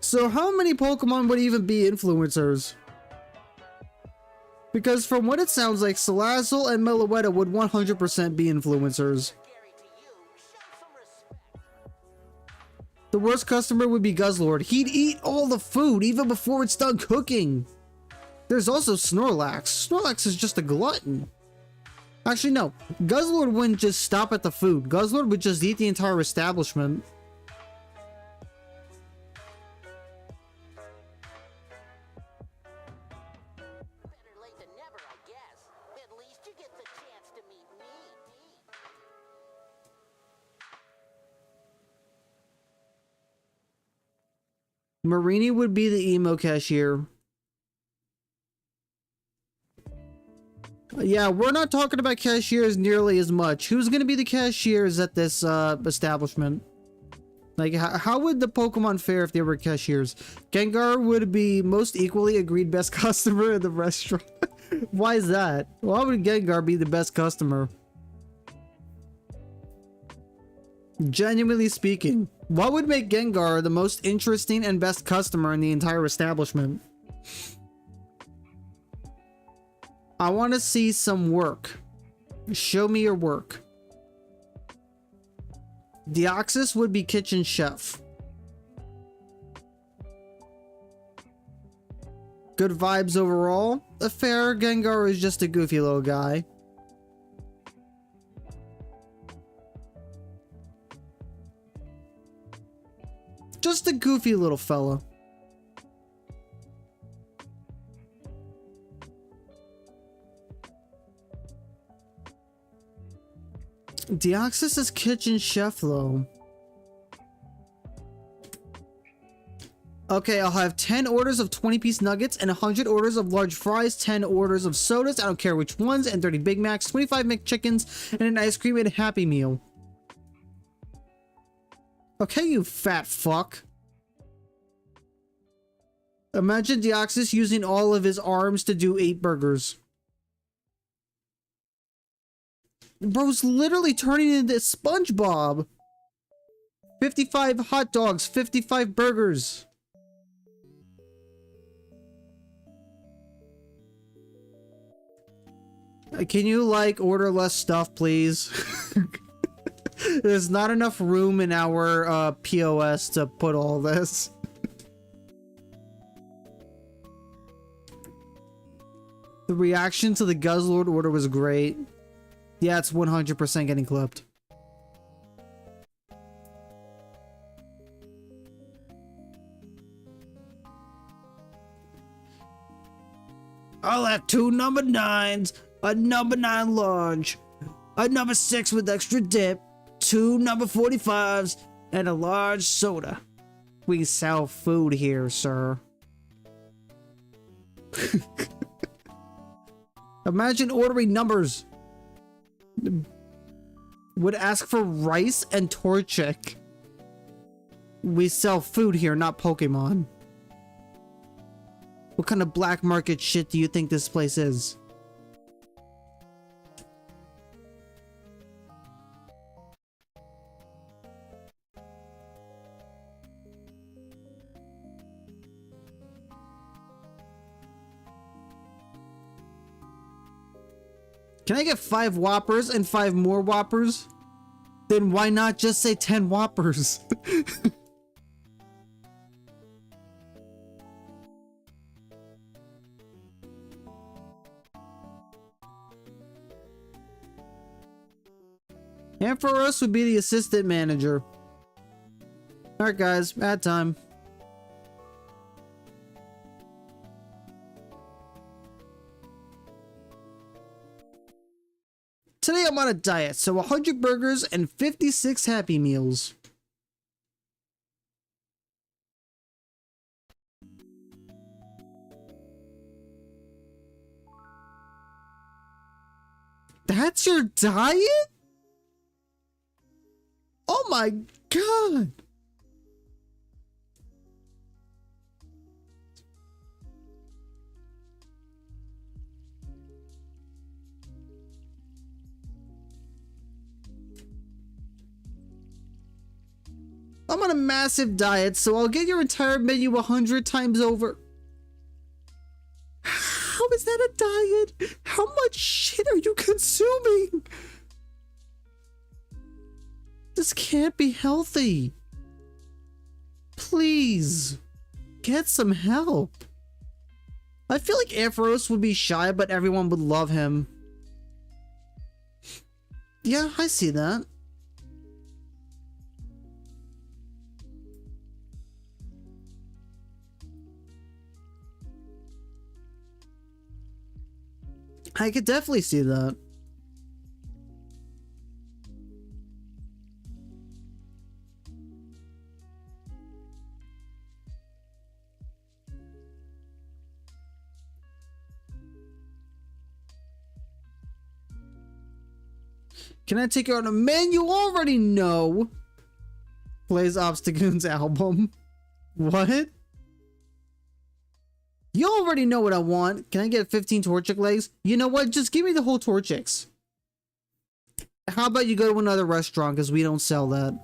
So how many Pokemon would even be influencers? Because from what it sounds like, Salazzle and Meloetta would 100% be influencers. The worst customer would be Guzzlord. He'd eat all the food even before it's done cooking. There's also Snorlax. Snorlax is just a glutton. Actually, no. Guzzlord wouldn't just stop at the food. Guzzlord would just eat the entire establishment.
Better late than never, I guess. At least you get the chance to meet me.
Marini would be the emo cashier. Yeah, we're not talking about cashiers nearly as much. Who's gonna be the cashiers at this establishment? Like, how would the Pokemon fare if they were cashiers? Gengar would be most equally agreed best customer in the restaurant. Why is that? Why would Gengar be the best customer? Genuinely speaking, what would make Gengar the most interesting and best customer in the entire establishment? I want to see some work. Show me your work. Deoxys would be kitchen chef. Good vibes overall. A fair Gengar is just a goofy little guy. Just a goofy little fella. Deoxys is kitchen chef though. Okay, I'll have 10 orders of 20-piece nuggets and 100 orders of large fries, 10 orders of sodas, I don't care which ones, and 30 Big Macs, 25 McChickens, and an ice cream and a Happy Meal. Okay, you fat fuck. Imagine Deoxys using all of his arms to do 8 burgers. Bro's literally turning into SpongeBob. 55 hot dogs, 55 burgers. Can you, like, order less stuff, please? There's not enough room in our POS to put all this. The reaction to the Guzzlord order was great. Yeah, it's 100% getting clipped. I'll have 2 number 9s, a number 9 large, a number 6 with extra dip, 2 number 45s, and a large soda. We sell food here, sir. Imagine ordering numbers. Would ask for rice and Torchic. We sell food here, not Pokemon. What kind of black market shit do you think this place is? Can I get 5 Whoppers and 5 more Whoppers? Then why not just say 10 Whoppers? And for us would be the assistant manager. Alright guys, ad time. Today I'm on a diet, so 100 burgers and 56 Happy Meals. That's your diet? Oh my god! I'm on a massive diet, so I'll get your entire menu 100 times over. How is that a diet? How much shit are you consuming? This can't be healthy. Please, get some help. I feel like Arceus would be shy, but everyone would love him. Yeah, I see that. I could definitely see that. Can I take you on a man you already know? Plays Obstagoon's album. What? You already know what I want. Can I get 15 Torchic legs? You know what? Just give me the whole Torchics. How about you go to another restaurant because we don't sell that.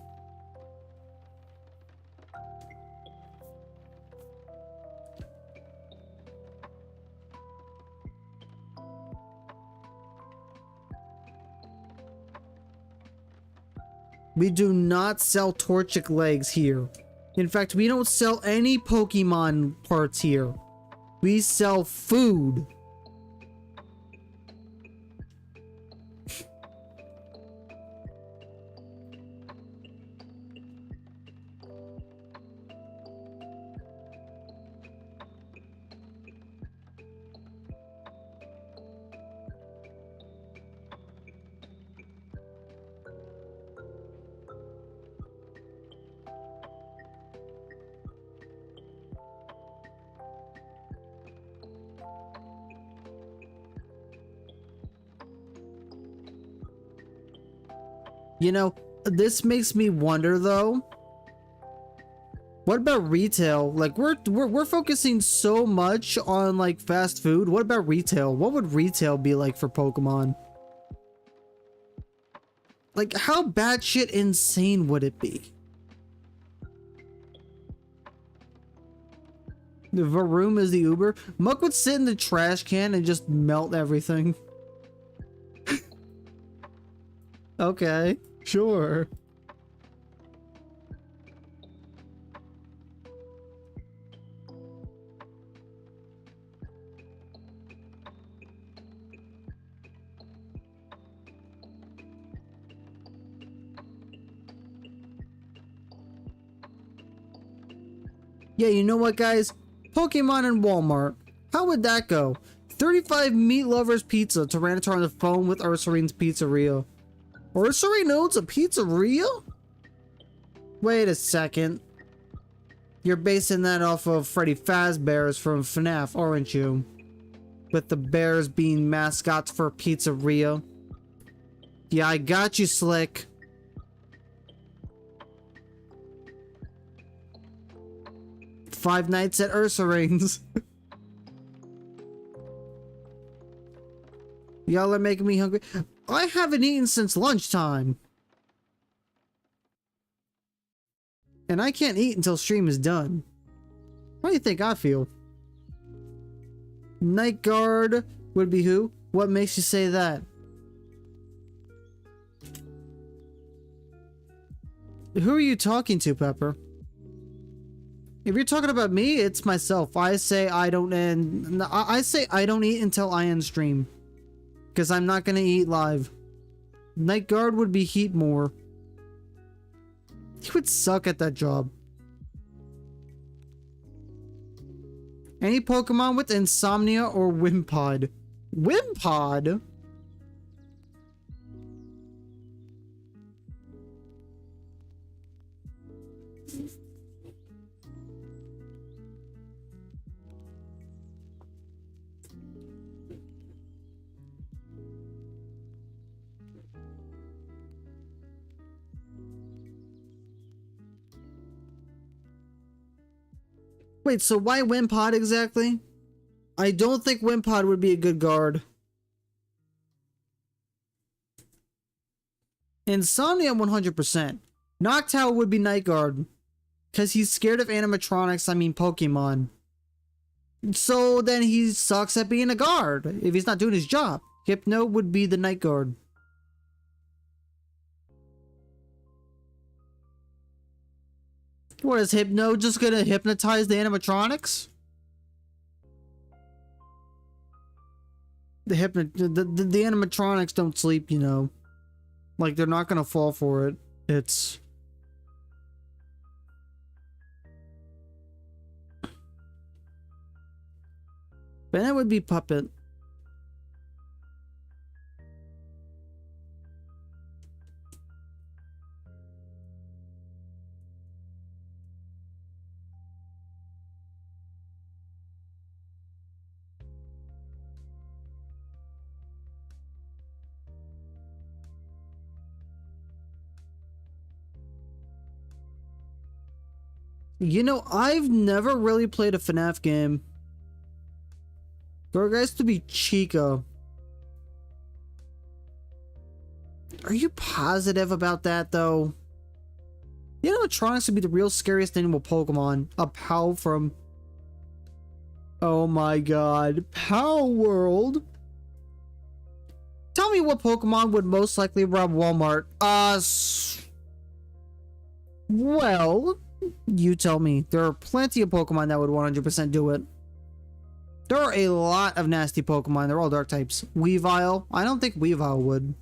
We do not sell Torchic legs here. In fact, we don't sell any Pokemon parts here. We sell food. You know, this makes me wonder though. What about retail? Like we're focusing so much on like fast food. What about retail? What would retail be like for Pokemon? Like how batshit insane would it be? The Varoom is the Uber. Muck would sit in the trash can and just melt everything. Okay. Sure. Yeah, you know what, guys? Pokemon and Walmart. How would that go? 35 Meat Lovers Pizza. Tyranitar on the phone with Ursarine's Pizzeria. Ursaring owns a pizzeria? Wait a second. You're basing that off of Freddy Fazbear's from FNAF, aren't you? With the bears being mascots for a pizzeria. Yeah, I got you, Slick. Five Nights at Ursarine's. Y'all are making me hungry. I haven't eaten since lunchtime. And I can't eat until stream is done. How do you think I feel? Night Guard would be who? What makes you say that? Who are you talking to, Pepper? If you're talking about me, it's myself. I say I don't eat until I end stream. Because I'm not going to eat live. Night Guard would be heat more. He would suck at that job. Any Pokemon with Insomnia or Wimpod? Wimpod? Wait, so why Wimpod exactly? I don't think Wimpod would be a good guard. Insomnia 100%. Noctowl would be Night Guard. Because he's scared of animatronics, I mean Pokemon. So then he sucks at being a guard if he's not doing his job. Hypno would be the Night Guard. What is Hypno just gonna hypnotize the animatronics? The animatronics don't sleep, you know. Like, they're not gonna fall for it. It's... Bennett would be Puppet. You know, I've never really played a FNAF game. There guys to be Chica. Are you positive about that, though? The animatronics would be the real scariest animal Pokemon. A Pow from... Oh my god. Pow World? Tell me what Pokemon would most likely rob Walmart. Well... You tell me. There are plenty of Pokemon that would 100% do it. There are a lot of nasty Pokemon. They're all dark types. Weavile. I don't think Weavile would.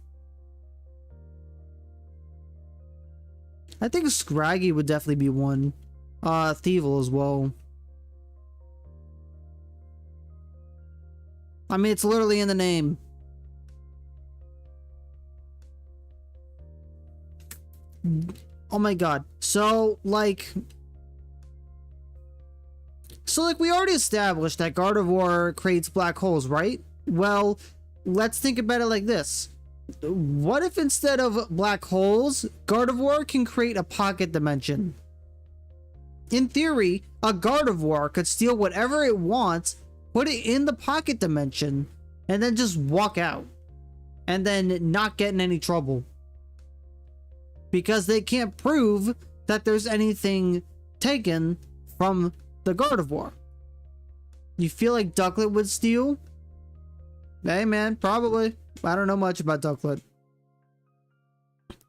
I think Scraggy would definitely be one. Thievul as well. I mean, it's literally in the name. Oh my god. So, like, we already established that Gardevoir creates black holes, right? Well, let's think about it like this. What if instead of black holes, Gardevoir can create a pocket dimension? In theory, a Gardevoir could steal whatever it wants, put it in the pocket dimension, and then just walk out. And then not get in any trouble. Because they can't prove that there's anything taken from the Gardevoir. You feel like Ducklet would steal? Hey man, probably. I don't know much about Ducklet.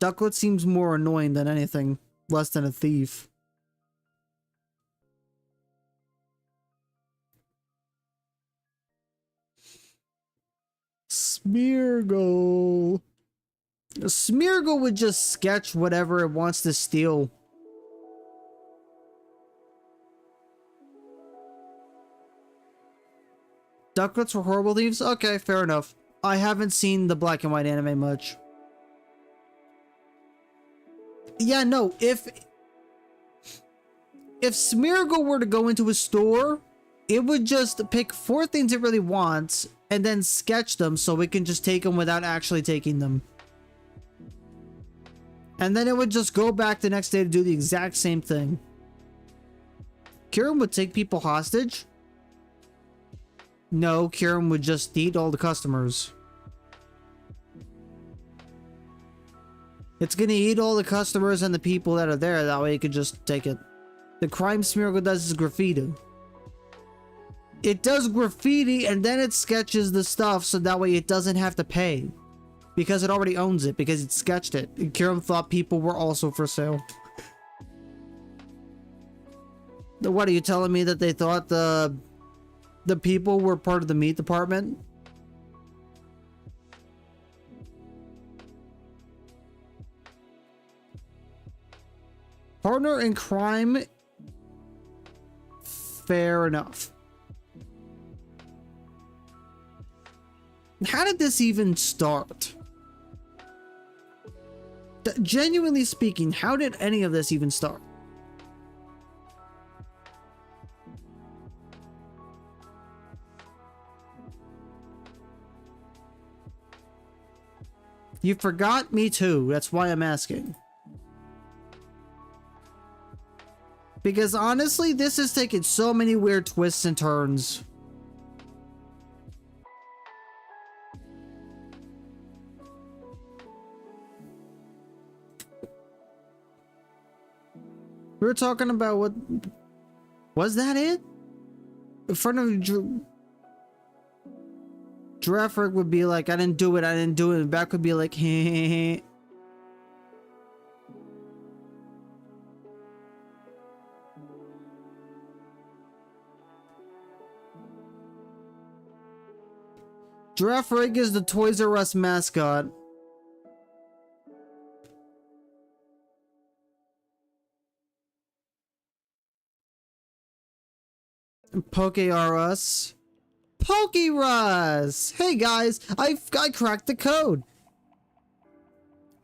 Ducklet seems more annoying than anything, less than a thief. Smeargle. Smeargle would just sketch whatever it wants to steal. Ducklets were horrible thieves? Okay, fair enough. I haven't seen the black and white anime much. Yeah, no, if Smeargle were to go into a store, it would just pick 4 things it really wants and then sketch them so it can just take them without actually taking them. And then it would just go back the next day to do the exact same thing. Kieran would take people hostage? No, Kieran would just eat all the customers. It's gonna eat all the customers and the people that are there, that way it could just take it. The crime Smeargle does is graffiti. It does graffiti and then it sketches the stuff so that way it doesn't have to pay. Because it already owns it, because it sketched it. And Kieran thought people were also for sale. What, are you telling me that they thought the people were part of the meat department? Partner in crime. Fair enough. How did this even start? Genuinely speaking, how did any of this even start? You forgot? Me too. That's why I'm asking. Because honestly, this has taken so many weird twists and turns. We were talking about what... Was that it? In front of... Giraffe would be like, I didn't do it, I didn't do it. And back would be like, hey. Giraffe Rig is the Toys R Us mascot. Poke R Us. Pokerus! Hey guys, I cracked the code.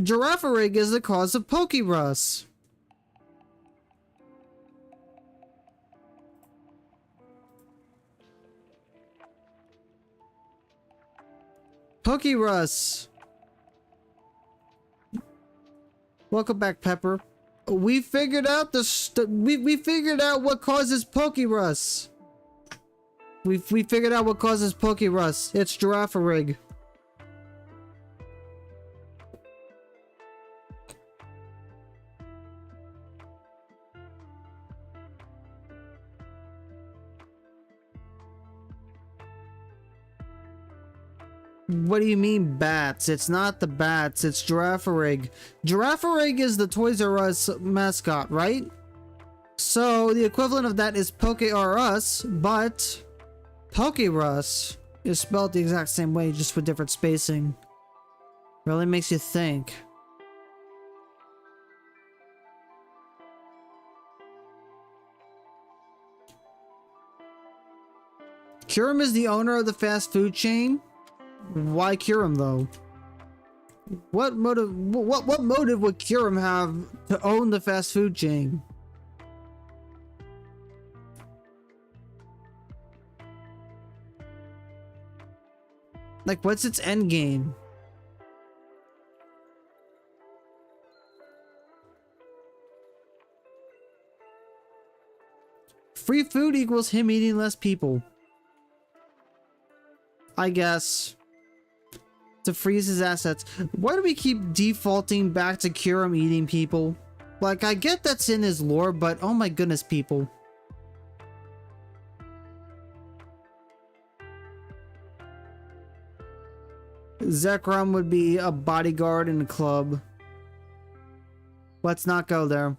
Giraffe Rig is the cause of Pokerus. Pokerus. Welcome back, Pepper. We figured out we figured out what causes Pokerus. We figured out what causes Pokerus. It's Giraffe Rig. What do you mean bats? It's not the bats, it's Giraffe Rig. Giraffe Rig is the Toys R Us mascot, right? So the equivalent of that is Poke R Us, but Pokerus is spelled the exact same way, just with different spacing. Really makes you think. Curum is the owner of the fast food chain. Why Curum though? What motive? What motive would Curum have to own the fast food chain? Like, what's its end game? Free food equals him eating less people. I guess. To freeze his assets. Why do we keep defaulting back to Curum eating people? Like, I get that's in his lore, but oh my goodness, people. Zekrom would be a bodyguard in a club. Let's not go there.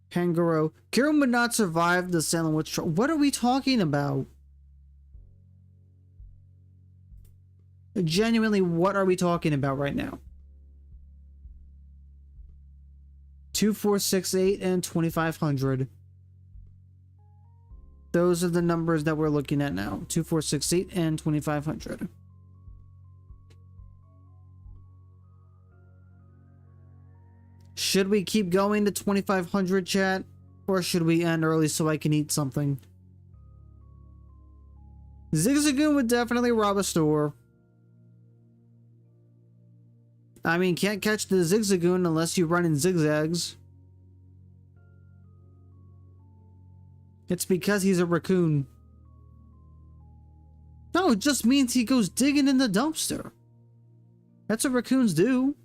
Kangaroo. Kieran would not survive the Salem Witch Trial. What are we talking about? Genuinely, what are we talking about right now? 2468 and 2500. Those are the numbers that we're looking at now. 2468 and 2500. Should we keep going to 2500, chat? Or should we end early so I can eat something? Zigzagoon would definitely rob a store. I mean, can't catch the Zigzagoon unless you run in zigzags. It's because he's a raccoon. No, it just means he goes digging in the dumpster. That's what raccoons do.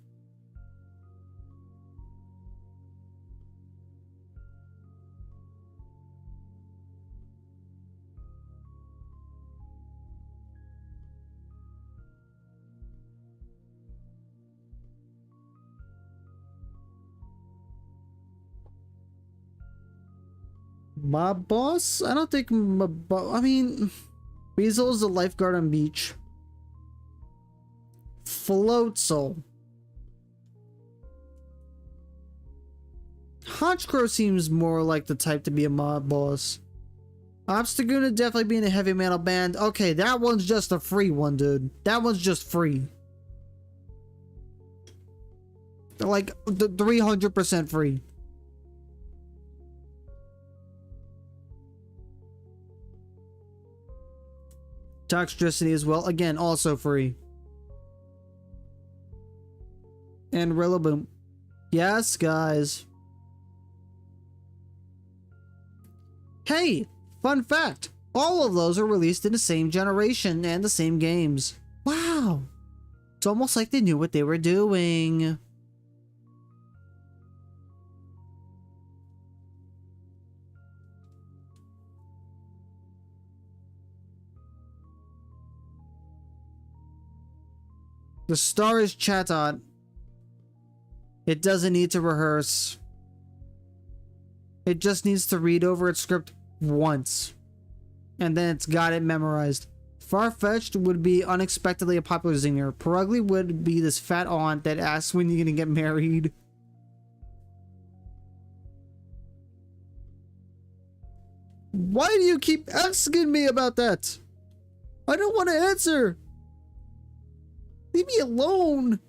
Mob boss? I don't think I mean, Weasel is a lifeguard on beach. Floatzel. Honchkrow seems more like the type to be a mob boss. Obstagoon definitely being a heavy metal band. Okay, that one's just a free one, dude. That one's just free. Like, 300% free. Toxicity as well. Again, also free. And Rillaboom. Yes, guys. Hey, fun fact. All of those are released in the same generation and the same games. Wow. It's almost like they knew what they were doing. The star is Chatot. It doesn't need to rehearse. It just needs to read over its script once. And then it's got it memorized. Farfetch'd would be unexpectedly a popular zinger. Purugly would be this fat aunt that asks when you're gonna get married. Why do you keep asking me about that? I don't want to answer. Leave me alone.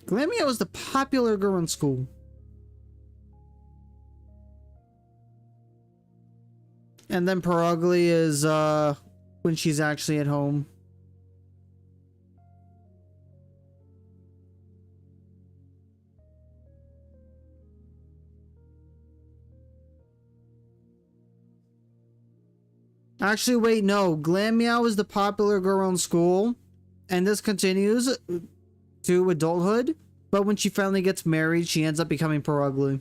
Glamia was the popular girl in school. And then Purugly is when she's actually at home. Actually, wait, no. Glammeow is the popular girl in school. And this continues to adulthood. But when she finally gets married, she ends up becoming Purugly.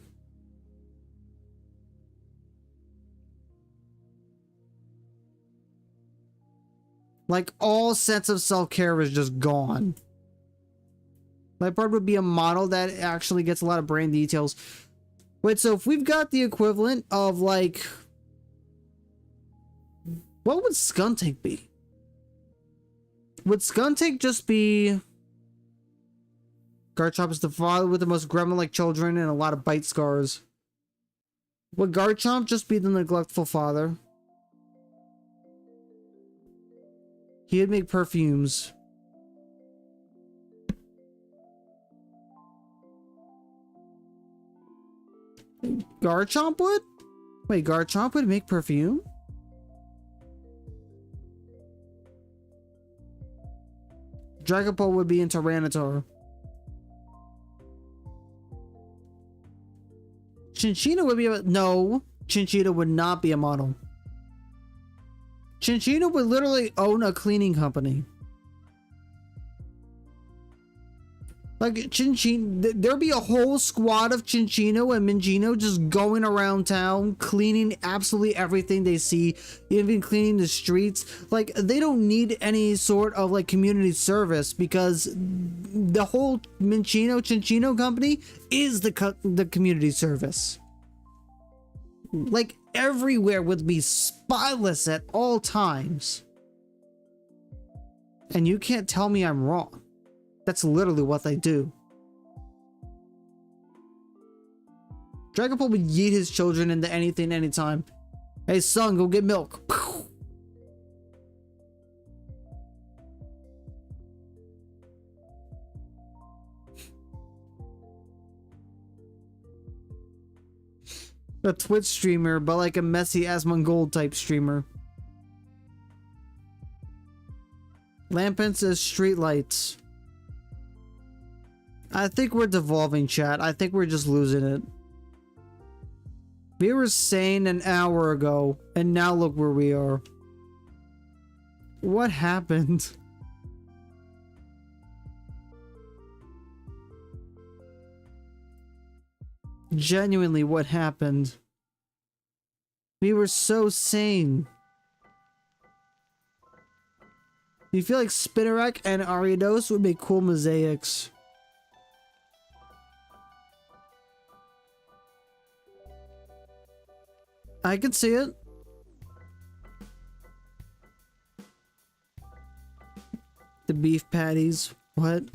Like, all sense of self-care is just gone. Like, part would be a model that actually gets a lot of brain details. Wait, so if we've got the equivalent of, like... What would Skuntank be? Would Skuntank just be... Garchomp is the father with the most gremlin-like children and a lot of bite scars. Would Garchomp just be the neglectful father? He would make perfumes. Garchomp would? Wait, Garchomp would make perfume? Dragapult would be in Tyranitar. Chinchilla would be a... No, Chinchilla would not be a model. Chinchilla would literally own a cleaning company. Like, there'd be a whole squad of Chinchino and Minchino just going around town, cleaning absolutely everything they see, even cleaning the streets. Like, they don't need any sort of, like, community service because the whole Chinchino company is the community service. Like, everywhere would be spotless at all times. And you can't tell me I'm wrong. That's literally what they do. Dragapult would yeet his children into anything, anytime. Hey, son, go get milk. A Twitch streamer, but like a messy Asmongold type streamer. Lampin says streetlights. I think we're devolving, chat. I think we're just losing it. We were sane an hour ago, and now look where we are. What happened? Genuinely, what happened? We were so sane. You feel like Spinarak and Ariados would make cool mosaics. I can see it. The beef patties. What?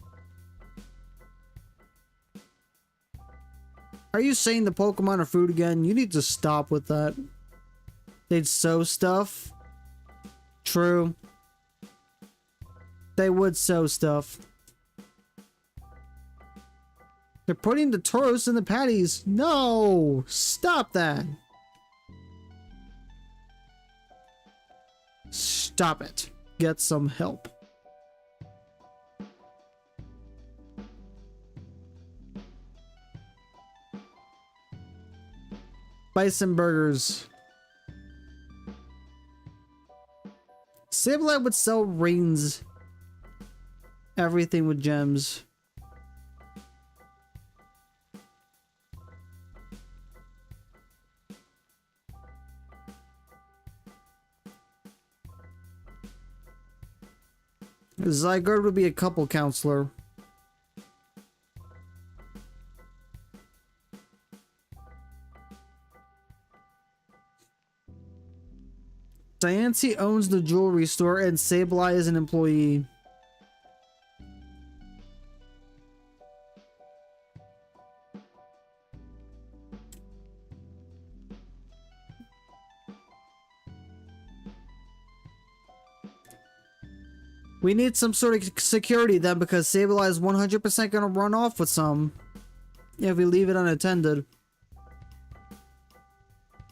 Are you saying the Pokemon are food again? You need to stop with that. They'd sow stuff. True. They would sow stuff. They're putting the Tauros in the patties. No! Stop that. Stop it. Get some help. Bison burgers. Sableye would sell rings. Everything with gems. Zygarde would be a couple counselor. Diancie owns the jewelry store and Sableye is an employee. We need some sort of security then, because Sableye is 100% gonna run off with some if we leave it unattended.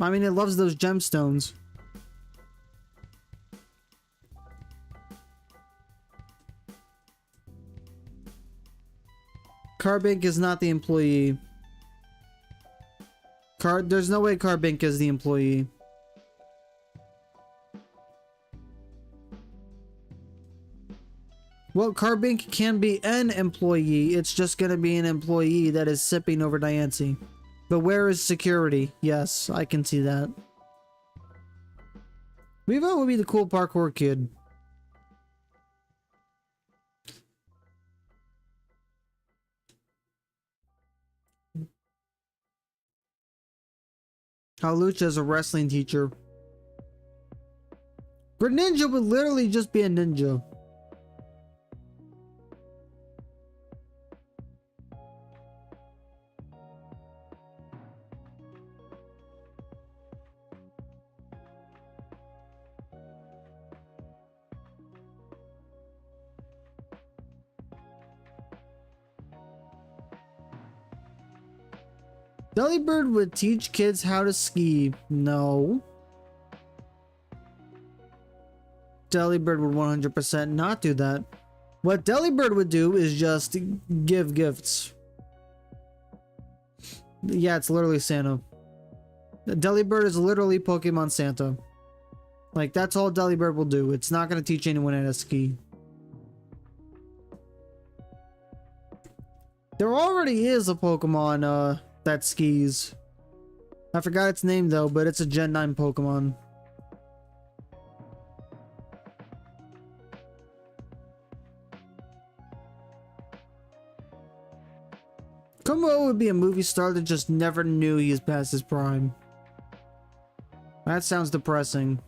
I mean, it loves those gemstones. Carbink is not the employee. There's no way Carbink is the employee. Well, Carbink can be an employee. It's just gonna be an employee that is sipping over Diancie. But where is security? Yes, I can see that. Weavile would be the cool parkour kid. Hawlucha is a wrestling teacher. Greninja would literally just be a ninja. Delibird would teach kids how to ski. No. Delibird would 100% not do that. What Delibird would do is just give gifts. Yeah, it's literally Santa. Delibird is literally Pokemon Santa. Like, that's all Delibird will do. It's not going to teach anyone how to ski. There already is a Pokemon, that skis. I forgot its name though, but it's a Gen 9 Pokemon. Kumo would be a movie star that just never knew he was past his prime. That sounds depressing.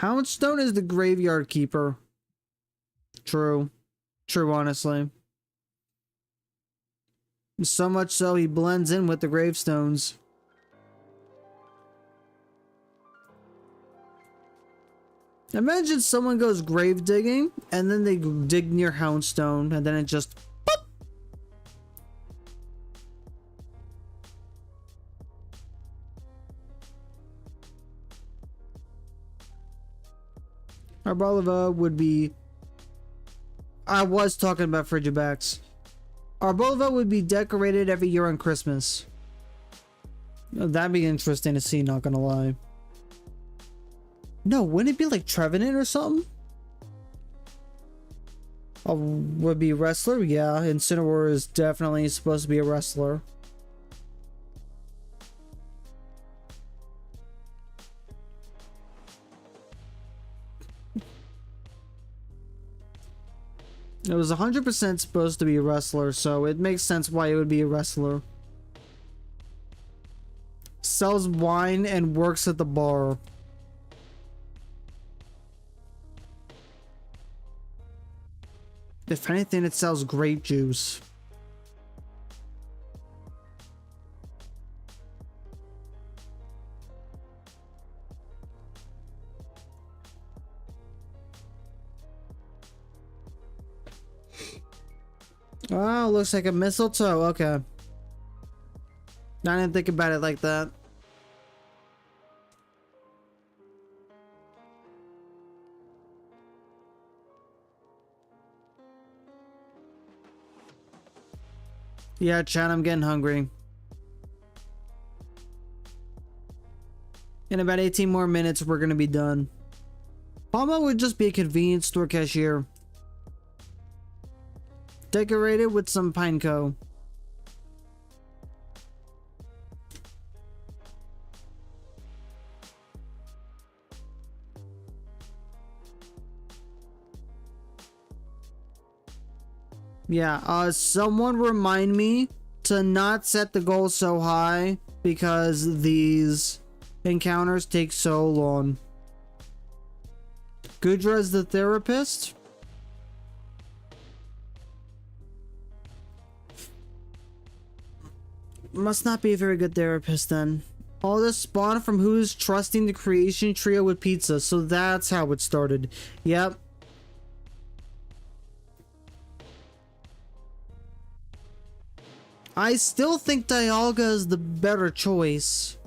Houndstone is the graveyard keeper. True. True, honestly. So much so he blends in with the gravestones. Imagine someone goes grave digging and then they dig near Houndstone and then it just boop. Arboliva would be... I was talking about Frigibacks. Our boulevard would be decorated every year on Christmas. That'd be interesting to see, not gonna lie. No, wouldn't it be like Trevenant or something? Would be wrestler? Yeah, Incineroar is definitely supposed to be a wrestler. It was 100% supposed to be a wrestler, so it makes sense why it would be a wrestler. Sells wine and works at the bar. If anything, it sells grape juice. Oh, looks like a mistletoe. Okay. I didn't think about it like that. Yeah, Chad, I'm getting hungry. In about 18 more minutes, we're gonna be done. Palma would just be a convenience store cashier. Decorated with some pineco. Yeah, someone remind me to not set the goal so high because these encounters take so long. Gudra's the therapist? Must not be a very good therapist then. All this spawned from who's trusting the creation trio with pizza, so that's how it started. Yep. I still think Dialga is the better choice.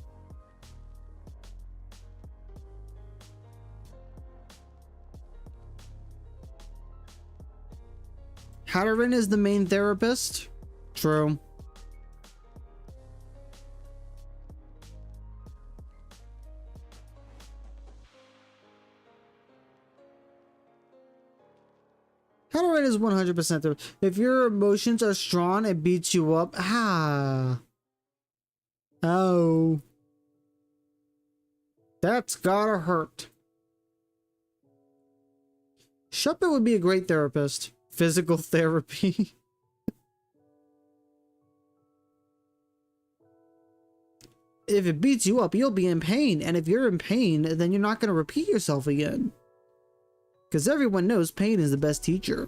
Hatterin is the main therapist? True. Hatterin is 100% there. If your emotions are strong, it beats you up. Ah. Oh. That's gotta hurt. Shuppet would be a great therapist. Physical therapy. If it beats you up, you'll be in pain. And if you're in pain, then you're not going to repeat yourself again. Because everyone knows pain is the best teacher.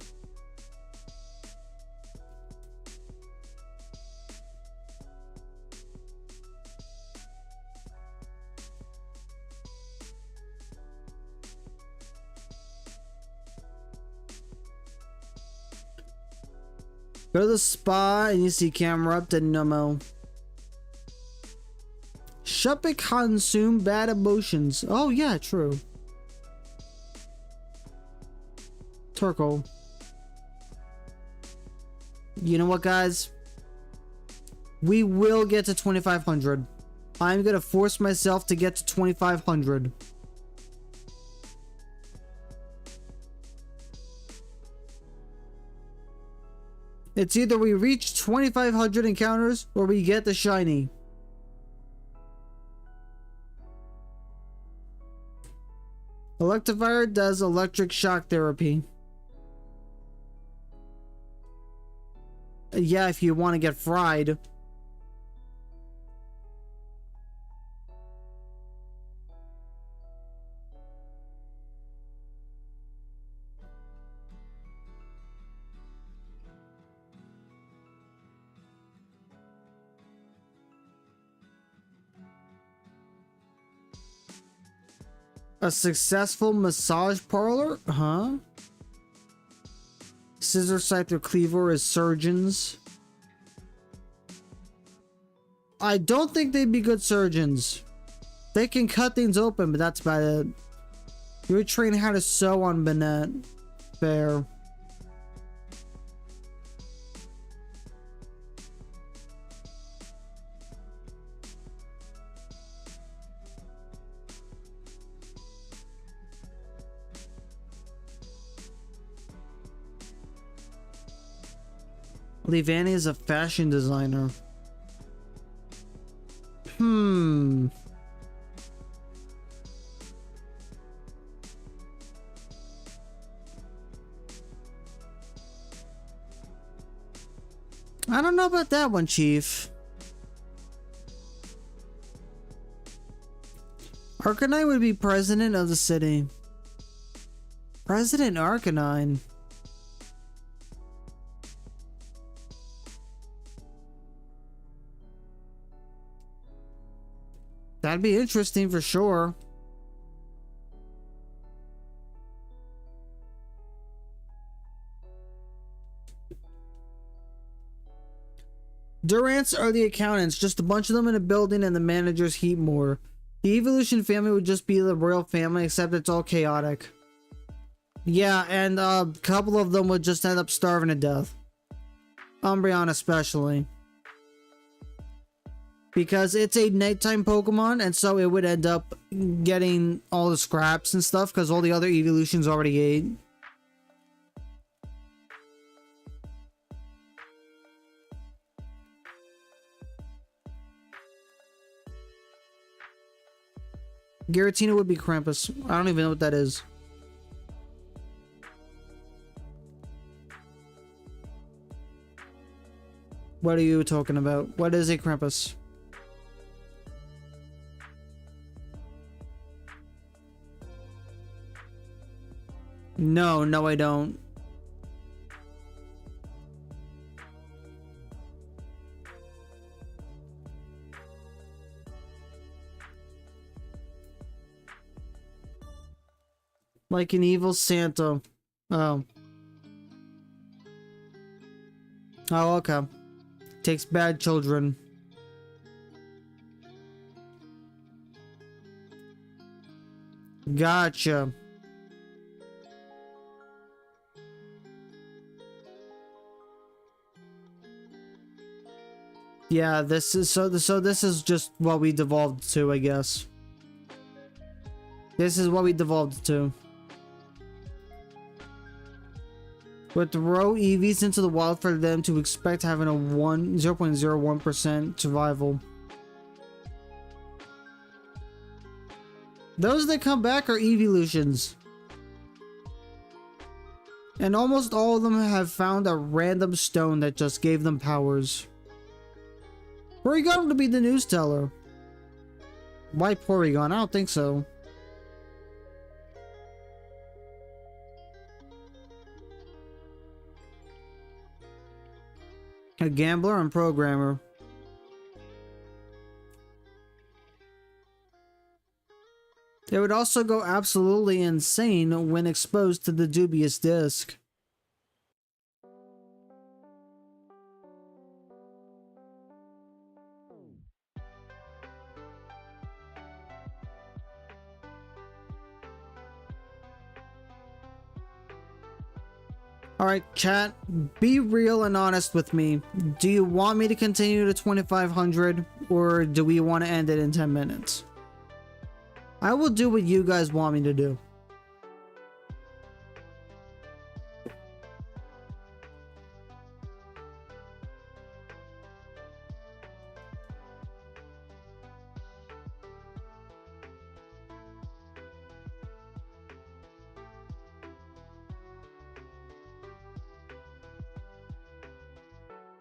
Go to the spa and you see camera up to Nomo. Shuppet consume bad emotions. Oh yeah, true. Turkle. You know what, guys? We will get to 2,500. I'm gonna force myself to get to 2,500. It's either we reach 2,500 encounters or we get the shiny. Electivire does electric shock therapy. Yeah, if you want to get fried. A successful massage parlor? Huh? Scissor, Scyther, Cleaver as surgeons. I don't think they'd be good surgeons. They can cut things open, but that's about it. You would train how to sew on Bennett. Fair. Levani is a fashion designer. I don't know about that one, Chief. Arcanine would be president of the city. President Arcanine. That'd be interesting for sure. Durants are the accountants, just a bunch of them in a building, and the managers heat more. The Evolution family would just be the royal family, except it's all chaotic. Yeah, and a couple of them would just end up starving to death. Umbreon especially. Because it's a nighttime Pokemon, and so it would end up getting all the scraps and stuff, because all the other evolutions already ate. Giratina would be Krampus. I don't even know what that is. What are you talking about? What is a Krampus? No, I don't. Like an evil Santa. Oh. Oh, okay. Takes bad children. Gotcha. Yeah, this is so this is just what we devolved to, I guess. This is what we devolved to. But throw EVs into the wild for them to expect having a 0.01% survival. Those that come back are evolutions. And almost all of them have found a random stone that just gave them powers. Porygon to be the news teller. Why Porygon? I don't think so. A gambler and programmer. They would also go absolutely insane when exposed to the dubious disc. Alright, chat, be real and honest with me. Do you want me to continue to 2500, or do we want to end it in 10 minutes? I will do what you guys want me to do.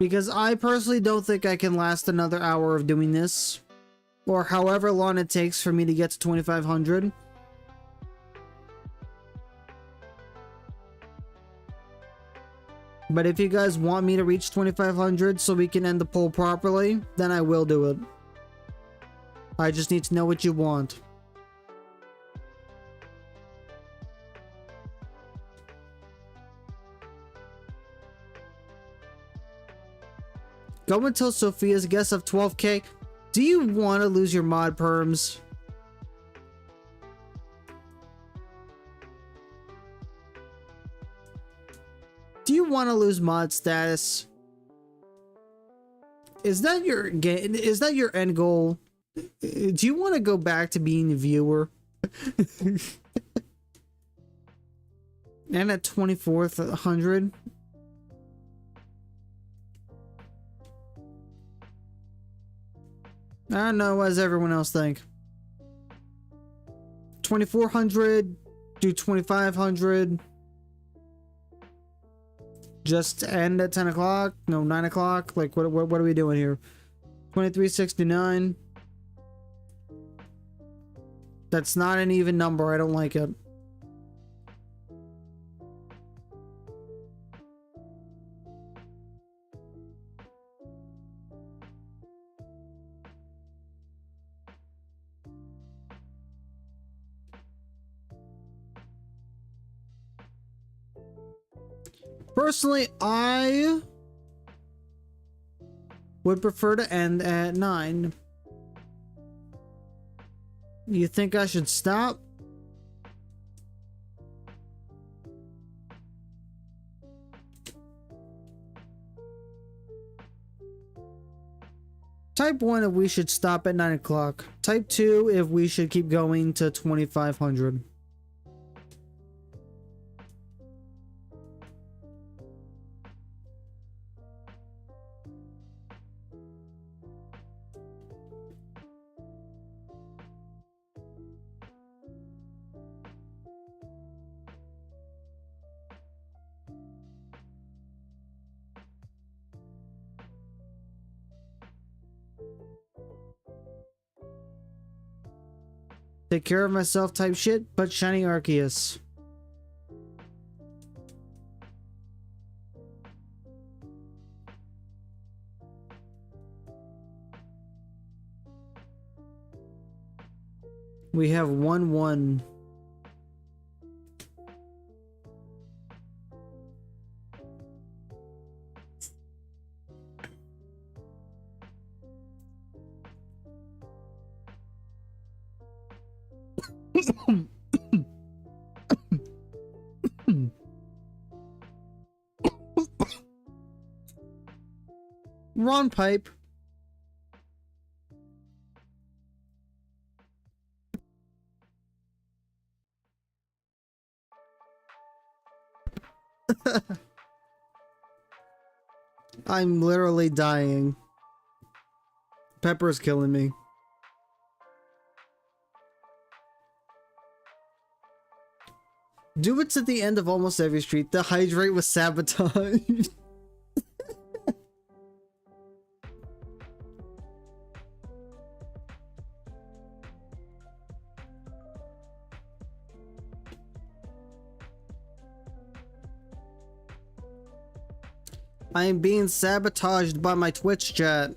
Because I personally don't think I can last another hour of doing this, or however long it takes for me to get to 2500. But if you guys want me to reach 2500 so we can end the poll properly, then I will do it. I just need to know what you want. Go until Sophia's guess of 12k. Do you want to lose your mod perms? Do you want to lose mod status? Is that your game? Is that your end goal? Do you want to go back to being a viewer? And at 2400? I don't know, what does everyone else think? 2400, do 2500. Just end at 10 o'clock? No, 9 o'clock? Like, what are we doing here? 2369. That's not an even number. I don't like it. Personally, I would prefer to end at 9. You think I should stop? Type 1 if we should stop at 9 o'clock. Type 2 if we should keep going to 2500. Take care of myself type shit, but shiny Arceus. We have 1-1. Wrong pipe. I'm literally dying. Pepper's killing me. Do it's at the end of almost every street. The hydrate was sabotaged. I am being sabotaged by my Twitch chat.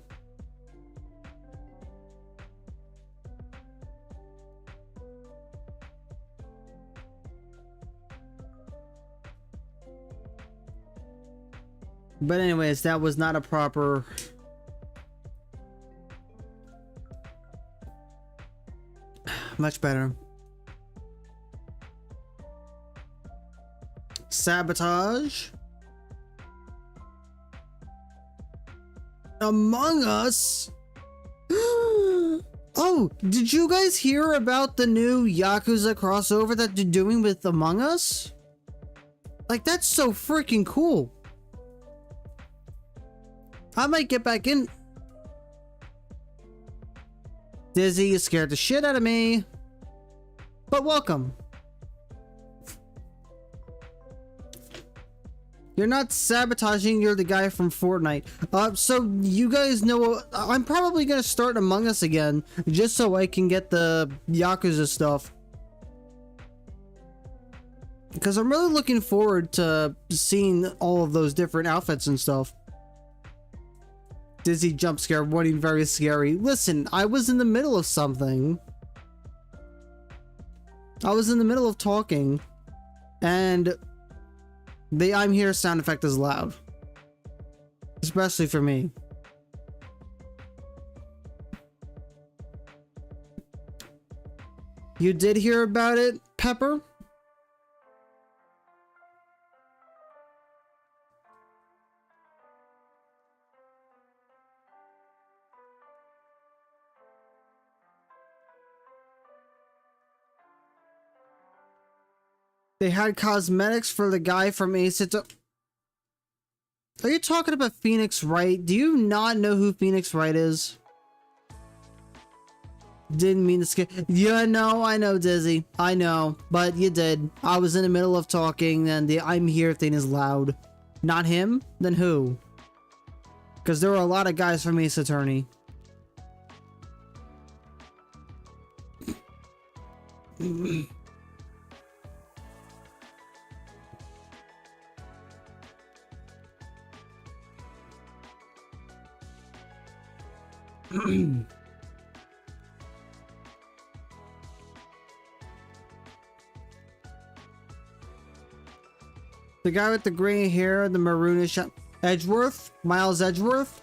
But anyways, that was not a proper... Much better. Sabotage. Among Us? Oh, did you guys hear about the new Yakuza crossover that they're doing with Among Us? Like, that's so freaking cool. I might get back in. Dizzy, you scared the shit out of me. But welcome. You're not sabotaging, you're the guy from Fortnite. So you guys know, I'm probably gonna start Among Us again, just so I can get the Yakuza stuff. Because I'm really looking forward to seeing all of those different outfits and stuff. Dizzy jump scare, warning, very scary. Listen, I was in the middle of something. I was in the middle of talking, and the I'm here sound effect is loud. Especially for me. You did hear about it, Pepper? They had cosmetics for the guy from Ace Attorney. Are you talking about Phoenix Wright? Do you not know who Phoenix Wright is? Didn't mean to scare. Yeah, no, I know, Dizzy. I know, but you did. I was in the middle of talking, and the "I'm here" thing is loud. Not him? Then who? Because there were a lot of guys from Ace Attorney. The guy with the gray hair, the maroonish Edgeworth? Miles Edgeworth?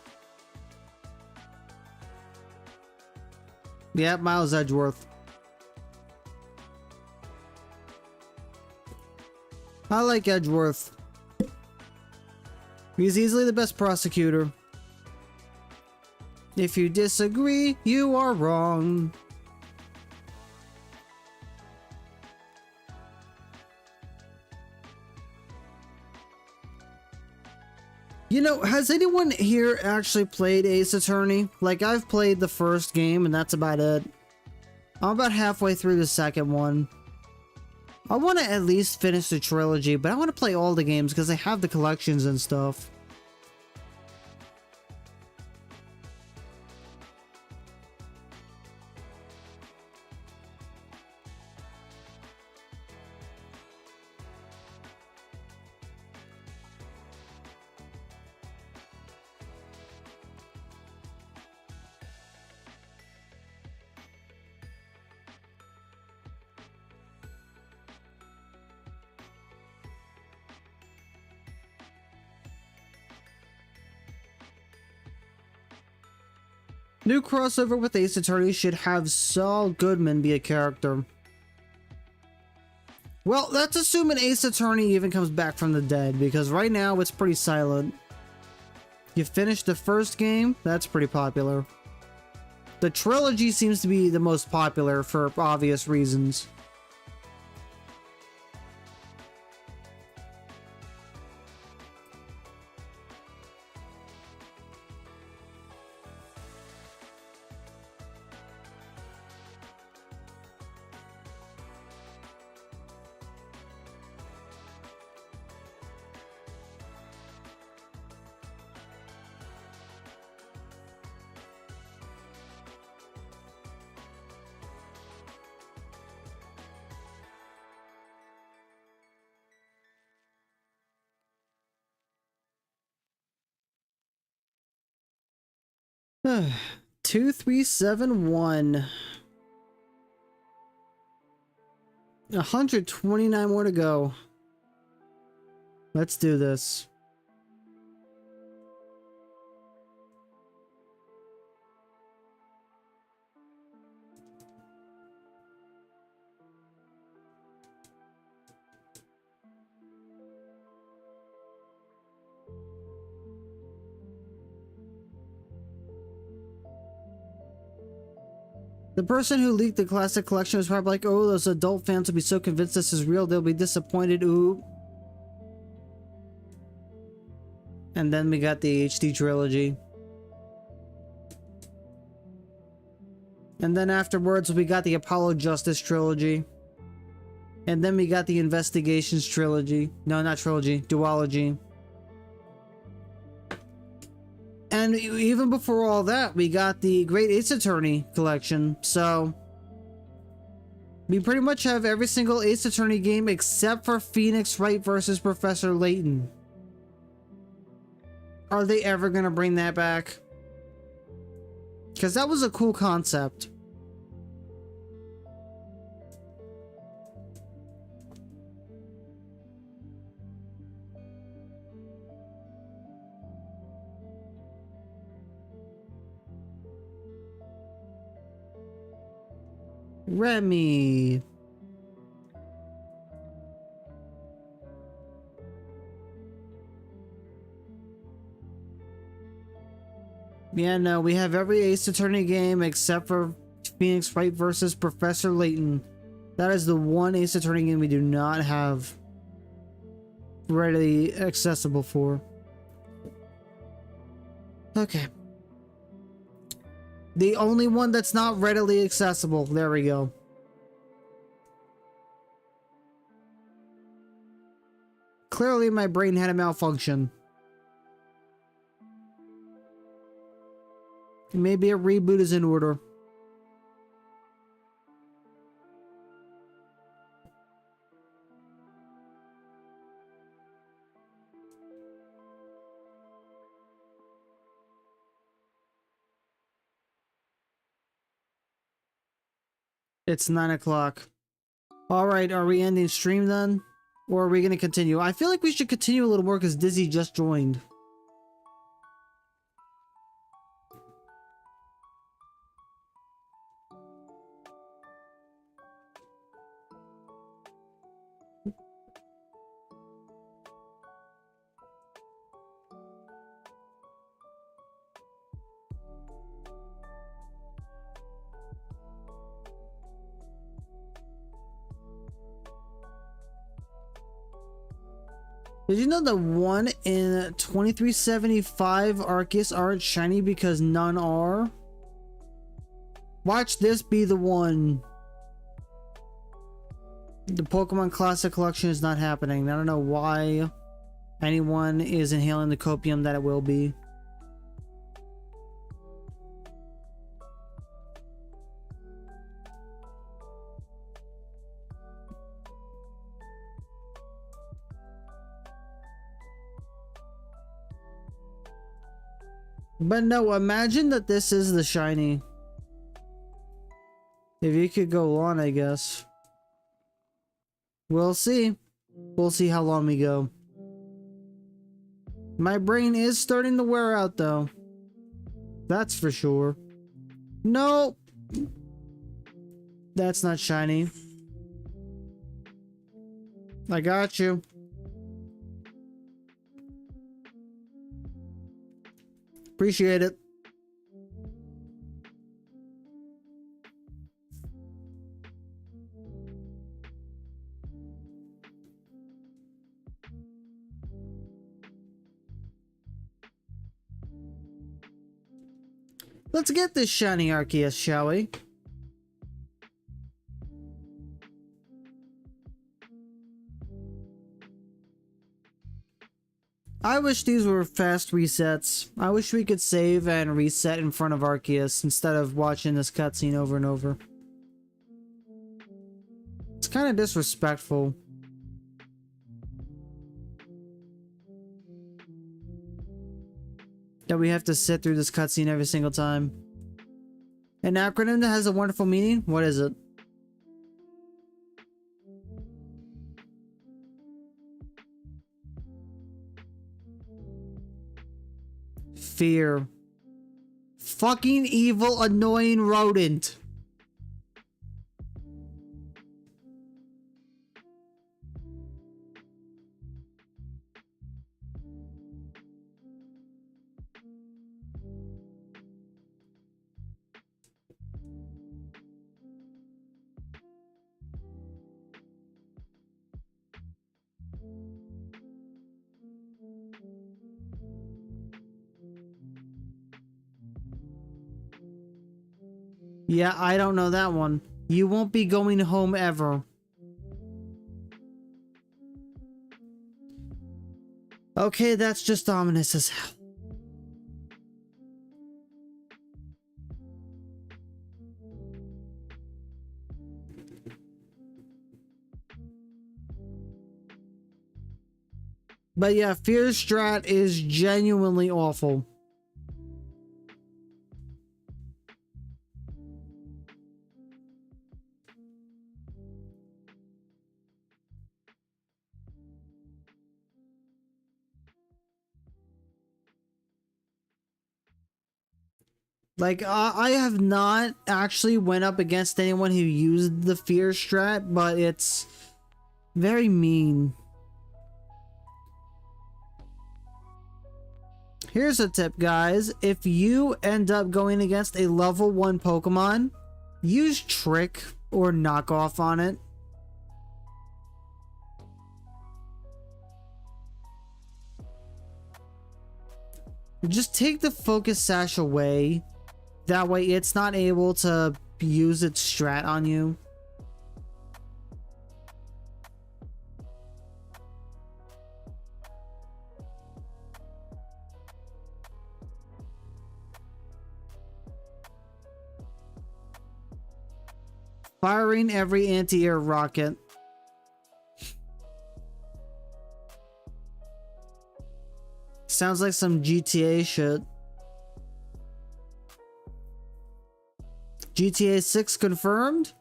Yeah, Miles Edgeworth. I like Edgeworth. He's easily the best prosecutor. If you disagree, you are wrong. You know, has anyone here actually played Ace Attorney? Like, I've played the first game and that's about it. I'm about halfway through the second one. I want to at least finish the trilogy, but I want to play all the games because they have the collections and stuff. New crossover with Ace Attorney should have Saul Goodman be a character. Well, let's assume an Ace Attorney even comes back from the dead, because right now it's pretty silent. You finished the first game? That's pretty popular. The trilogy seems to be the most popular for obvious reasons. Uh, 2371. 129 more to go. Let's do this. The person who leaked the classic collection was probably like, oh, those adult fans will be so convinced this is real, they'll be disappointed, ooh. And then we got the HD trilogy. And then afterwards, we got the Apollo Justice trilogy. And then we got the Investigations trilogy. No, not trilogy, duology. And even before all that, we got the Great Ace Attorney collection. So we pretty much have every single Ace Attorney game except for Phoenix Wright versus Professor Layton. Are they ever gonna bring that back? Because that was a cool concept. Remy. Yeah, no, we have every Ace Attorney game except for Phoenix Wright versus Professor Layton. That is the one Ace Attorney game we do not have readily accessible for. Okay. The only one that's not readily accessible. There we go. Clearly my brain had a malfunction. Maybe a reboot is in order. It's 9 o'clock. Alright, are we ending stream then? Or are we going to continue? I feel like we should continue a little more because Dizzy just joined. Did you know that 1 in 2375 Arceus aren't shiny because none are? Watch this be the one. The Pokemon Classic Collection is not happening. I don't know why anyone is inhaling the copium that it will be. But no, imagine that this is the shiny. If you could go on, I guess. We'll see. We'll see how long we go. My brain is starting to wear out, though. That's for sure. No! That's not shiny. I got you. Appreciate it. Let's get this shiny Arceus, shall we? I wish these were fast resets. I wish we could save and reset in front of Arceus instead of watching this cutscene over and over. It's kind of disrespectful. That we have to sit through this cutscene every single time. An acronym that has a wonderful meaning? What is it? Fear. Fucking evil, annoying rodent. Yeah, I don't know that one. You won't be going home ever. Okay, that's just ominous as hell. But yeah, Fear Strat is genuinely awful. Like, I have not actually went up against anyone who used the Fear Strat, but it's very mean. Here's a tip, guys. If you end up going against a level 1 Pokemon, use Trick or Knockoff on it. Just take the Focus Sash away. That way it's not able to use its strat on you. Firing every anti-air rocket. Sounds like some GTA shit. GTA 6 confirmed?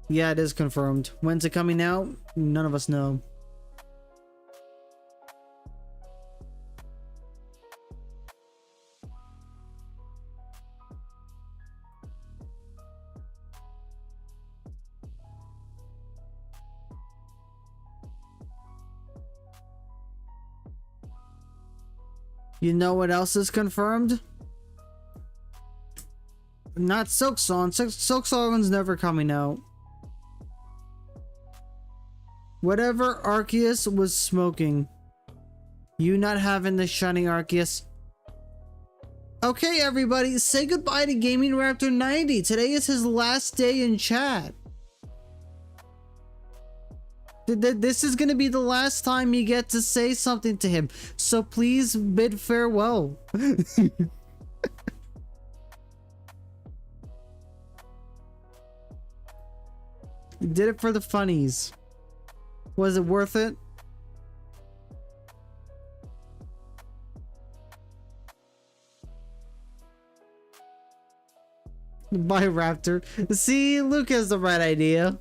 Yeah, it is confirmed. When's it coming out? None of us know. You know what else is confirmed? Not Silk Song. Silk Song's never coming out. Whatever Arceus was smoking. You not having the shiny Arceus. Okay, everybody, say goodbye to Gaming Raptor 90. Today is his last day in chat. This is gonna be the last time you get to say something to him. So please bid farewell. You did it for the funnies. Was it worth it? Bye, Raptor. See, Luke has the right idea.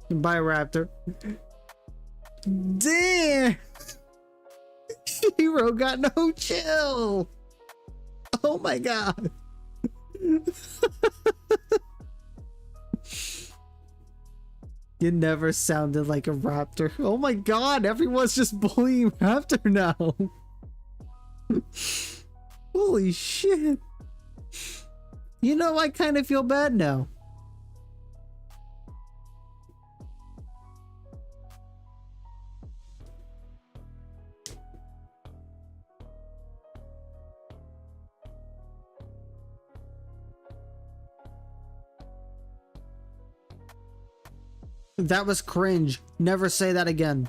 Bye, Raptor. Damn! Hero got no chill! Oh my god! You never sounded like a raptor. Oh my god, everyone's just bullying Raptor now. Holy shit. You know, I kind of feel bad now. That was cringe. Never say that again.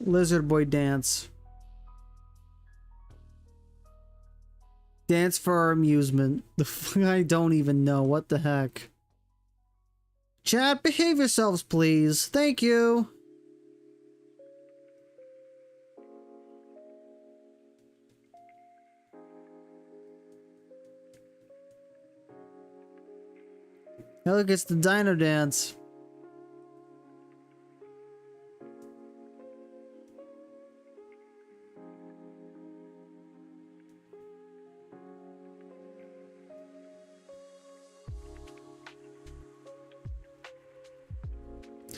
Lizard boy dance. Dance for our amusement. I don't even know. What the heck? Chat, behave yourselves, please. Thank you. Hey, look, it's the dino dance.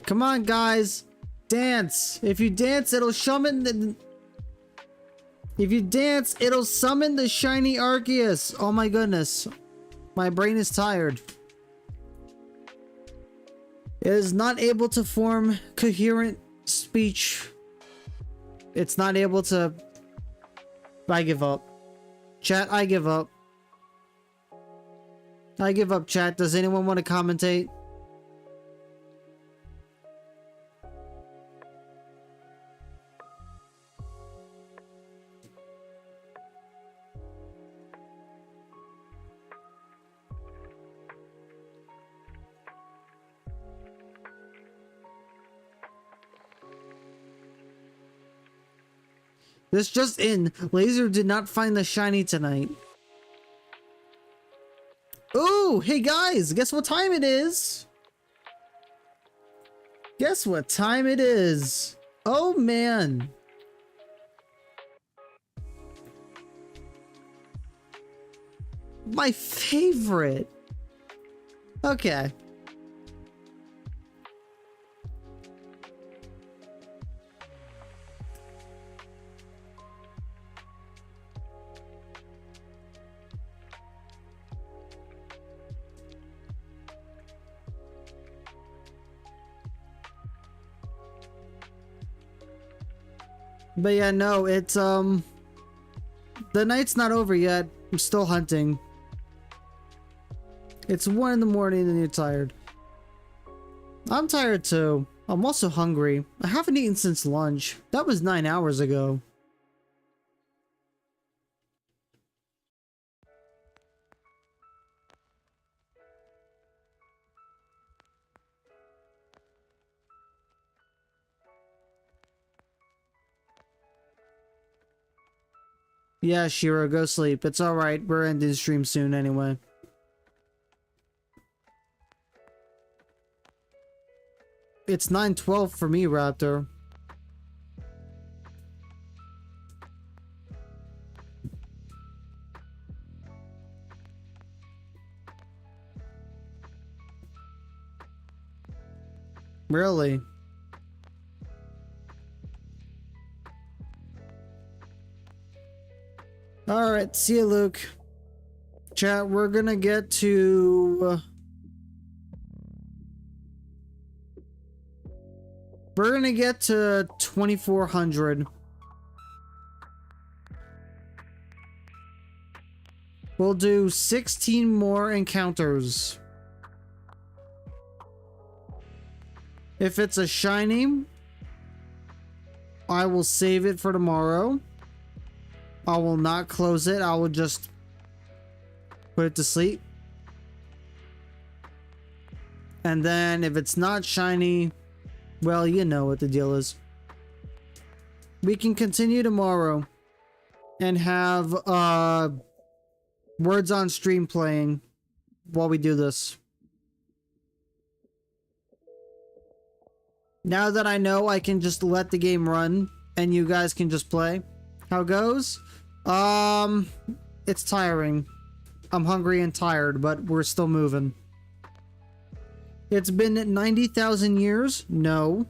Come on, guys. Dance. If you dance, it'll summon the... If you dance, it'll summon the shiny Arceus. Oh my goodness. My brain is tired. It is not able to form coherent speech. It's not able to... I give up. Chat, I give up. I give up, chat. Does anyone want to commentate? This just in. Laser did not find the shiny tonight. Ooh, hey guys, guess what time it is? Guess what time it is? Oh man. My favorite. Okay. But yeah, no, it's, the night's not over yet. I'm still hunting. It's 1 in the morning and you're tired. I'm tired too. I'm also hungry. I haven't eaten since lunch. That was 9 hours ago. Yeah, Shiro, go sleep. It's alright. We're ending the stream soon anyway. It's 9:12 for me, Raptor. Really? Alright, see you, Luke. Chat, we're gonna get to... we're gonna get to 2400. We'll do 16 more encounters. If it's a shiny, I will save it for tomorrow. I will not close it. I will just put it to sleep. And then if it's not shiny, well, you know what the deal is. We can continue tomorrow and have words on stream playing while we do this. Now that I know I can just let the game run and you guys can just play. How it goes? It's tiring. I'm hungry and tired, but we're still moving. It's been 90,000 years? No.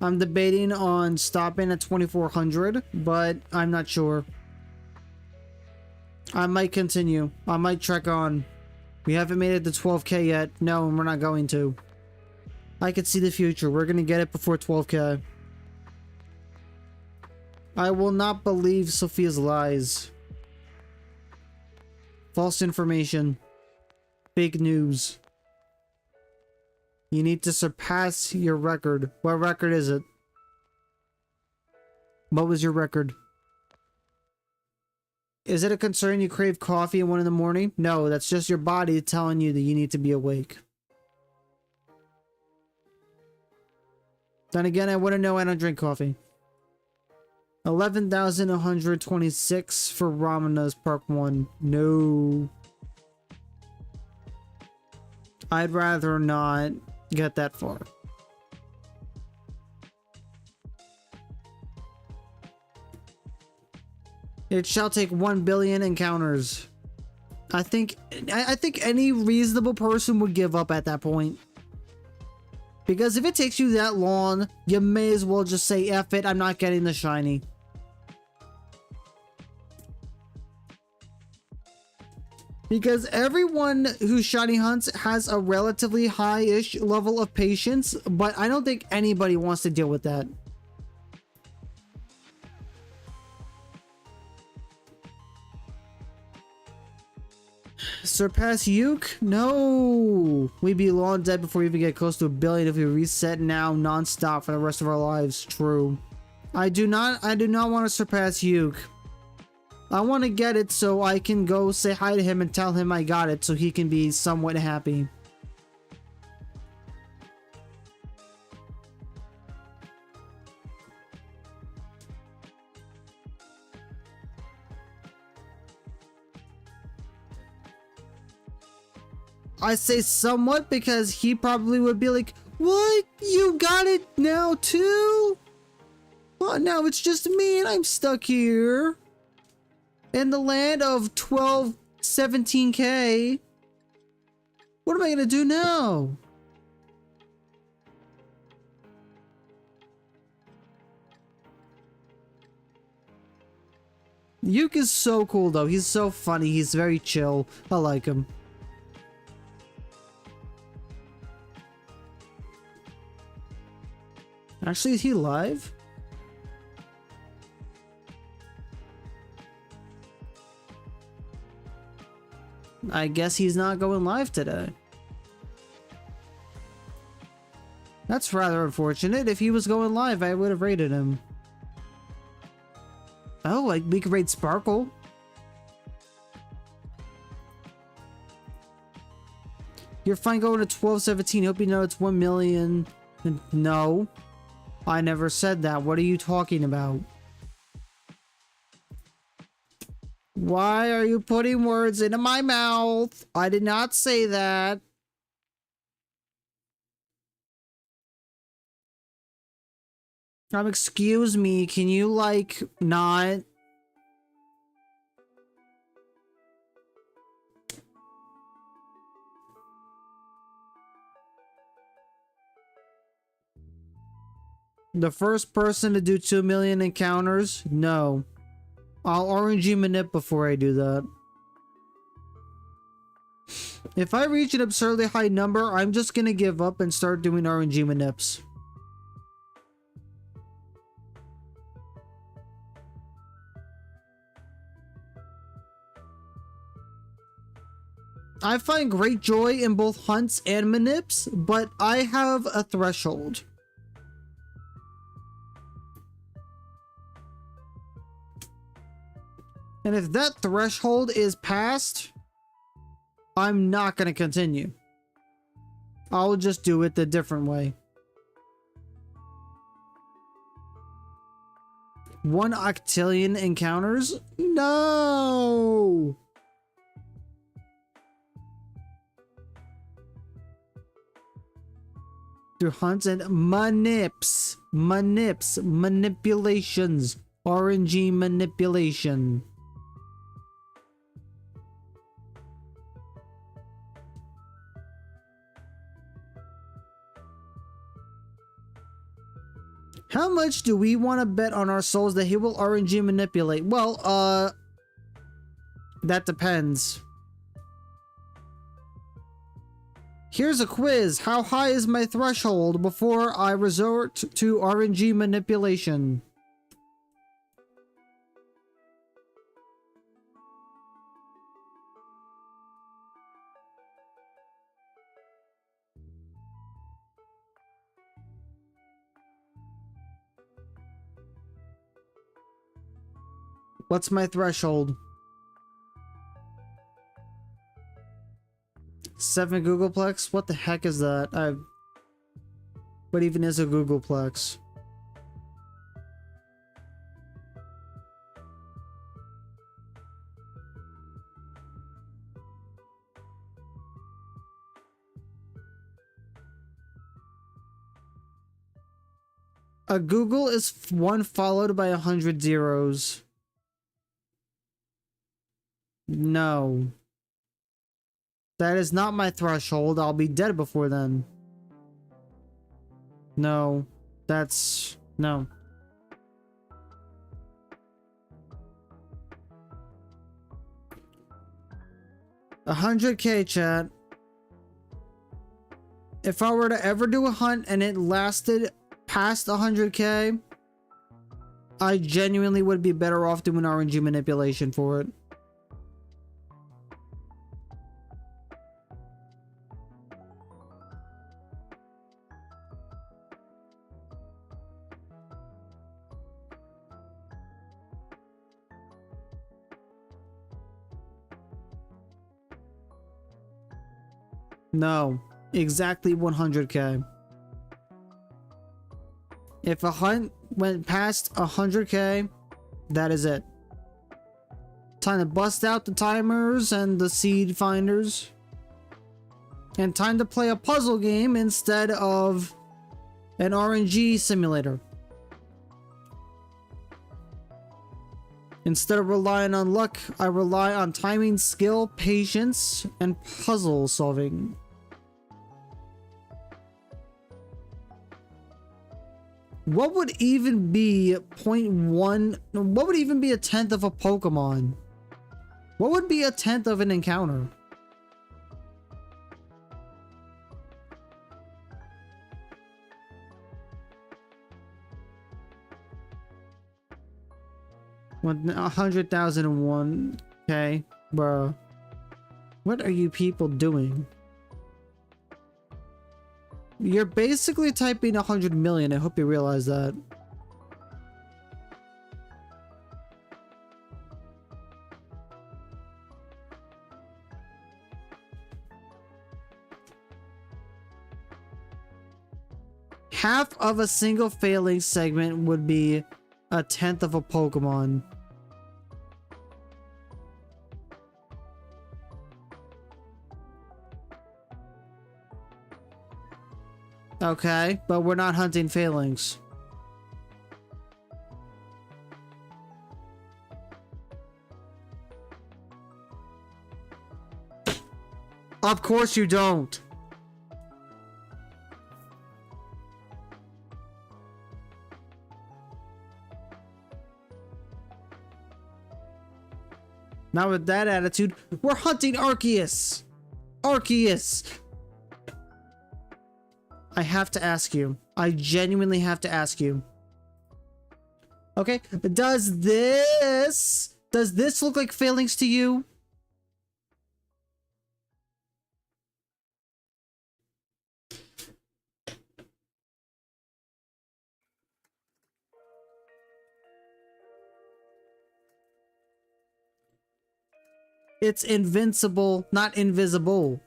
I'm debating on stopping at 2400, but I'm not sure. I might continue. I might trek on. We haven't made it to 12k yet. No, and we're not going to. I could see the future. We're gonna get it before 12k. I will not believe Sophia's lies. False information. Fake news. You need to surpass your record. What record is it? What was your record? Is it a concern you crave coffee at 1 in the morning? No, that's just your body telling you that you need to be awake. Then again, I wouldn't know. I don't drink coffee. 11,126 for Ramina's Park 1. No. I'd rather not get that far. It shall take 1 billion encounters. I think any reasonable person would give up at that point. Because if it takes you that long, you may as well just say, F it, I'm not getting the shiny. Because everyone who shiny hunts has a relatively high-ish level of patience, but I don't think anybody wants to deal with that. Surpass Yuke? No! We'd be long dead before we even get close to 1 billion if we reset now non-stop for the rest of our lives. True. I do not want to surpass Yuke. I want to get it so I can go say hi to him and tell him I got it so he can be somewhat happy. I say somewhat because he probably would be like, what? You got it now too? Well, now it's just me and I'm stuck here. In the land of 17K. What am I gonna do now? Yuke is so cool though. He's so funny. He's very chill. I like him. Actually, is he live? I guess he's not going live today. That's rather unfortunate. If he was going live, I would have rated him. Oh, like we could rate Sparkle. You're fine going to 1217. Hope you know it's 1 million. No. I never said that. What are you talking about? Why are you putting words into my mouth? I did not say that. Excuse me, can you, like, not? The first person to do 2 million encounters? No. I'll RNG manip before I do that. If I reach an absurdly high number, I'm just gonna give up and start doing RNG manips. I find great joy in both hunts and manips, but I have a threshold. And if that threshold is passed, I'm not going to continue. I'll just do it the different way. 1 octillion encounters? No! Through hunts and manips. Manips. Manipulations. RNG manipulation. How much do we want to bet on our souls that he will RNG manipulate? Well, that depends. Here's a quiz. How high is my threshold before I resort to RNG manipulation? What's my threshold? 7 Googleplex? What the heck is that? What even is a Googleplex? A Google is 1 followed by 100 zeros. No. That is not my threshold. I'll be dead before then. No. That's... no. $100K, chat. If I were to ever do a hunt and it lasted past 100K, I genuinely would be better off doing RNG manipulation for it. No, exactly 100K. If a hunt went past 100K, that is it. Time to bust out the timers and the seed finders. And time to play a puzzle game instead of an RNG simulator. Instead of relying on luck, I rely on timing, skill, patience, and puzzle solving. What would even be 0.1? What would even be a tenth of a Pokemon? What would be a tenth of an encounter? What 100,001? Okay, bro. What are you people doing? You're basically typing 100 million. I hope you realize that. Half of a single failing segment would be a tenth of a Pokemon. Okay, but we're not hunting failings. Of course you don't. Now with that attitude, we're hunting Arceus. Arceus. I have to ask you. I genuinely have to ask you. Okay, does this look like failings to you? It's invincible, not invisible.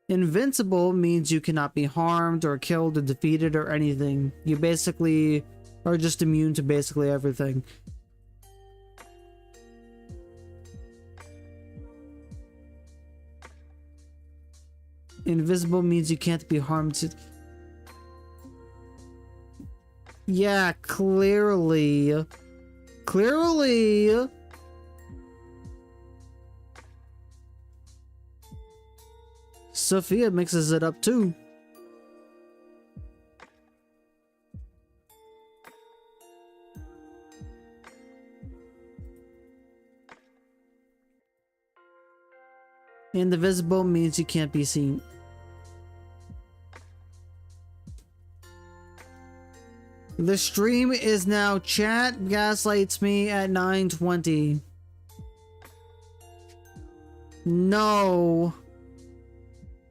Invincible means you cannot be harmed or killed or defeated or anything. You basically are just immune to basically everything. Invisible means you can't be harmed. Yeah, clearly. Clearly. Sophia mixes it up too. Indivisible means you can't be seen. The stream is now chat gaslights me at 9:20. No.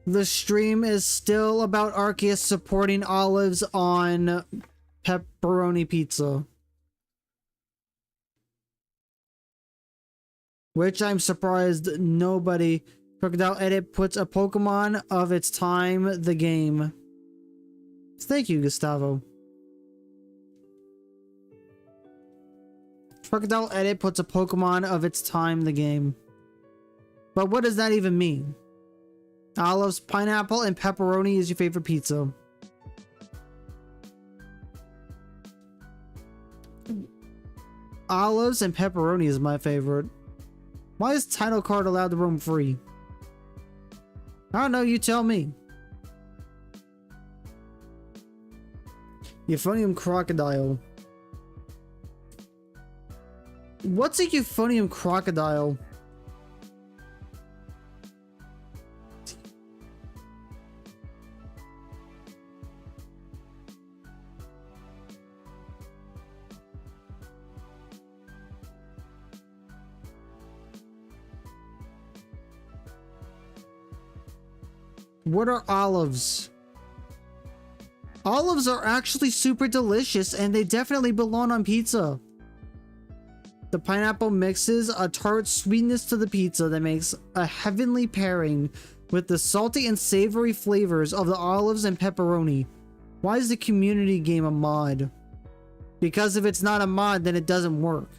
The stream is still about Arceus supporting Olives on pepperoni pizza. Which I'm surprised nobody. Crocodile Edit puts a Pokemon of its time the game. Thank you, Gustavo. Crocodile Edit puts a Pokemon of its time the game. But what does that even mean? Olives, pineapple, and pepperoni is your favorite pizza. Olives and pepperoni is my favorite. Why is title card allowed to roam free? I don't know, you tell me. Euphonium crocodile. What's a euphonium crocodile? What are olives? Olives are actually super delicious and they definitely belong on pizza. The pineapple mixes a tart sweetness to the pizza that makes a heavenly pairing with the salty and savory flavors of the olives and pepperoni. Why is the community game a mod? Because if it's not a mod, then it doesn't work.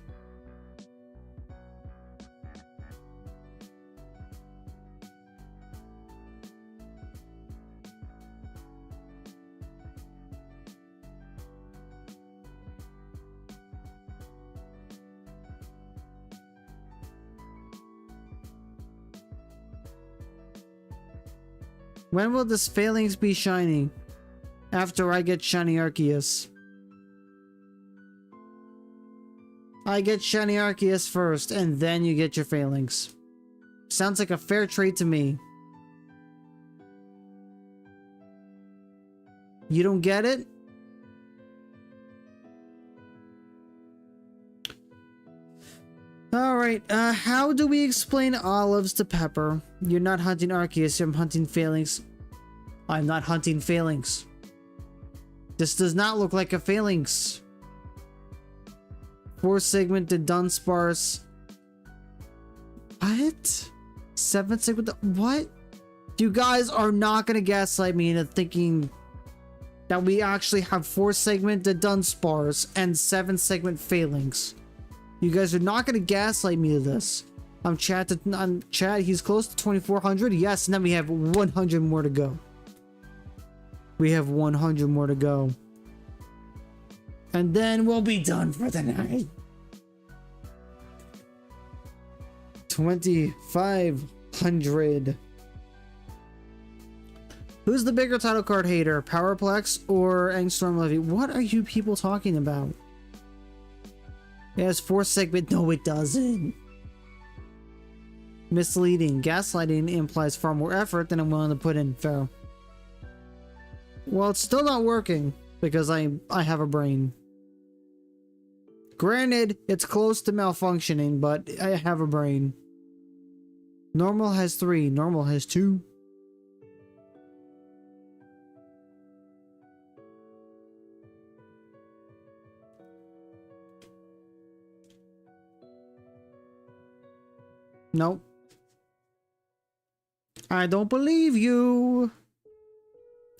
When will this Phalanx be shiny? After I get shiny Arceus. I get shiny Arceus first, and then you get your Phalanx. Sounds like a fair trade to me. You don't get it? Alright, how do we explain Olives to Pepper? You're not hunting Arceus, I'm hunting Phalanx. I'm not hunting Phalanx. This does not look like a Phalanx. 4-segmented Dunsparce. What? 7-segmented... What? You guys are not gonna gaslight me into thinking that we actually have 4-segmented Dunsparce and 7-segment Phalanx. You guys are not gonna gaslight me to this. I'm chat, he's close to 2,400. Yes, and then we have 100 more to go. We have 100 more to go. And then we'll be done for the night. 2,500. Who's the bigger title card hater? Powerplex or Angstorm Levy? What are you people talking about? It has 4-segment. No, it doesn't. Misleading. Gaslighting implies far more effort than I'm willing to put in. Fair. Well, it's still not working because I have a brain. Granted, it's close to malfunctioning, but I have a brain. Normal has 3. Normal has 2. Nope. I don't believe you.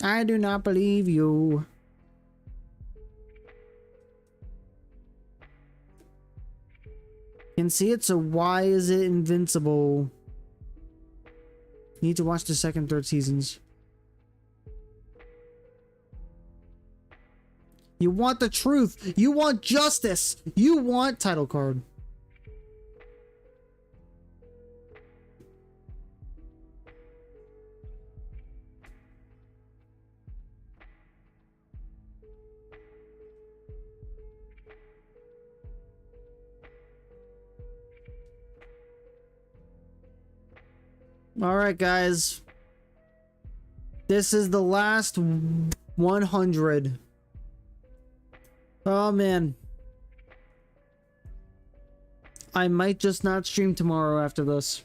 I do not believe you. Can see it, so why is it invincible? Need to watch the 2nd, 3rd seasons. You want the truth. You want justice. You want title card. Alright, guys. This is the last 100. Oh, man. I might just not stream tomorrow after this.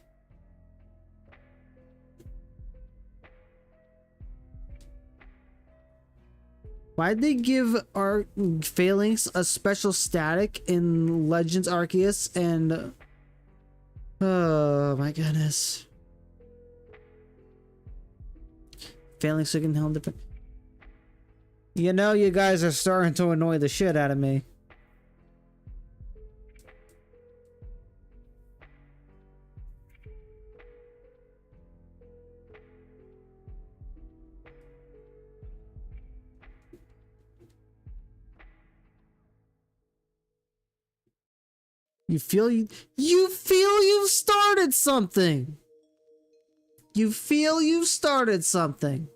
Why'd they give our Phalanx a special static in Legends Arceus and... Oh, my goodness. Phalanx can help different. You know, you guys are starting to annoy the shit out of me. You feel you've started something. You feel you've started something.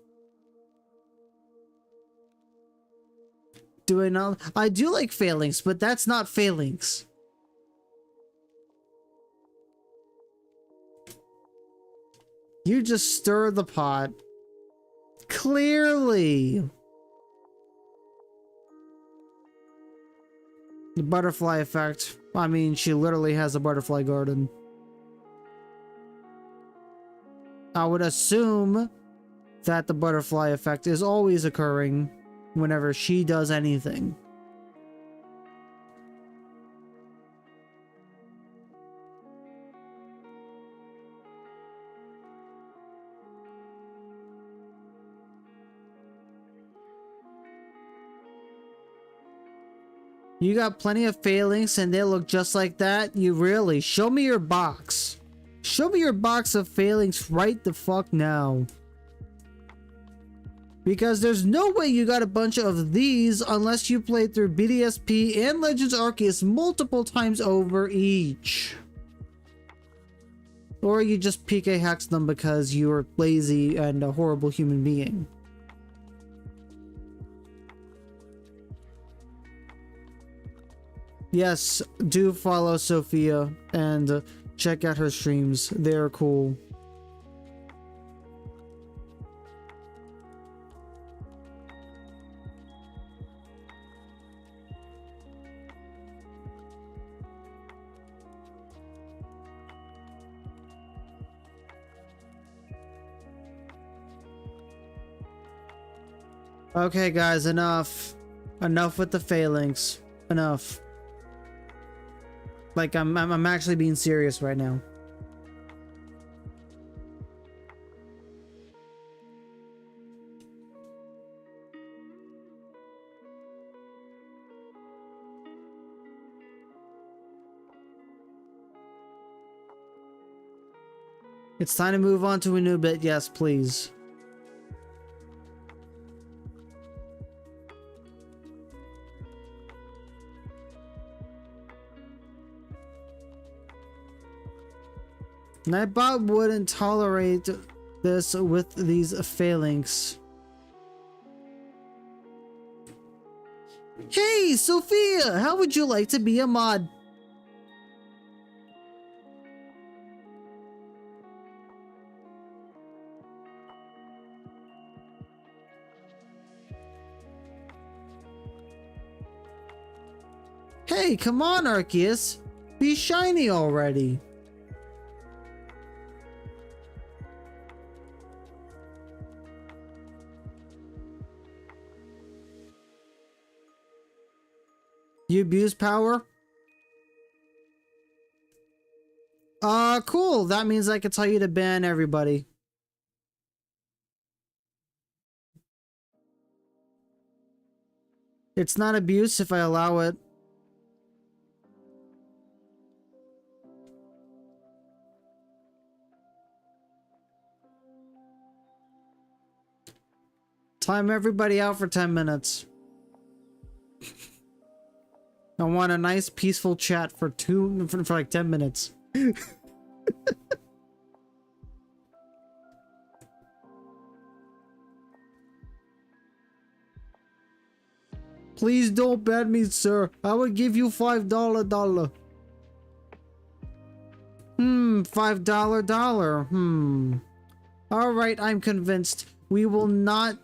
Do I not? I do like Phalanx, but that's not Phalanx. You just stir the pot. Clearly. The butterfly effect. I mean, she literally has a butterfly garden. I would assume that the butterfly effect is always occurring whenever she does anything. You got plenty of Phalanx and they look just like that? You really? Show me your box. Show me your box of Phalanx right the fuck now. Because there's no way you got a bunch of these unless you played through BDSP and Legends Arceus multiple times over each. Or you just PK hacked them because you're lazy and a horrible human being. Yes, do follow Sophia and check out her streams. They're cool. Okay, guys, enough. Enough with the phalanx. Enough. Like, I'm actually being serious right now. It's time to move on to a new bit. Yes, please. Nightbot wouldn't tolerate this with these phalanx. Hey, Sophia! How would you like to be a mod? Hey, come on, Arceus! Be shiny already! You abuse power? Cool. That means I can tell you to ban everybody. It's not abuse if I allow it. Time everybody out for 10 minutes. I want a nice peaceful chat for like 10 minutes. Please don't ban me, sir. I will give you $5. $5. Alright, I'm convinced. We will not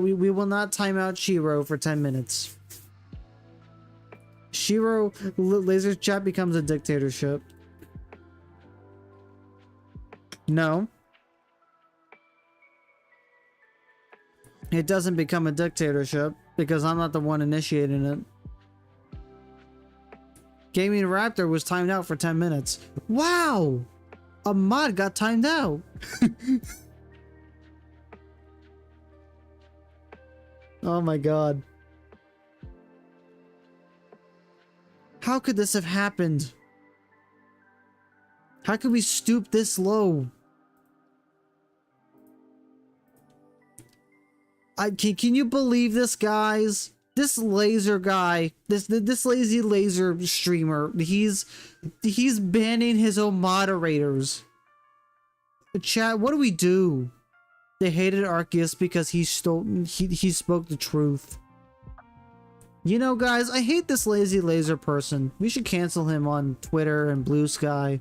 we will not time out Shiro for 10 minutes. Shiro laser chat becomes a dictatorship. No. It doesn't become a dictatorship because I'm not the one initiating it. Gaming Raptor was timed out for 10 minutes. Wow! A mod got timed out. Oh my god. How could this have happened? How could we stoop this low? Can you believe this, guys? This laser guy, this lazy laser streamer, he's banning his own moderators. Chat, what do we do? They hated Arceus because he spoke the truth. You know, guys, I hate this lazy laser person. We should cancel him on Twitter and Blue Sky.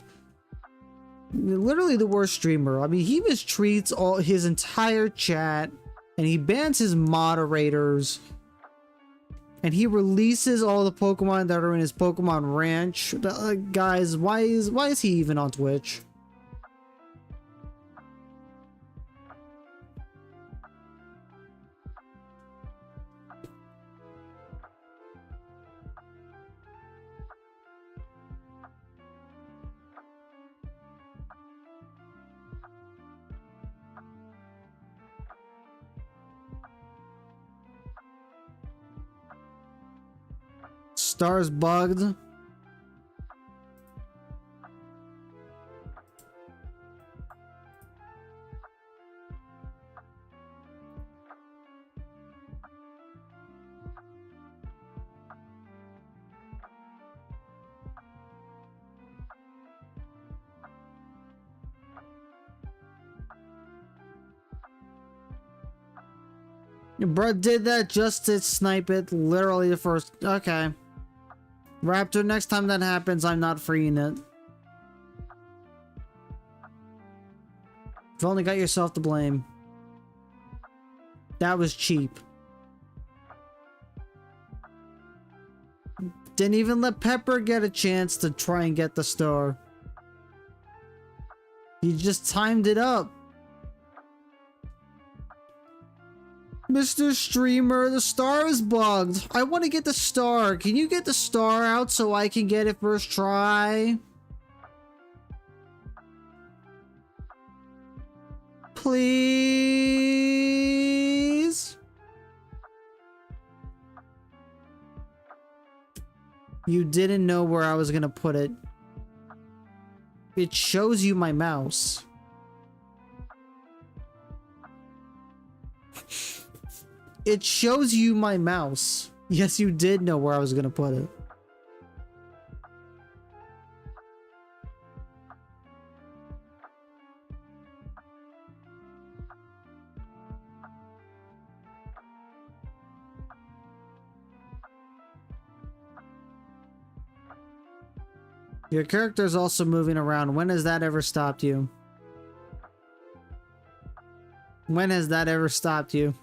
Literally the worst streamer. I mean, he mistreats his entire chat, and he bans his moderators, and he releases all the Pokemon that are in his Pokemon Ranch. Guys, why is he even on Twitch? Stars bugged. Bruh did that just to snipe it. Literally the first. Okay. Raptor, next time that happens, I'm not freeing it. You've only got yourself to blame. That was cheap. Didn't even let Pepper get a chance to try and get the star. You just timed it up. Mr. Streamer, the star is bugged. I want to get the star. Can you get the star out so I can get it first try? Please? You didn't know where I was gonna put it. It shows you my mouse. It shows you my mouse. Yes, you did know where I was gonna put it. Your character's also moving around. When has that ever stopped you? When has that ever stopped you?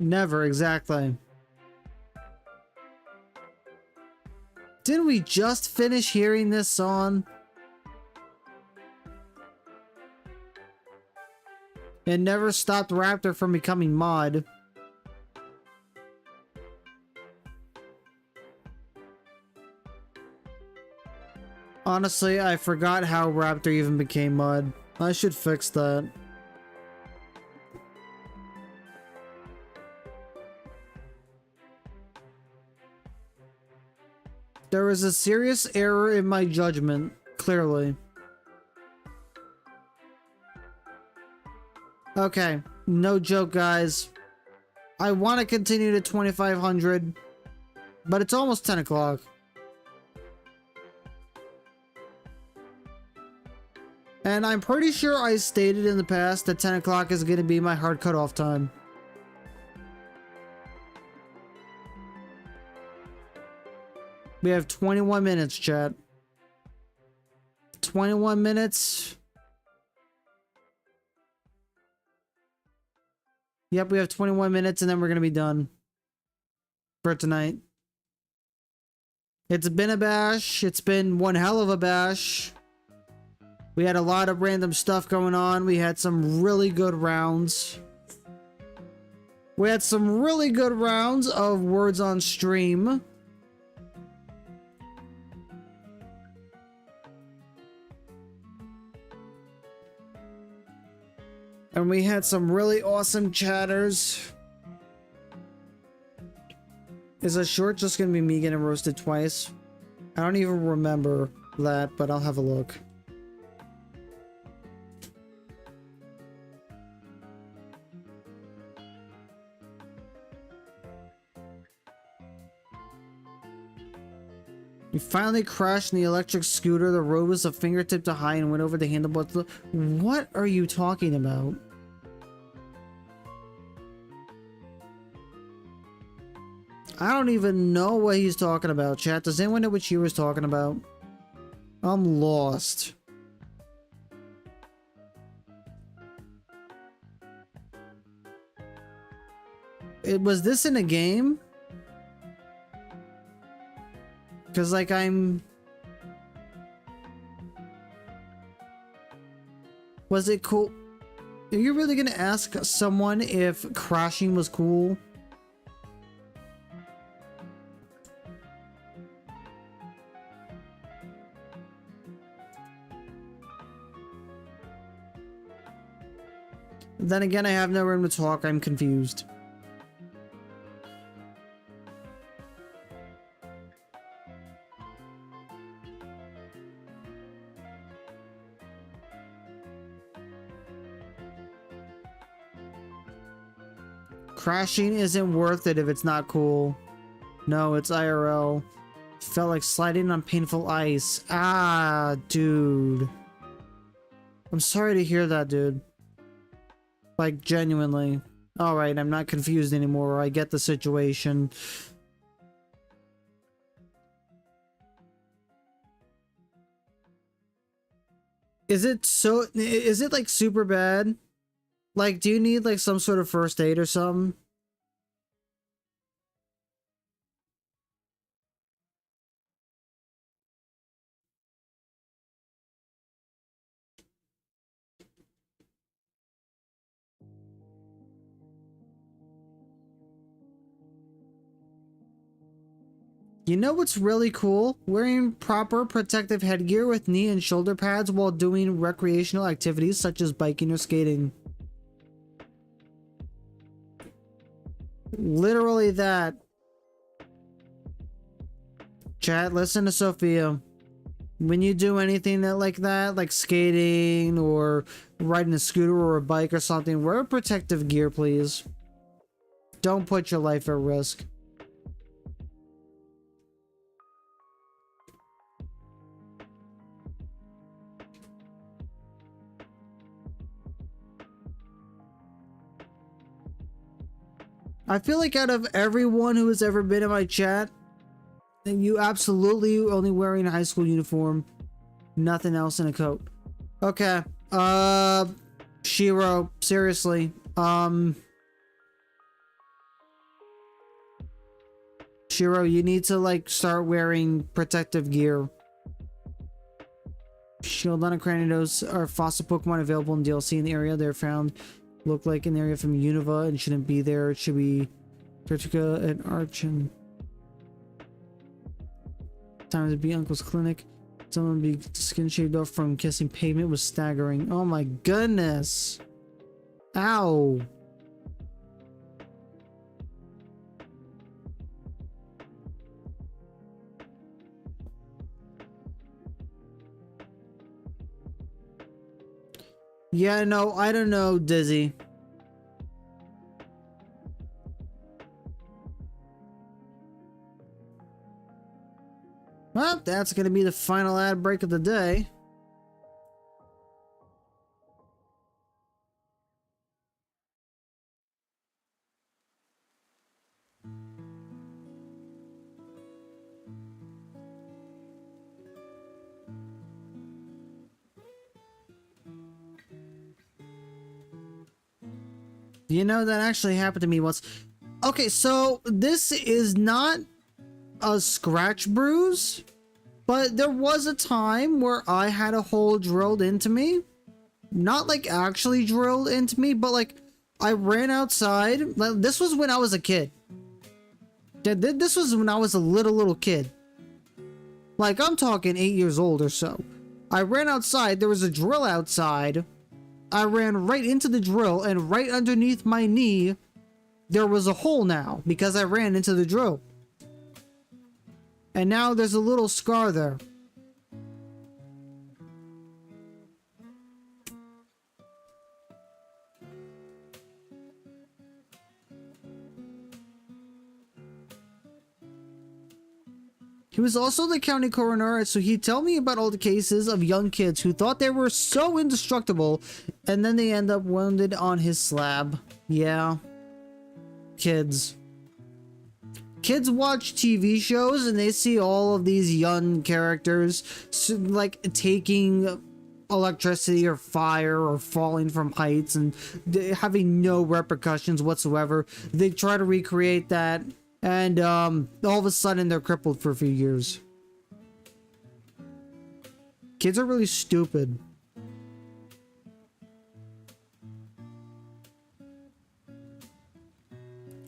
Never, exactly. Didn't we just finish hearing this song? It never stopped Raptor from becoming mod. Honestly, I forgot how Raptor even became mod. I should fix that. There was a serious error in my judgment, clearly. Okay, no joke, guys. I want to continue to 2500, but it's almost 10 o'clock. And I'm pretty sure I stated in the past that 10 o'clock is going to be my hard cutoff time. We have 21 minutes, chat. 21 minutes. Yep, we have 21 minutes and then we're going to be done for tonight. It's been a bash. It's been one hell of a bash. We had a lot of random stuff going on. We had some really good rounds. We had some really good rounds of words on stream. And we had some really awesome chatters. Is a short just gonna be me getting roasted twice? I don't even remember that, but I'll have a look. You finally crashed in the electric scooter. The road was a fingertip to high and went over the handlebars. What are you talking about? I don't even know what he's talking about, chat. Does anyone know what she was talking about? I'm lost. Was this in a game? Because, like, Was it cool? Are you really gonna ask someone if crashing was cool? Then again, I have no room to talk. I'm confused. Crashing isn't worth it if it's not cool. No, it's IRL. Felt like sliding on painful ice. Ah, dude. I'm sorry to hear that, dude. Like, genuinely. Alright, I'm not confused anymore. I get the situation. Is it like super bad? Like, do you need like some sort of first aid or something? You know what's really cool? Wearing proper protective headgear with knee and shoulder pads while doing recreational activities such as biking or skating. Literally that. Chat, listen to Sophia. When you do anything like that, like skating or riding a scooter or a bike or something, wear protective gear, please. Don't put your life at risk. I feel like out of everyone who has ever been in my chat, you absolutely only wearing a high school uniform, nothing else in a coat. Okay, Shiro, seriously, Shiro, you need to like start wearing protective gear. Shield on a Cranidos are fossil Pokemon available in DLC in the area. They're found look like an area from Unova and shouldn't be there. It should be Vertica and Archon. Time to be Uncle's clinic. Someone be skin shaved off from kissing pavement was staggering. Oh my goodness. Ow. Yeah, no, I don't know, Dizzy. Well, that's gonna be the final ad break of the day. You know, that actually happened to me once. Okay, so this is not a scratch bruise, but there was a time where I had a hole drilled into me. Not like actually drilled into me, but like I ran outside. This was when I was a kid. This was when I was a little kid. Like, I'm talking 8 years old or so. I ran outside. There was a drill outside. I ran right into the drill, and right underneath my knee, there was a hole now because I ran into the drill. And now there's a little scar there. He was also the county coroner, so he'd tell me about all the cases of young kids who thought they were so indestructible, and then they end up wounded on his slab. Yeah. Kids. Kids watch TV shows and they see all of these young characters like taking electricity or fire or falling from heights and having no repercussions whatsoever. They try to recreate that, and all of a sudden they're crippled for a few years. Kids are really stupid.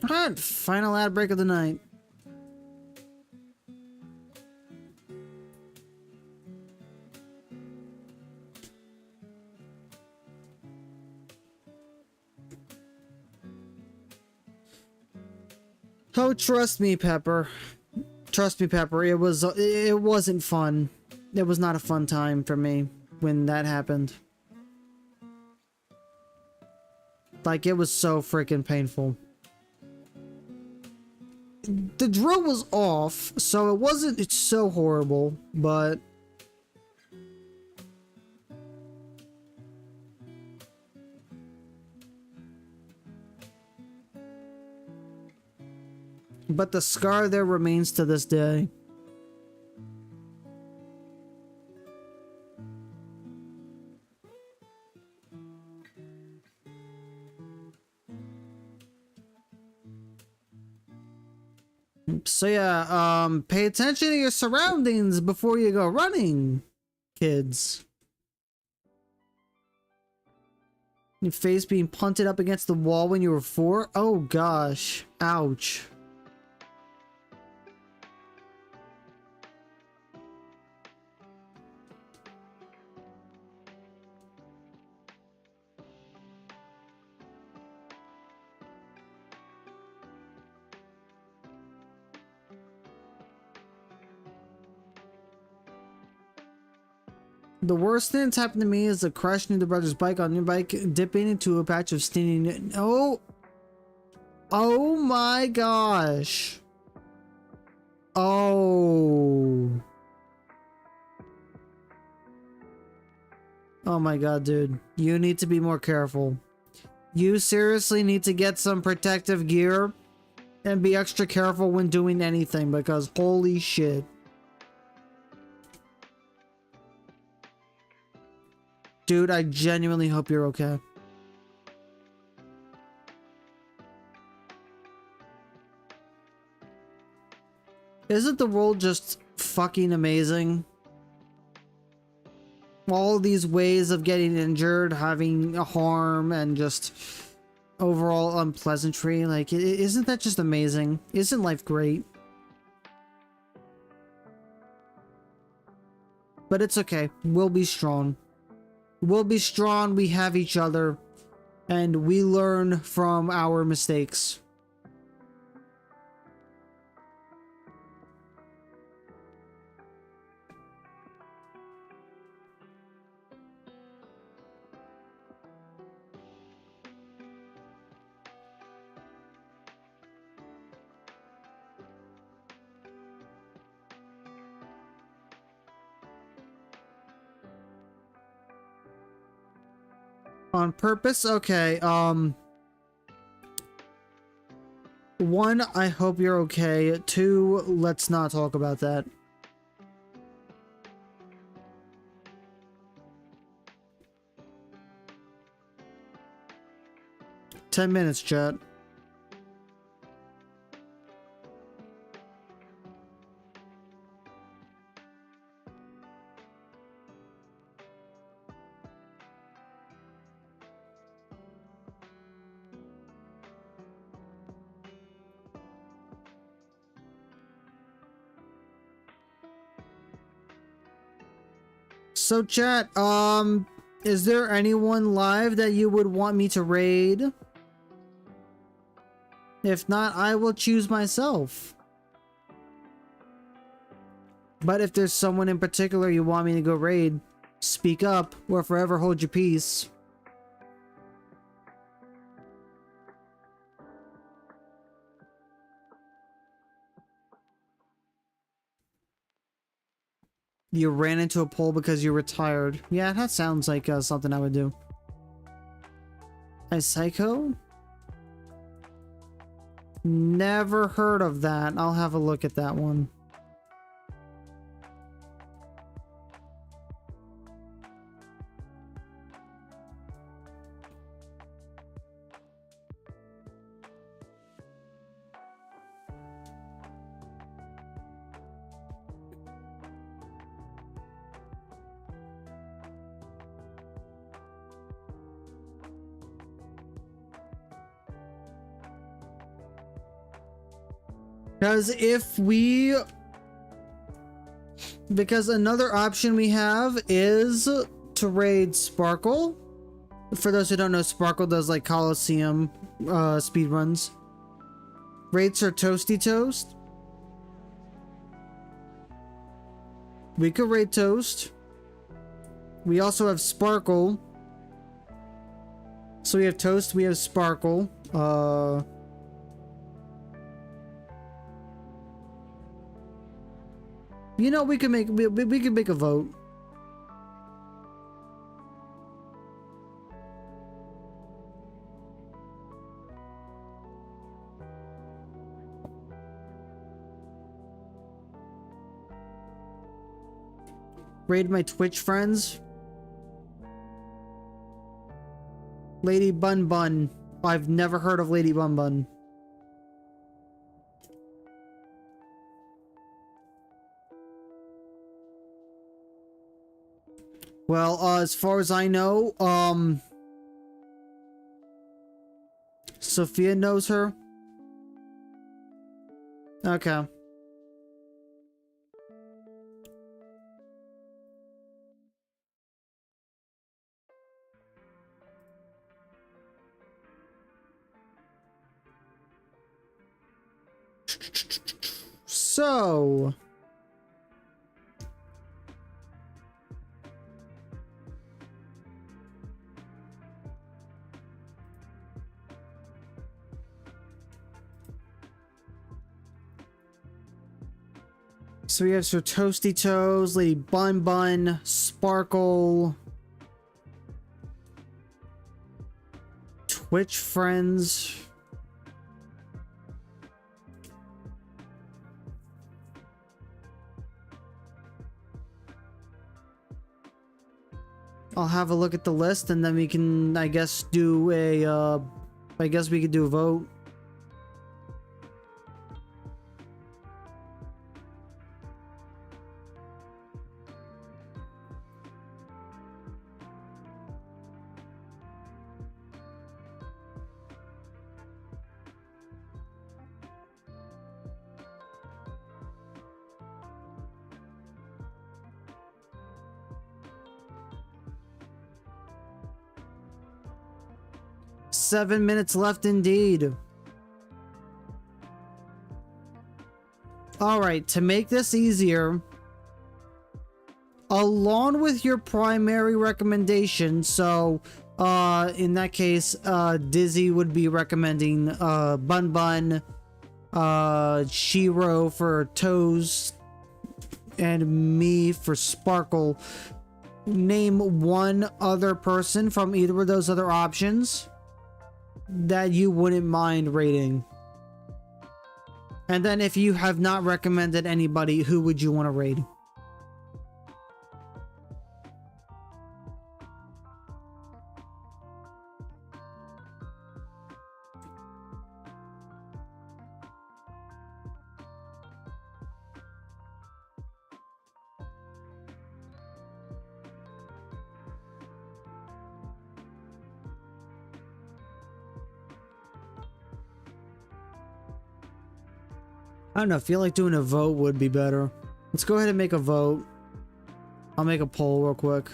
Alright, final ad break of the night. Oh, trust me, Pepper. Trust me, Pepper. It wasn't fun. It was not a fun time for me when that happened. Like, it was so freaking painful. the drill was off, so it wasn't, it's so horrible, but the scar there remains to this day. So yeah, pay attention to your surroundings before you go running, kids. Your face being punted up against the wall when you were 4? Oh gosh. Ouch. The worst thing that's happened to me is a crash into the brother's bike on your bike, dipping into a patch of stinging. Oh, oh my gosh. Oh. Oh my god, dude. You need to be more careful. You seriously need to get some protective gear and be extra careful when doing anything, because holy shit. Dude, I genuinely hope you're okay. Isn't the world just fucking amazing? All these ways of getting injured, having harm, and just overall unpleasantry. Like, isn't that just amazing? Isn't life great? But it's okay. We'll be strong. We'll be strong, we have each other, and we learn from our mistakes. On purpose? Okay, 1, I hope you're okay. 2, let's not talk about that. "10 minutes, chat." So chat, is there anyone live that you would want me to raid? If not, I will choose myself. But if there's someone in particular you want me to go raid, speak up or forever hold your peace. You ran into a pole because you were tired. Yeah, that sounds like something I would do. A psycho? Never heard of that. I'll have a look at that one. Because another option we have is to raid Sparkle. For those who don't know, Sparkle does like Coliseum speedruns. Raid Sir Toasty Toast. We could raid Toast. We also have Sparkle. So we have Toast, we have Sparkle. You know, we could make a vote. Raid my Twitch friends. Lady Bun Bun. I've never heard of Lady Bun Bun. Well, as far as I know, Sophia knows her. Okay. So... So we have Sir Toasty Toes, Lady Bun Bun, Sparkle, Twitch friends. I'll have a look at the list and then we can, I guess, do a, I guess we could do a vote. Seven minutes left indeed. Alright, to make this easier, along with your my recommendation, so in that case, Dizzy would be recommending Bun Bun, Shiro for Toes, and me for Sparkle. Name one other person from either of those other options that you wouldn't mind rating. And then if you have not recommended anybody, who would you want to raid? I don't know, I feel like doing a vote would be better. Let's go ahead and make a vote. I'll make a poll real quick.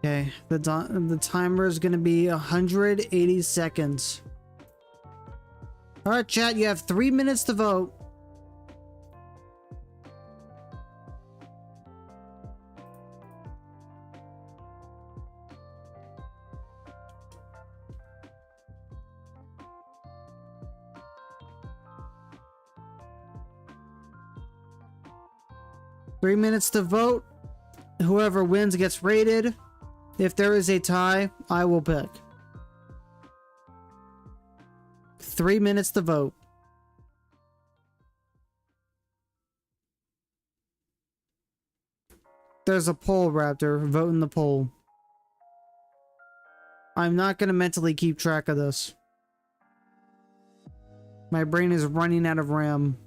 Okay, the timer is going to be 180 seconds. Alright, chat, you have 3 minutes to vote. Three minutes to vote. Whoever wins gets rated. If there is a tie, I will pick. 3 minutes to vote. There's a poll, Raptor. Vote in the poll. I'm not going to mentally keep track of this. My brain is running out of RAM.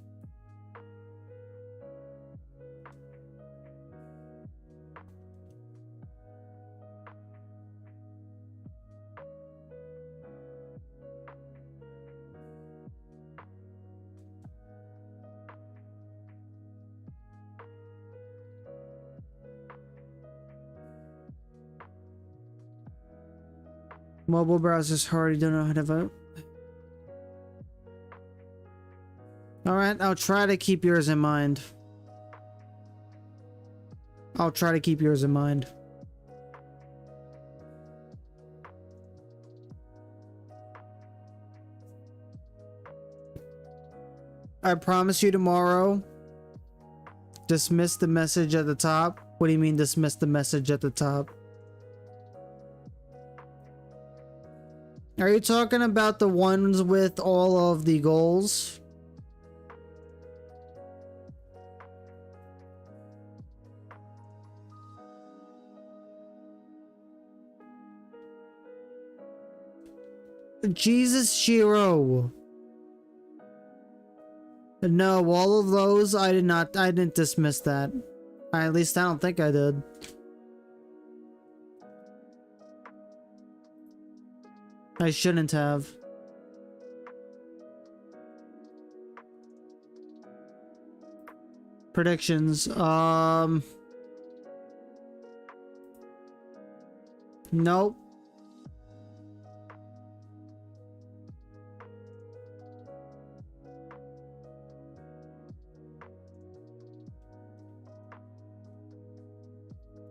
Mobile browsers already don't know how to vote. Alright, I'll try to keep yours in mind. I'll try to keep yours in mind. I promise you tomorrow. Dismiss the message at the top. What do you mean dismiss the message at the top? Are you talking about the ones with all of the goals? Jesus, Shiro. No, all of those I didn't dismiss that. At least I don't think I did. I shouldn't have. Predictions. Nope.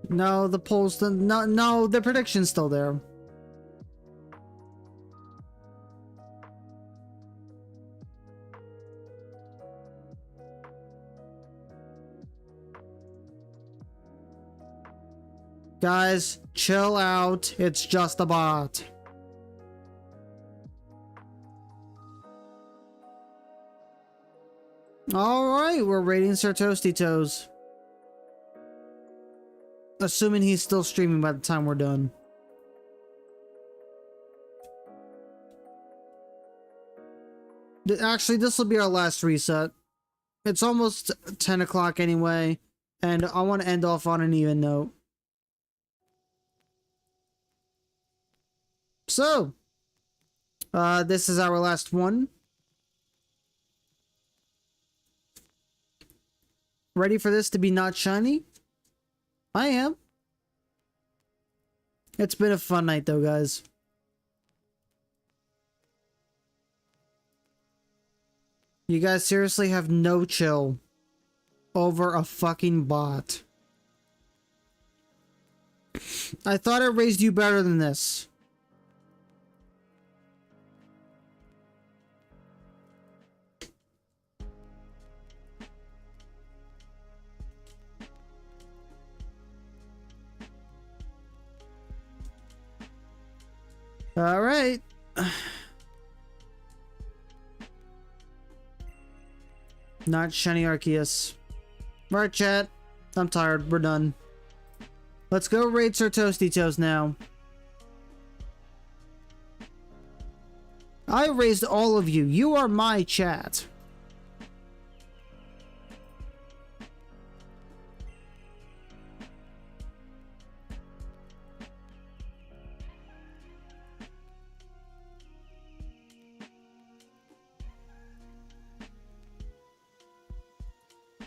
No, the polls, no, the prediction's still there. Guys, chill out. It's just a bot. Alright, we're rating Sir Toasty Toes. Assuming he's still streaming by the time we're done. Actually, this will be our last reset. It's almost 10 o'clock anyway, and I want to end off on an even note. So, this is our last one. Ready for this to be not shiny? I am. It's been a fun night though, guys. You guys seriously have no chill over a fucking bot. I thought I raised you better than this. All right. Not shiny Arceus. Right, chat. I'm tired. We're done. Let's go raid Sir Toasty Toes now. I raised all of you. You are my chat.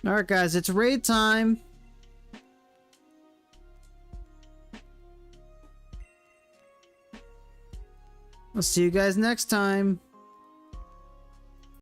Alright guys, it's raid time. I'll see you guys next time.